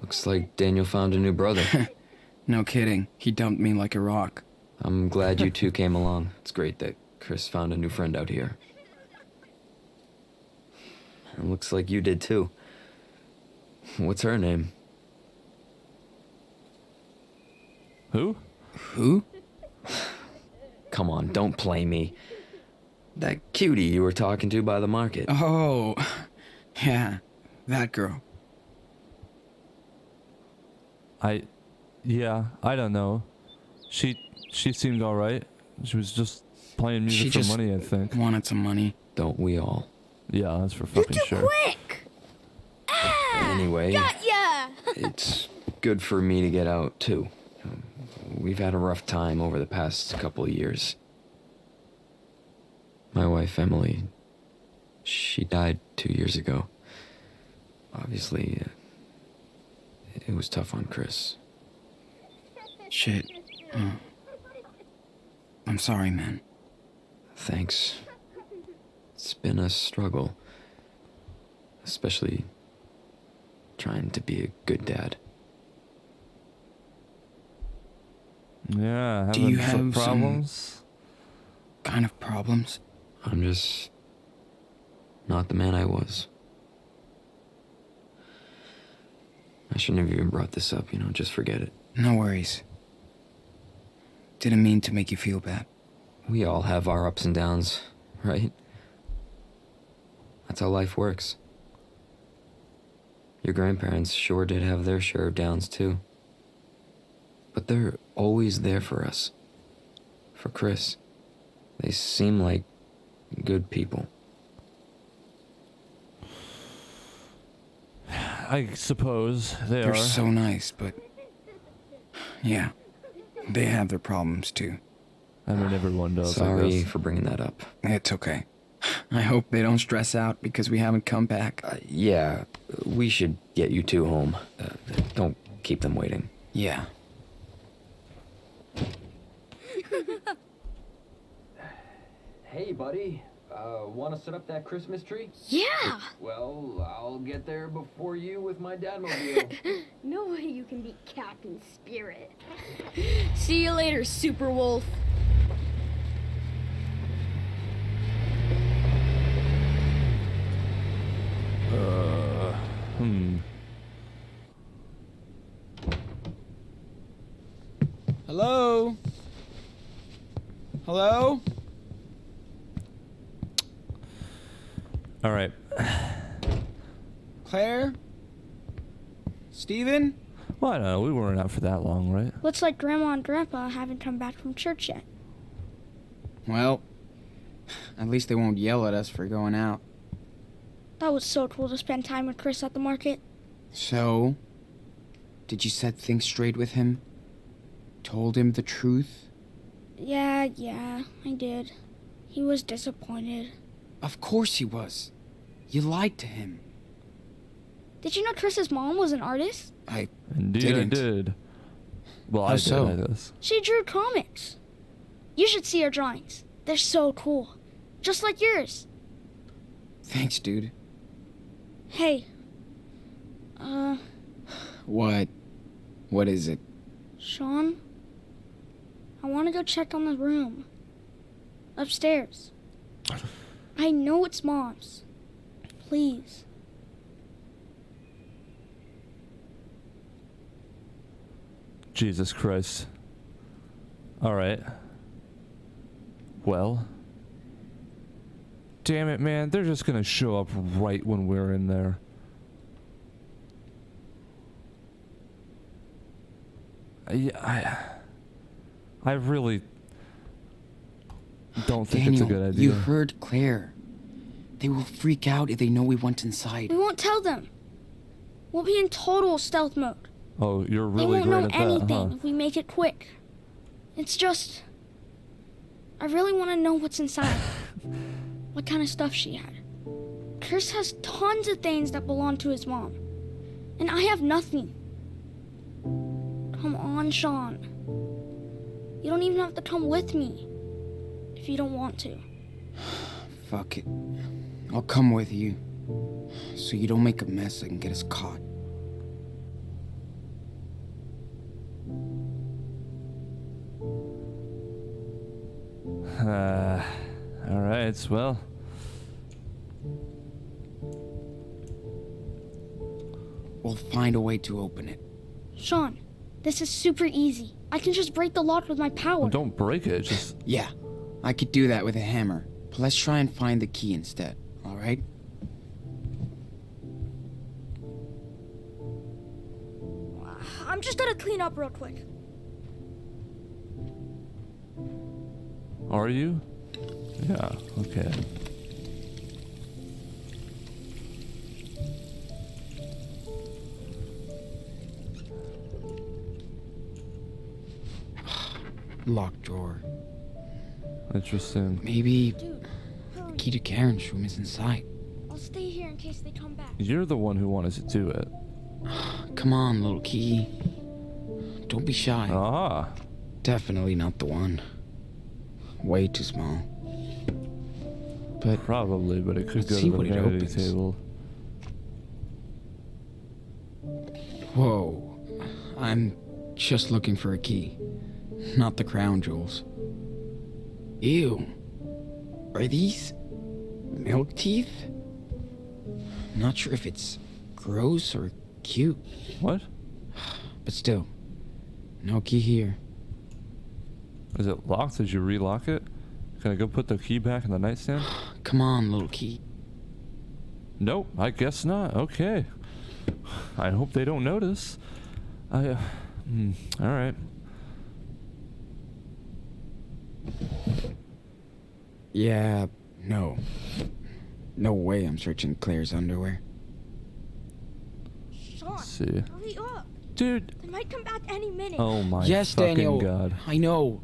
Looks like Daniel found a new brother. No kidding. He dumped me like a rock. I'm glad you two came along. It's great that Chris found a new friend out here. It looks like you did too. What's her name? Who? Who? Come on, don't play me. That cutie you were talking to by the market. Oh, yeah, that girl. Yeah, I don't know. She seemed alright. She was just playing music She for just money, I think. wanted some money. Don't we all? Yeah, that's for fucking You're too sure. quick! Ah! Anyway, Got ya! it's good for me to get out too. We've had a rough time over the past couple of years. My wife, Emily, she died 2 years ago. Obviously, it was tough on Chris. Shit. I'm sorry, man. Thanks. It's been a struggle. Especially trying to be a good dad. Yeah, Do you having some have some problems? kind of problems? I'm just not the man I was. I shouldn't have even brought this up, just forget it. No worries. Didn't mean to make you feel bad. We all have our ups and downs, right? That's how life works. Your grandparents sure did have their share of downs too. But they're always there for us. For Chris. They seem like good people. I suppose they They're are. so nice, but yeah, they have their problems too. I mean, everyone does. I Sorry guess. for bringing that up. It's okay. I hope they don't stress out because we haven't come back. Yeah, we should get you two home. Don't keep them waiting. Yeah. Hey, buddy. Want to set up that Christmas tree? Yeah! Well, I'll get there before you with my dadmobile. No way you can beat Captain Spirit. See you later, Super Wolf. Hello? Hello? All right. Claire? Steven? Well, I don't know. We weren't out for that long, right? Looks like Grandma and Grandpa haven't come back from church yet. Well, at least they won't yell at us for going out. That was so cool to spend time with Chris at the market. So, did you set things straight with him? Told him the truth? Yeah, I did. He was disappointed. Of course he was. You lied to him. Did you know Chris's mom was an artist? Indeed, didn't. I did. Well, How I did, so? I guess. She drew comics. You should see her drawings. They're so cool. Just like yours. Thanks, dude. Hey. What? What is it? Sean? I want to go check on the room. Upstairs. I know it's Mom's. Please. Jesus Christ. All right. Well. Damn it, man. They're just gonna show up right when we're in there. I really don't think Daniel, it's a good idea. you heard Claire. They will freak out if they know we went inside. We won't tell them. We'll be in total stealth mode. Oh, you're They really won't great know at that, anything huh? if we make it quick. It's just... I really want to know what's inside. What kind of stuff she had. Chris has tons of things that belong to his mom. And I have nothing. Come on, Sean. You don't even have to come with me. If you don't want to. Fuck it. I'll come with you. So you don't make a mess and get us caught. Alright, well. We'll find a way to open it. Sean, this is super easy. I can just break the lock with my power. Well, don't break it, just... Yeah, I could do that with a hammer. But let's try and find the key instead, alright? I'm just gonna clean up real quick. Are you? Yeah, okay. Locked drawer. Interesting. Maybe Dude, the hurry. key to Karen's room is inside. I'll stay here in case they come back. You're the one who wanted to do it. Come on, little key. Don't be shy. Ah. Definitely not the one. Way too small. But Probably, but it could let's go see to the what it vanity opens. table. Whoa. I'm just looking for a key. Not the crown jewels. Ew. Are these milk teeth? Not sure if it's gross or cute. What? But still, no key here. Is it locked? Did you relock it? Can I go put the key back in the nightstand? Come on, little key. Nope, I guess not. Okay. I hope they don't notice. Alright. Yeah, no. No way I'm searching Claire's underwear. Sean, Let's see. hurry up. Dude. They might come back any minute. Oh my Yes, fucking Daniel. god. I know.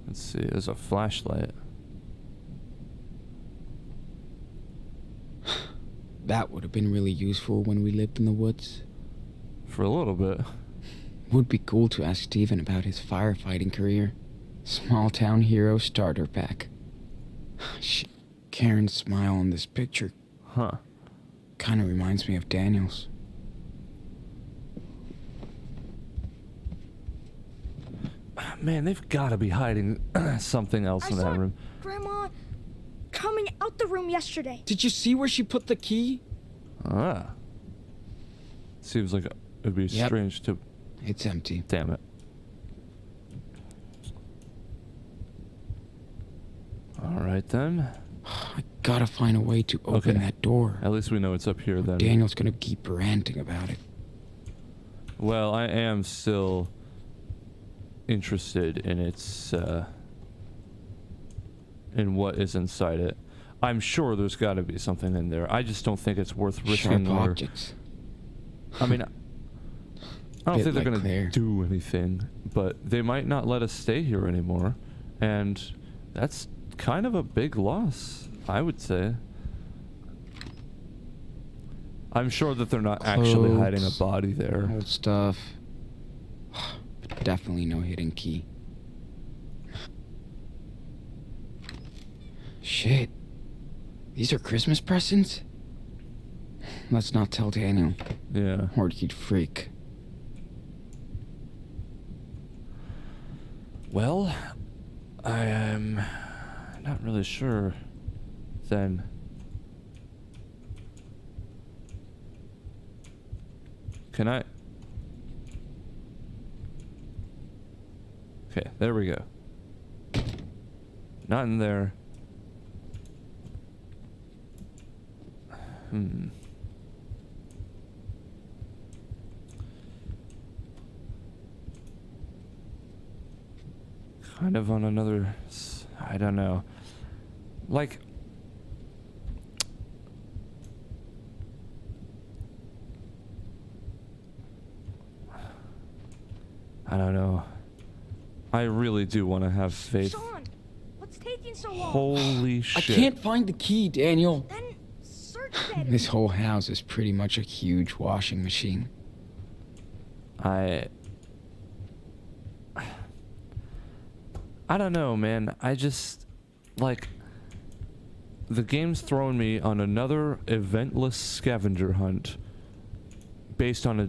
Let's see, there's a flashlight. That would have been really useful when we lived in the woods. For a little bit. Would be cool to ask Steven about his firefighting career. Small town hero starter pack. Karen's smile on this picture Huh. kind of reminds me of Daniel's. Man, they've got to be hiding something else in that room. Grandma coming out the room yesterday. Did you see where she put the key? Ah. Seems like it'd be strange to... It's empty. Damn it. Alright then. I gotta find a way to open that door. At least we know it's up here then. Daniel's gonna keep ranting about it. Well, I am still interested in its, in what is inside it. I'm sure there's gotta be something in there. I just don't think it's worth risking. Sharp objects. I mean, I don't think they're gonna do anything, but they might not let us stay here anymore, and that's kind of a big loss, I would say. I'm sure that they're not actually hiding a body there. Old stuff. But definitely no hidden key. Shit. These are Christmas presents? Let's not tell Daniel. Yeah. Or he'd freak. Well, I am not really sure then. Can I? Okay, there we go. Not in there. Kind of on another... I don't know. Like... I don't know. I really do want to have faith. Sean, what's taking so long? Holy shit. I can't find the key, Daniel. Then search it. This whole house is pretty much a huge washing machine. I don't know, man. I just... Like... The game's throwing me on another eventless scavenger hunt based on a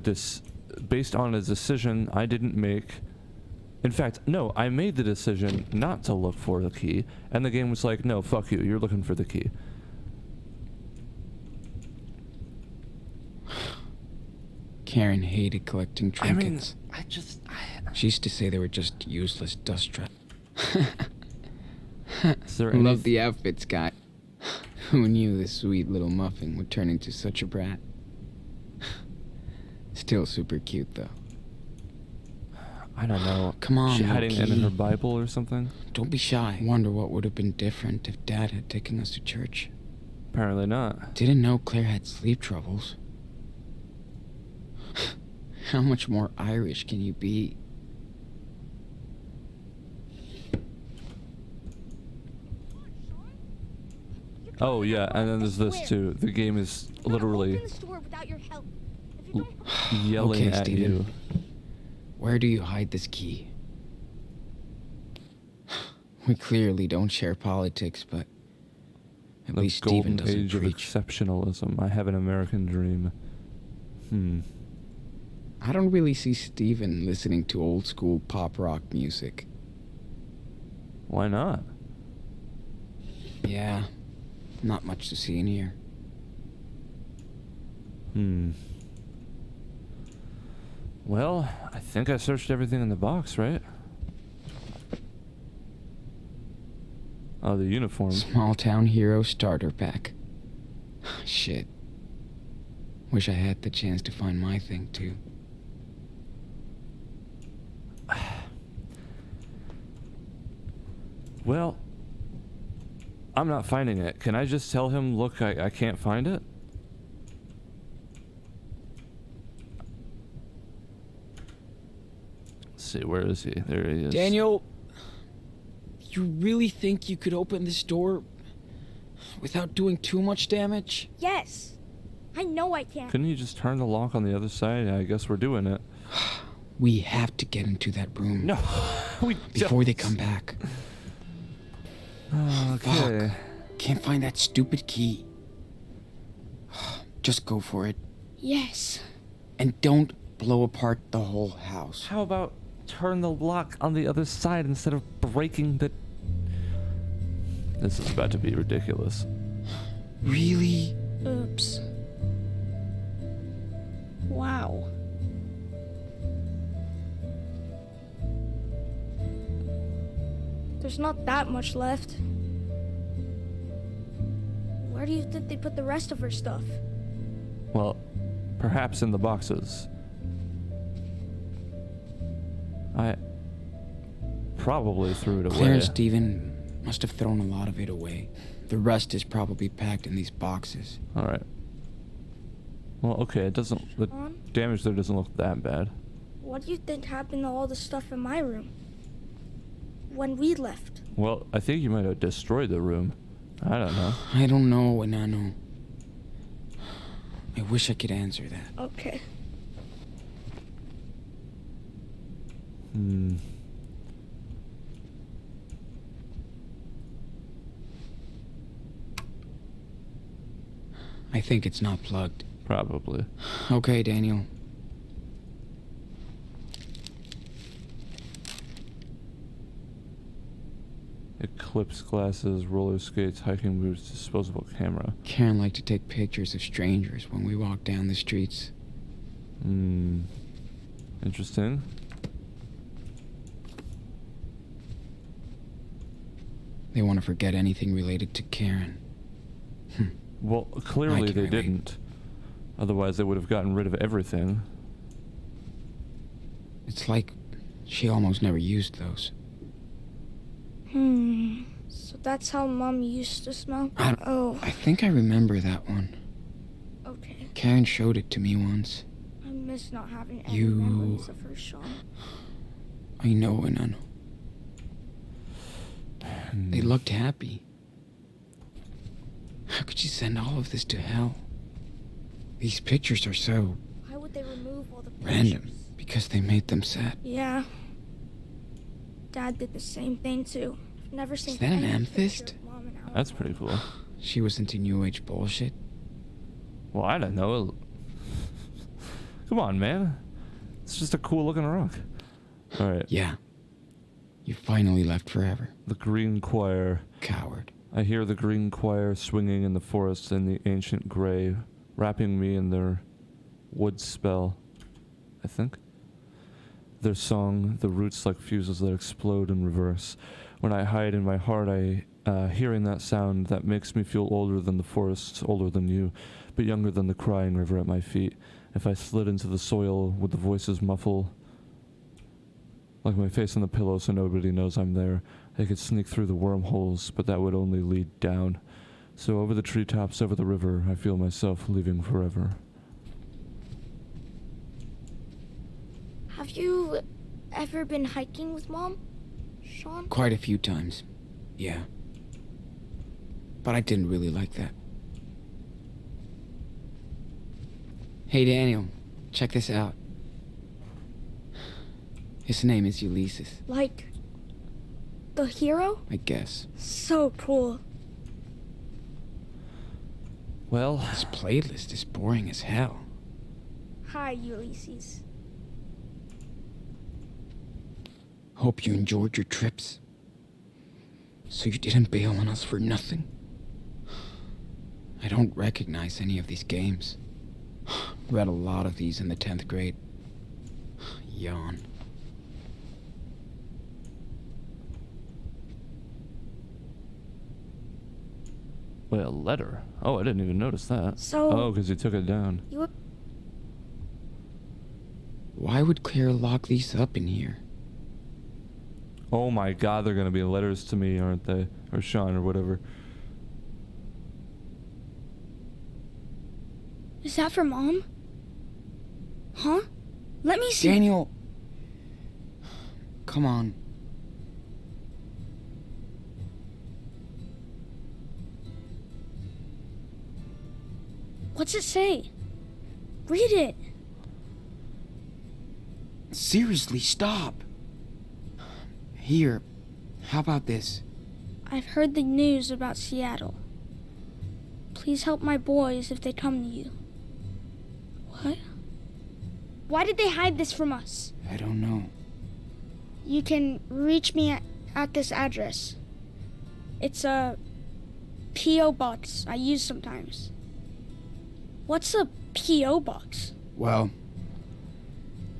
decision I didn't make. In fact, no, I made the decision not to look for the key, and the game was like, no, fuck you, you're looking for the key. Karen hated collecting trinkets. I just... She used to say they were just useless dust traps. Love the outfit, Scott. Who knew this sweet little muffin would turn into such a brat? Still super cute, though. I don't know. Come on, she hiding it in Loki. her Bible or something? Don't be shy. Wonder what would have been different if Dad had taken us to church. Apparently not. Didn't know Claire had sleep troubles. How much more Irish can you be? Oh yeah, and then there's this too. The game is literally yelling Okay, at Steven. you. Where do you hide this key? We clearly don't share politics, but at The least Steven golden doesn't age of preach. exceptionalism. I have an American dream. I don't really see Steven listening to old school pop rock music. Why not? Yeah, not much to see in here. Well, I think I searched everything in the box, right? Oh, the uniform. Small town hero starter pack. Shit. Wish I had the chance to find my thing too. Well, I'm not finding it. Can I just tell him, look, I can't find it? Let's see, where is he? There he is. Daniel, you really think you could open this door without doing too much damage? Yes. I know I can. Couldn't you just turn the lock on the other side? I guess we're doing it. We have to get into that room. No, we before they don't. come back. Okay. Fuck. Can't find that stupid key. Just go for it. Yes. And don't blow apart the whole house. How about turn the lock on the other side instead of breaking the... This is about to be ridiculous. Really? Oops. Wow. There's not that much left. Where do you think they put the rest of her stuff? Well, perhaps in the boxes. I probably threw it away. Claire and Steven must have thrown a lot of it away. The rest is probably packed in these boxes. Alright. Well, okay, it doesn't... The damage there doesn't look that bad. What do you think happened to all the stuff in my room? When we left? Well, I think you might have destroyed the room. I don't know. I don't know, Enano. I wish I could answer that. Okay. I think it's not plugged. Probably. Okay, Daniel. Eclipse glasses, roller skates, hiking boots, disposable camera. Karen liked to take pictures of strangers when we walked down the streets. Interesting. They want to forget anything related to Karen. Well, clearly they didn't. Otherwise they would have gotten rid of everything. It's like she almost never used those. So that's how Mom used to smell? I think I remember that one. Okay. Karen showed it to me once. I miss not having any memories of her, Sean. I know, Enano. They looked happy. How could you send all of this to hell? These pictures are so... Why would they remove all the pictures? Random. Because they made them sad. Yeah. Dad did the same thing too. I've never seen Is that an any amethyst? picture of Mom and Alex. That's pretty cool. She was into New Age bullshit. Well, I don't know. Come on, man. It's just a cool looking rock. Alright. Yeah. You finally left forever. The Green Choir. Coward. I hear the Green Choir swinging in the forest in the ancient gray, wrapping me in their wood spell, I think. Their song, the roots like fuses that explode in reverse. When I hide in my heart, hearing that sound that makes me feel older than the forests, older than you, but younger than the crying river at my feet. If I slid into the soil, would the voices muffle like my face on the pillow so nobody knows I'm there? I could sneak through the wormholes, but that would only lead down. So over the treetops, over the river, I feel myself leaving forever. Have you ever been hiking with Mom, Sean? Quite a few times. Yeah. But I didn't really like that. Hey, Daniel. Check this out. His name is Ulysses. Like... the hero? I guess. So cool. Well... This playlist is boring as hell. Hi, Ulysses. Hope you enjoyed your trips. So you didn't bail on us for nothing. I don't recognize any of these games. Read a lot of these in the 10th grade. Yawn. Wait, a letter? Oh, I didn't even notice that. So... Oh, because he took it down. Why would Claire lock these up in here? Oh my god, they're gonna be letters to me, aren't they? Or Sean, or whatever. Is that for Mom? Huh? Let me see. Daniel! Come on. What's it say? Read it. Seriously, stop. Here, how about this? I've heard the news about Seattle. Please help my boys if they come to you. What? Why did they hide this from us? I don't know. you can reach me at this address. It's a P.O. box I use sometimes. What's a P.O. box? Well,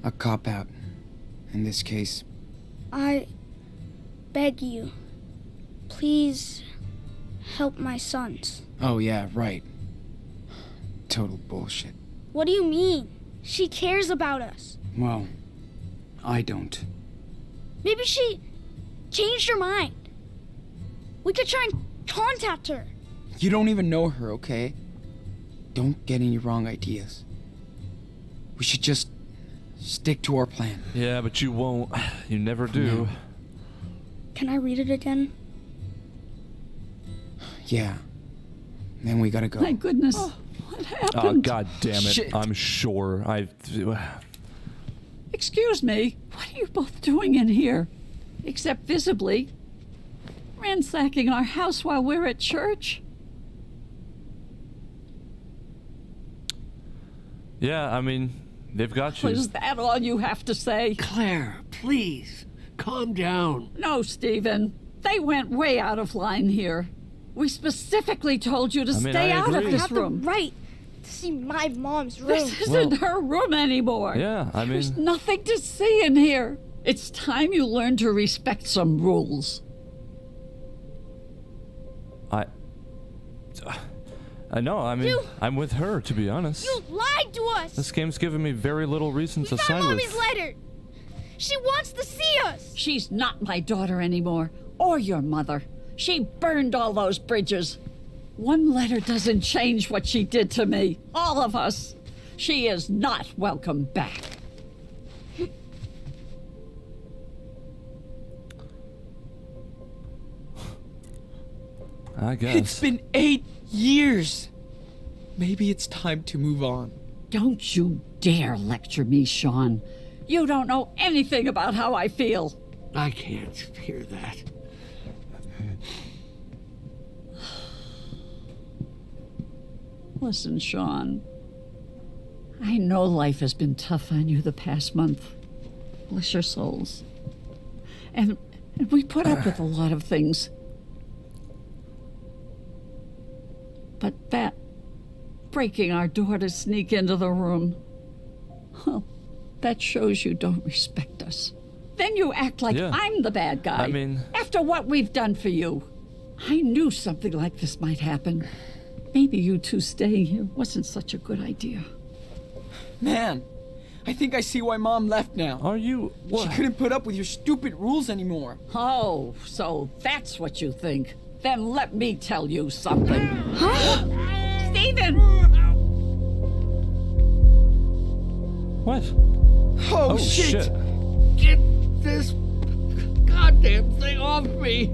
a cop-out. In this case. I beg you, please help my sons. Oh yeah, right. Total bullshit. What do you mean? She cares about us. Well, I don't. Maybe she changed her mind. We could try and contact her. You don't even know her, okay? Don't get any wrong ideas. We should just stick to our plan. Yeah, but you won't. You never do. No. Can I read it again? Yeah. Then we gotta go. My goodness. What happened? Oh, god damn it. Shit. I'm sure. Excuse me. What are you both doing in here? Except visibly ransacking our house while we're at church? Yeah, I mean, they've got you. Is that all you have to say? Claire, please, calm down. No, Stephen. They went way out of line here. We specifically told you to stay out of I this have room. the right to see my mom's room. This isn't her room anymore. Yeah, I mean... There's nothing to see in here. It's time you learn to respect some rules. I know, I mean, I'm with her, to be honest. You lied to us! This game's given me very little reason to We side found with. Mommy's letter! She wants to see us! She's not my daughter anymore, or your mother. She burned all those bridges. One letter doesn't change what she did to me. All of us. She is not welcome back. I guess. It's been 8 years. Maybe it's time to move on. Don't you dare lecture me, Sean. You don't know anything about how I feel. I can't hear that. Listen, Sean. I know life has been tough on you the past month. Bless your souls. And we put up with a lot of things. But that breaking our door to sneak into the room, well, that shows you don't respect us. Then you act like I'm the bad guy. I mean... After what we've done for you. I knew something like this might happen. Maybe you two staying here wasn't such a good idea. Man, I think I see why Mom left now. Are you... What? She couldn't put up with your stupid rules anymore. Oh, so that's what you think. Then let me tell you something. Huh? Stephen! What? Oh, shit. Get this goddamn thing off me!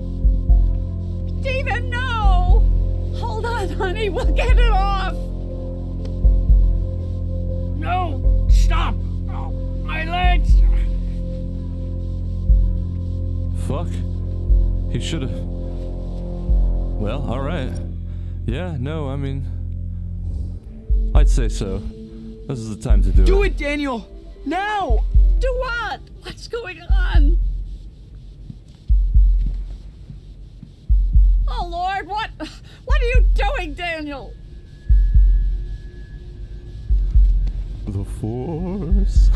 Stephen, no! Hold on, honey, we'll get it off! No! Stop! Oh, my legs! Fuck. He should've... Well, alright. Yeah, no, I mean... I'd say so. This is the time to do it. Do it, Daniel! Now! Do what? What's going on? Oh, Lord, what are you doing, Daniel? The Force.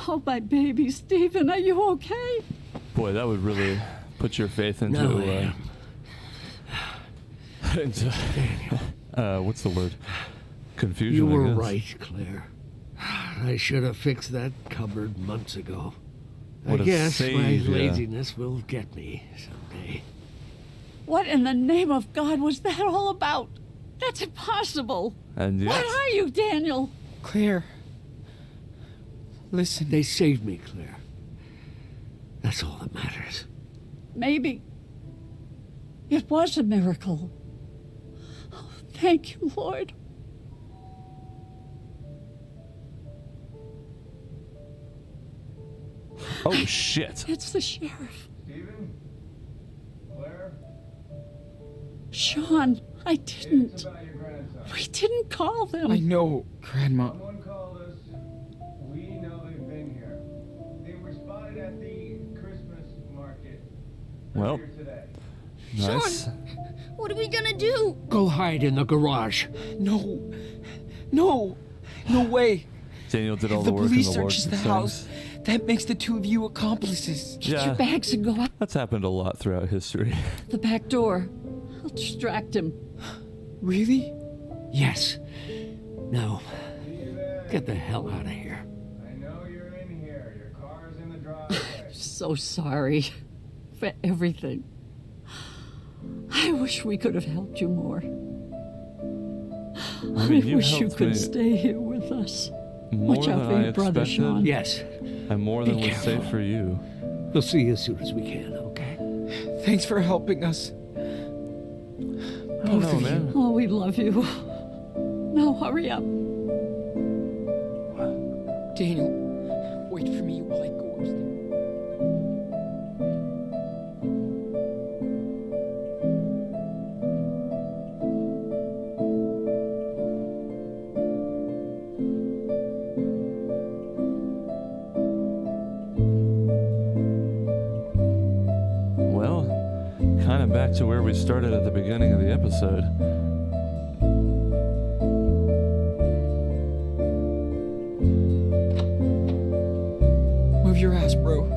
Oh, my baby, Stephen, are you okay? Boy, that would really put your faith into... No, I am. into what's the word? Confusion, You were I guess. right, Claire. I should have fixed that cupboard months ago. Would I have guess saved my ya. laziness will get me someday. What in the name of God was that all about? That's impossible. And What yet... are you, Daniel? Claire. Listen. They saved me, Claire. That's all that matters. Maybe it was a miracle. Oh, thank you, Lord. Oh, shit. It's the sheriff. Steven? Claire? Sean, I didn't. About your grandson. We didn't call them. I know, Grandma. Someone called us. We know they've been here. They were spotted at the Christmas market Well, earlier today. nice. Sean, what are we gonna do? Go hide in the garage. No. No. No way. Daniel did all If the the work in police the searches the things. house, that makes the two of you accomplices. Get your bags and go out That's happened a lot throughout history. the back door. I'll distract him. Really? Yes. Now, get the hell out of here. I know you're in here. Your car's in the driveway. So sorry for everything. I wish we could have helped you more. I mean, you wish you helped could me stay here with us. more Watch out than for I your brother, expected, Sean. Yes. and more Be than was careful. safe for you. We'll see you as soon as we can, okay? Thanks for helping us. I don't know, of you. man. Oh, we love you. Now hurry up. Daniel, wait for me while I go upstairs. Well, kind of back to where we started at the beginning of the episode. Move your ass, bro.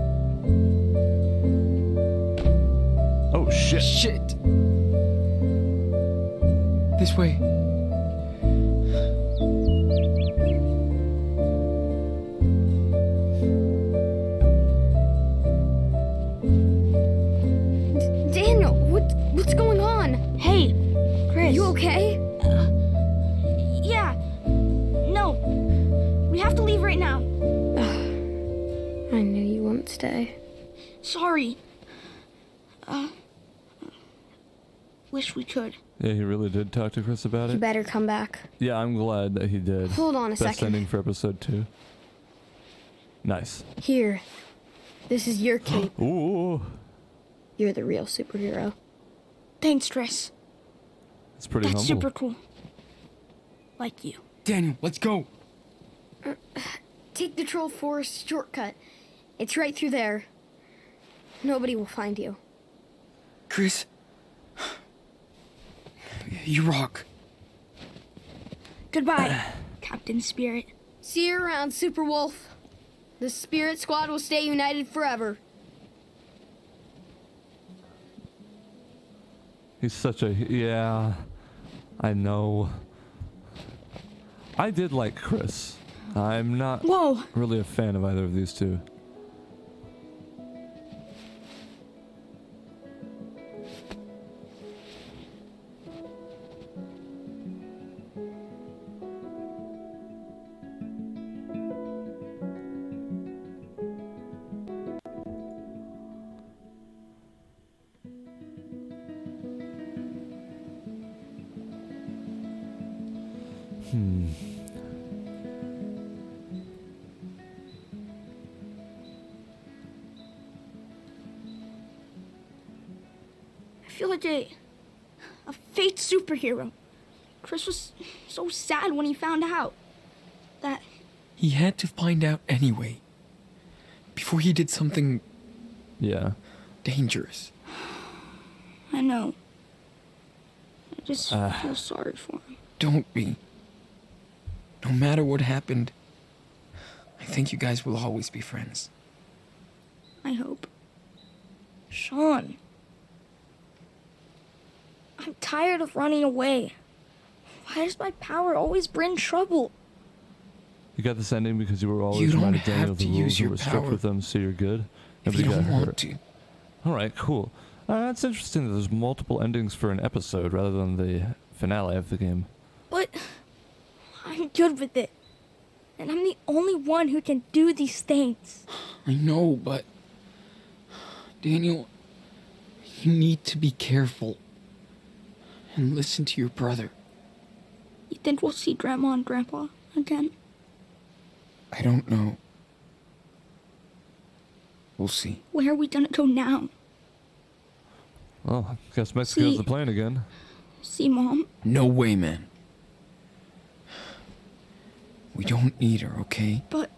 Oh, shit. Shit. This way. Daniel, what's going on? Hey, Chris. You okay? Yeah. No. We have to leave right now. I knew you wouldn't stay. Sorry. Wish we could. Yeah, he really did talk to Chris about You it. better come back. Yeah, I'm glad that he did. Hold on a Best second. ending for episode 2. Nice. Here. This is your cape. Ooh, You're the real superhero. Thanks, Chris. it's pretty That's humble. super cool. Like you. Daniel, let's go. Take the Troll Forest shortcut. It's right through there. Nobody will find you. Chris. You rock. Goodbye, Captain Spirit. See you around, Super Wolf. The Spirit Squad will stay united forever. He's such a... Yeah, I know. I did like Chris. I'm not Whoa. really a fan of either of these two. I feel like a fake superhero. Chris was so sad when he found out that He had to find out anyway. Before he did something Yeah. dangerous. I know. I just feel sorry for him. Don't be. No matter what happened, I think you guys will always be friends. I hope. Sean. I'm tired of running away. Why does my power always bring trouble? You got this ending because you were You always don't reminded Daniel have of the to rules use and your were strict power with them, so you're good. if you Nobody don't got want hurt. to. All right, cool. That's interesting that there's multiple endings for an episode rather than the finale of the game. But I'm good with it. And I'm the only one who can do these things. I know, but Daniel, you need to be careful and listen to your brother. You think we'll see Grandma and Grandpa again? I don't know. We'll see. Where are we gonna go now? Well, I guess Mexico's the plan again. See Mom? No way, man. We don't need her, okay? But...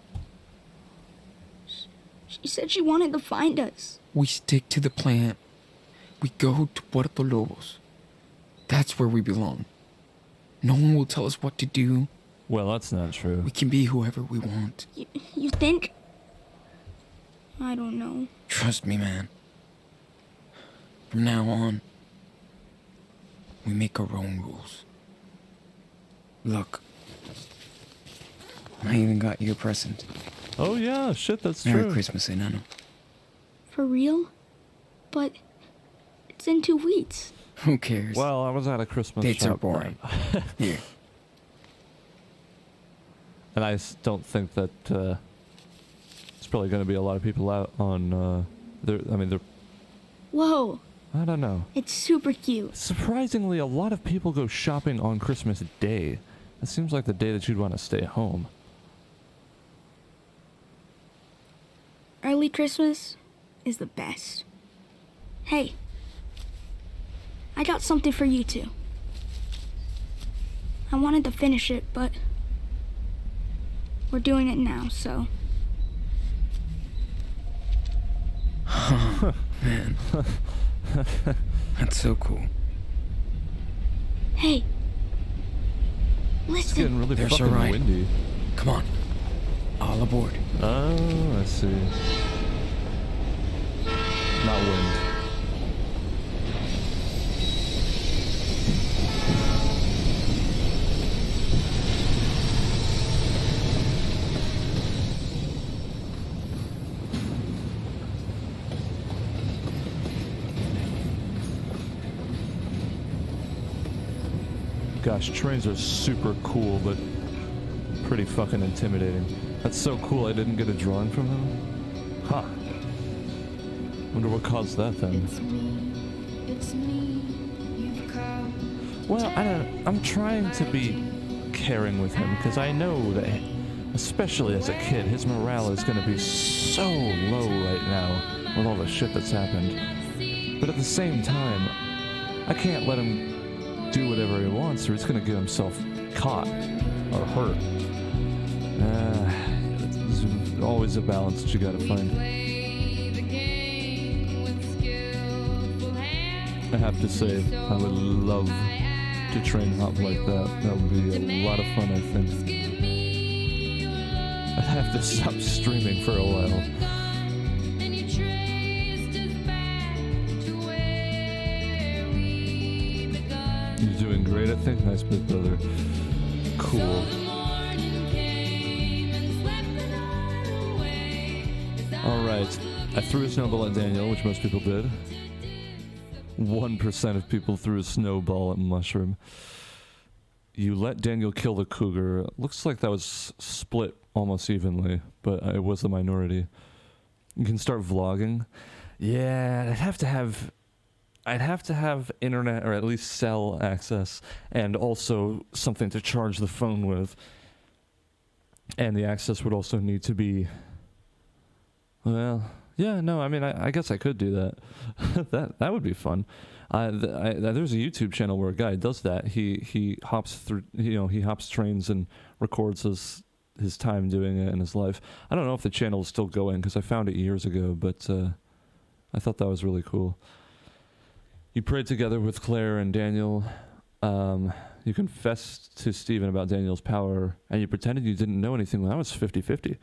she said she wanted to find us. We stick to the plan. We go to Puerto Lobos. That's where we belong. No one will tell us what to do. Well, that's not true. We can be whoever we want. You think? I don't know. Trust me, man. From now on, we make our own rules. Look. I even got you a present. Oh yeah, shit, that's Merry true. Christmas, Enano. For real? But... it's in 2 weeks. Who cares? Well, I was at a Christmas Dates shop. are boring. Here. And I don't think that it's probably going to be a lot of people out on. They're. Whoa. I don't know. It's super cute. Surprisingly, a lot of people go shopping on Christmas Day. That seems like the day that you'd want to stay home. Early Christmas is the best. Hey. I got something for you two. I wanted to finish it, but we're doing it now, so. Oh, man. That's so cool. Hey. Listen. It's getting really There's fucking a ride. windy. Come on. All aboard. Oh, I see. Not wind. Gosh, trains are super cool, but pretty fucking intimidating. That's so cool I didn't get a drawing from him. Huh. Wonder what caused that then. It's me, you've come. Well, I'm trying to be caring with him, because I know that, especially as a kid, his morale is going to be so low right now with all the shit that's happened. But at the same time, I can't let him do whatever he wants, or he's gonna get himself caught or hurt. There's always a balance that you gotta find. I have to say, I would love to train Hop like that. That would be a lot of fun, I think. I'd have to stop streaming for a while. You're doing great, I think. Nice, big brother. Cool. Alright. I threw a snowball at Daniel, which most people did. 1% of people threw a snowball at Mushroom. You let Daniel kill the cougar. Looks like that was split almost evenly, but it was the minority. You can start vlogging. Yeah, I'd have to have internet, or at least cell access, and also something to charge the phone with. And the access would also need to be... well, yeah, no, I mean, I guess I could do that. that would be fun. There's a YouTube channel where a guy does that. He hops through, he hops trains and records his time doing it in his life. I don't know if the channel is still going, because I found it years ago, but I thought that was really cool. You prayed together with Claire and Daniel. You confessed to Steven about Daniel's power, and you pretended you didn't know anything when that was 50-50.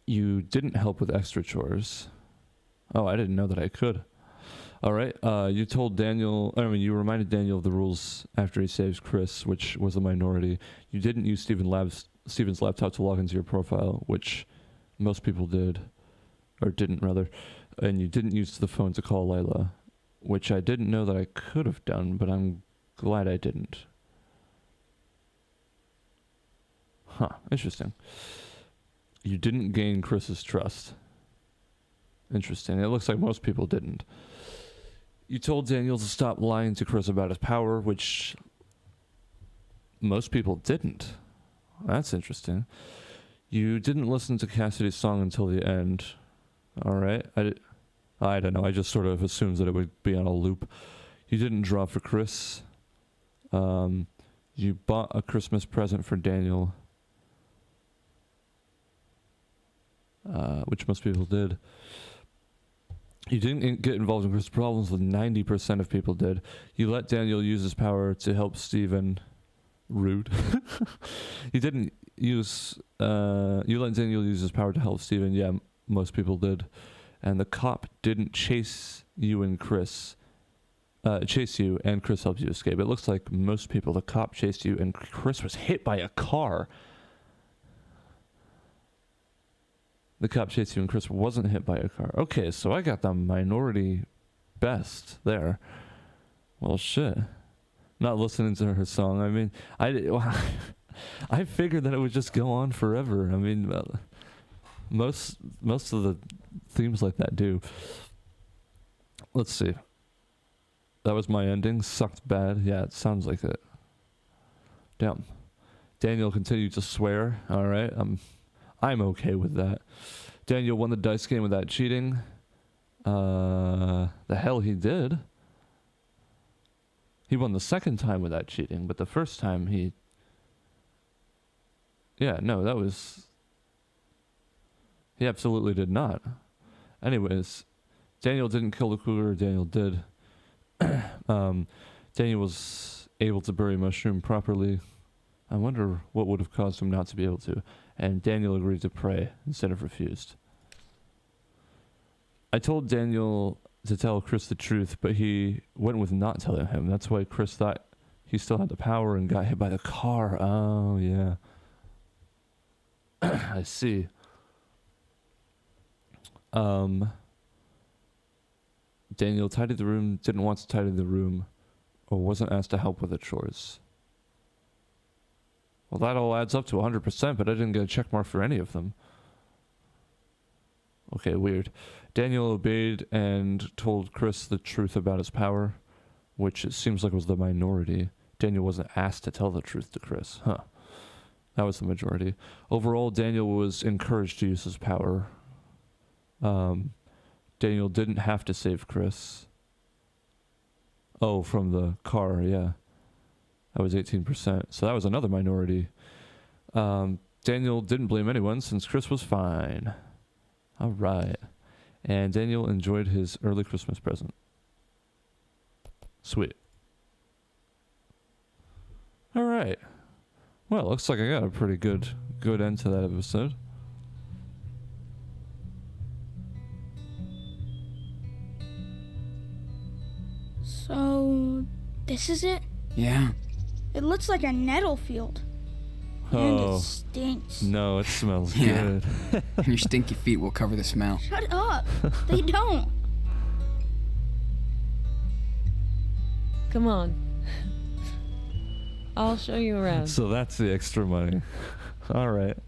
You didn't help with extra chores. Oh, I didn't know that I could. Alright, you reminded Daniel of the rules after he saves Chris, which was a minority. You didn't use Steven's laptop to log into your profile, which most people did. Or didn't, rather. And you didn't use the phone to call Layla, which I didn't know that I could have done, but I'm glad I didn't. Huh, interesting. You didn't gain Chris's trust. Interesting. It looks like most people didn't. You told Daniel to stop lying to Chris about his power, which most people didn't. That's interesting. You didn't listen to Cassidy's song until the end. Alright. I don't know. I just sort of assumed that it would be on a loop. You didn't draw for Chris. You bought a Christmas present for Daniel. Which most people did. You didn't get involved in Chris' problems, with 90% of people did. You let Daniel use his power to help Steven. Rude. You didn't use... you let Daniel use his power to help Steven. Yeah, most people did. And the cop didn't chase you and Chris. Chase you and Chris helped you escape. It looks like most people, the cop chased you and Chris was hit by a car. The cop chased you and Chris wasn't hit by a car. Okay, so I got the minority best there. Well, shit. Not listening to her song. I mean, I figured that it would just go on forever. I mean, most of the themes like that do. Let's see. That was my ending. Sucked bad. Yeah, it sounds like it. Damn. Daniel continued to swear. All right. I'm okay with that. Daniel won the dice game without cheating. The hell he did. He won the second time without cheating, but the first time he... Yeah, no, that was... He absolutely did not. Anyways, Daniel didn't kill the cougar, Daniel did. Daniel was able to bury Mushroom properly. I wonder what would have caused him not to be able to. And Daniel agreed to pray instead of refused. I told Daniel to tell Chris the truth, but he went with not telling him. That's why Chris thought he still had the power and got hit by the car. Oh, yeah. I see. Daniel tidied the room, didn't want to tidy the room, or wasn't asked to help with the chores. Well, that all adds up to 100%, but I didn't get a check mark for any of them. Okay, weird. Daniel obeyed and told Chris the truth about his power, which it seems like was the minority. Daniel wasn't asked to tell the truth to Chris. Huh. That was the majority. Overall, Daniel was encouraged to use his power. Daniel didn't have to save Chris. Oh, from the car, yeah. That was 18%. So that was another minority. Daniel didn't blame anyone since Chris was fine. All right. And Daniel enjoyed his early Christmas present. Sweet. All right. Well, looks like I got a pretty good end to that episode. So, this is it? Yeah. It looks like a nettle field. And it stinks. No, it smells Yeah. good. And your stinky feet will cover the smell. Shut up. They don't. Come on. I'll show you around. So that's the extra money. All right.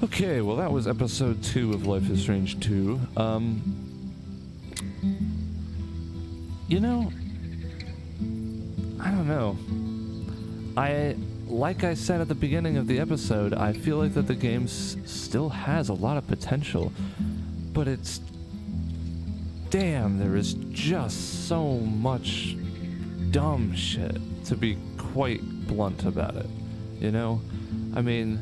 Okay, well that was episode 2 of Life is Strange 2. You know, I don't know. Like I said at the beginning of the episode, I feel like that the game still has a lot of potential, but it's... Damn, there is just so much dumb shit, to be quite blunt about it, you know? I mean,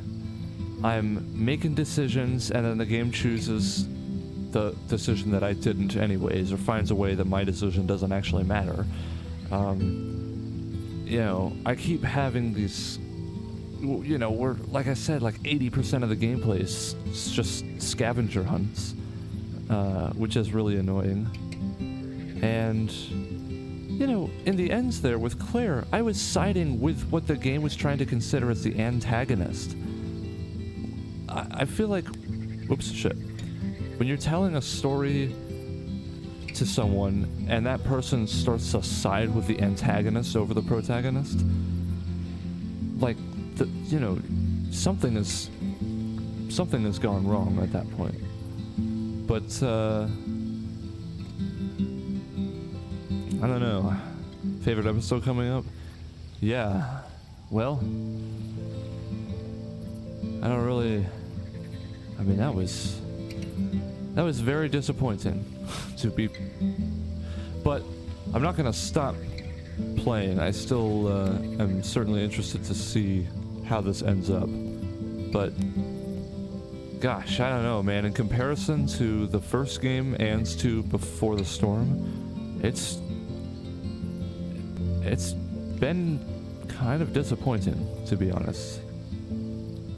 I'm making decisions and then the game chooses the decision that I didn't anyways, or finds a way that my decision doesn't actually matter. You know, I keep having these, you know, we're, like I said, like 80% of the gameplay is just scavenger hunts, which is really annoying. And, you know, in the ends there with Claire, I was siding with what the game was trying to consider as the antagonist. I feel like, oops, shit. When you're telling a story to someone and that person starts to side with the antagonist over the protagonist, like, you know, something has gone wrong at that point. But, I don't know. Favorite episode coming up? Yeah. Well, I don't really... I mean, that was very disappointing to be... But I'm not gonna stop playing. I still am certainly interested to see how this ends up. But gosh, I don't know, man. In comparison to the first game and to Before the Storm, it's been kind of disappointing, to be honest.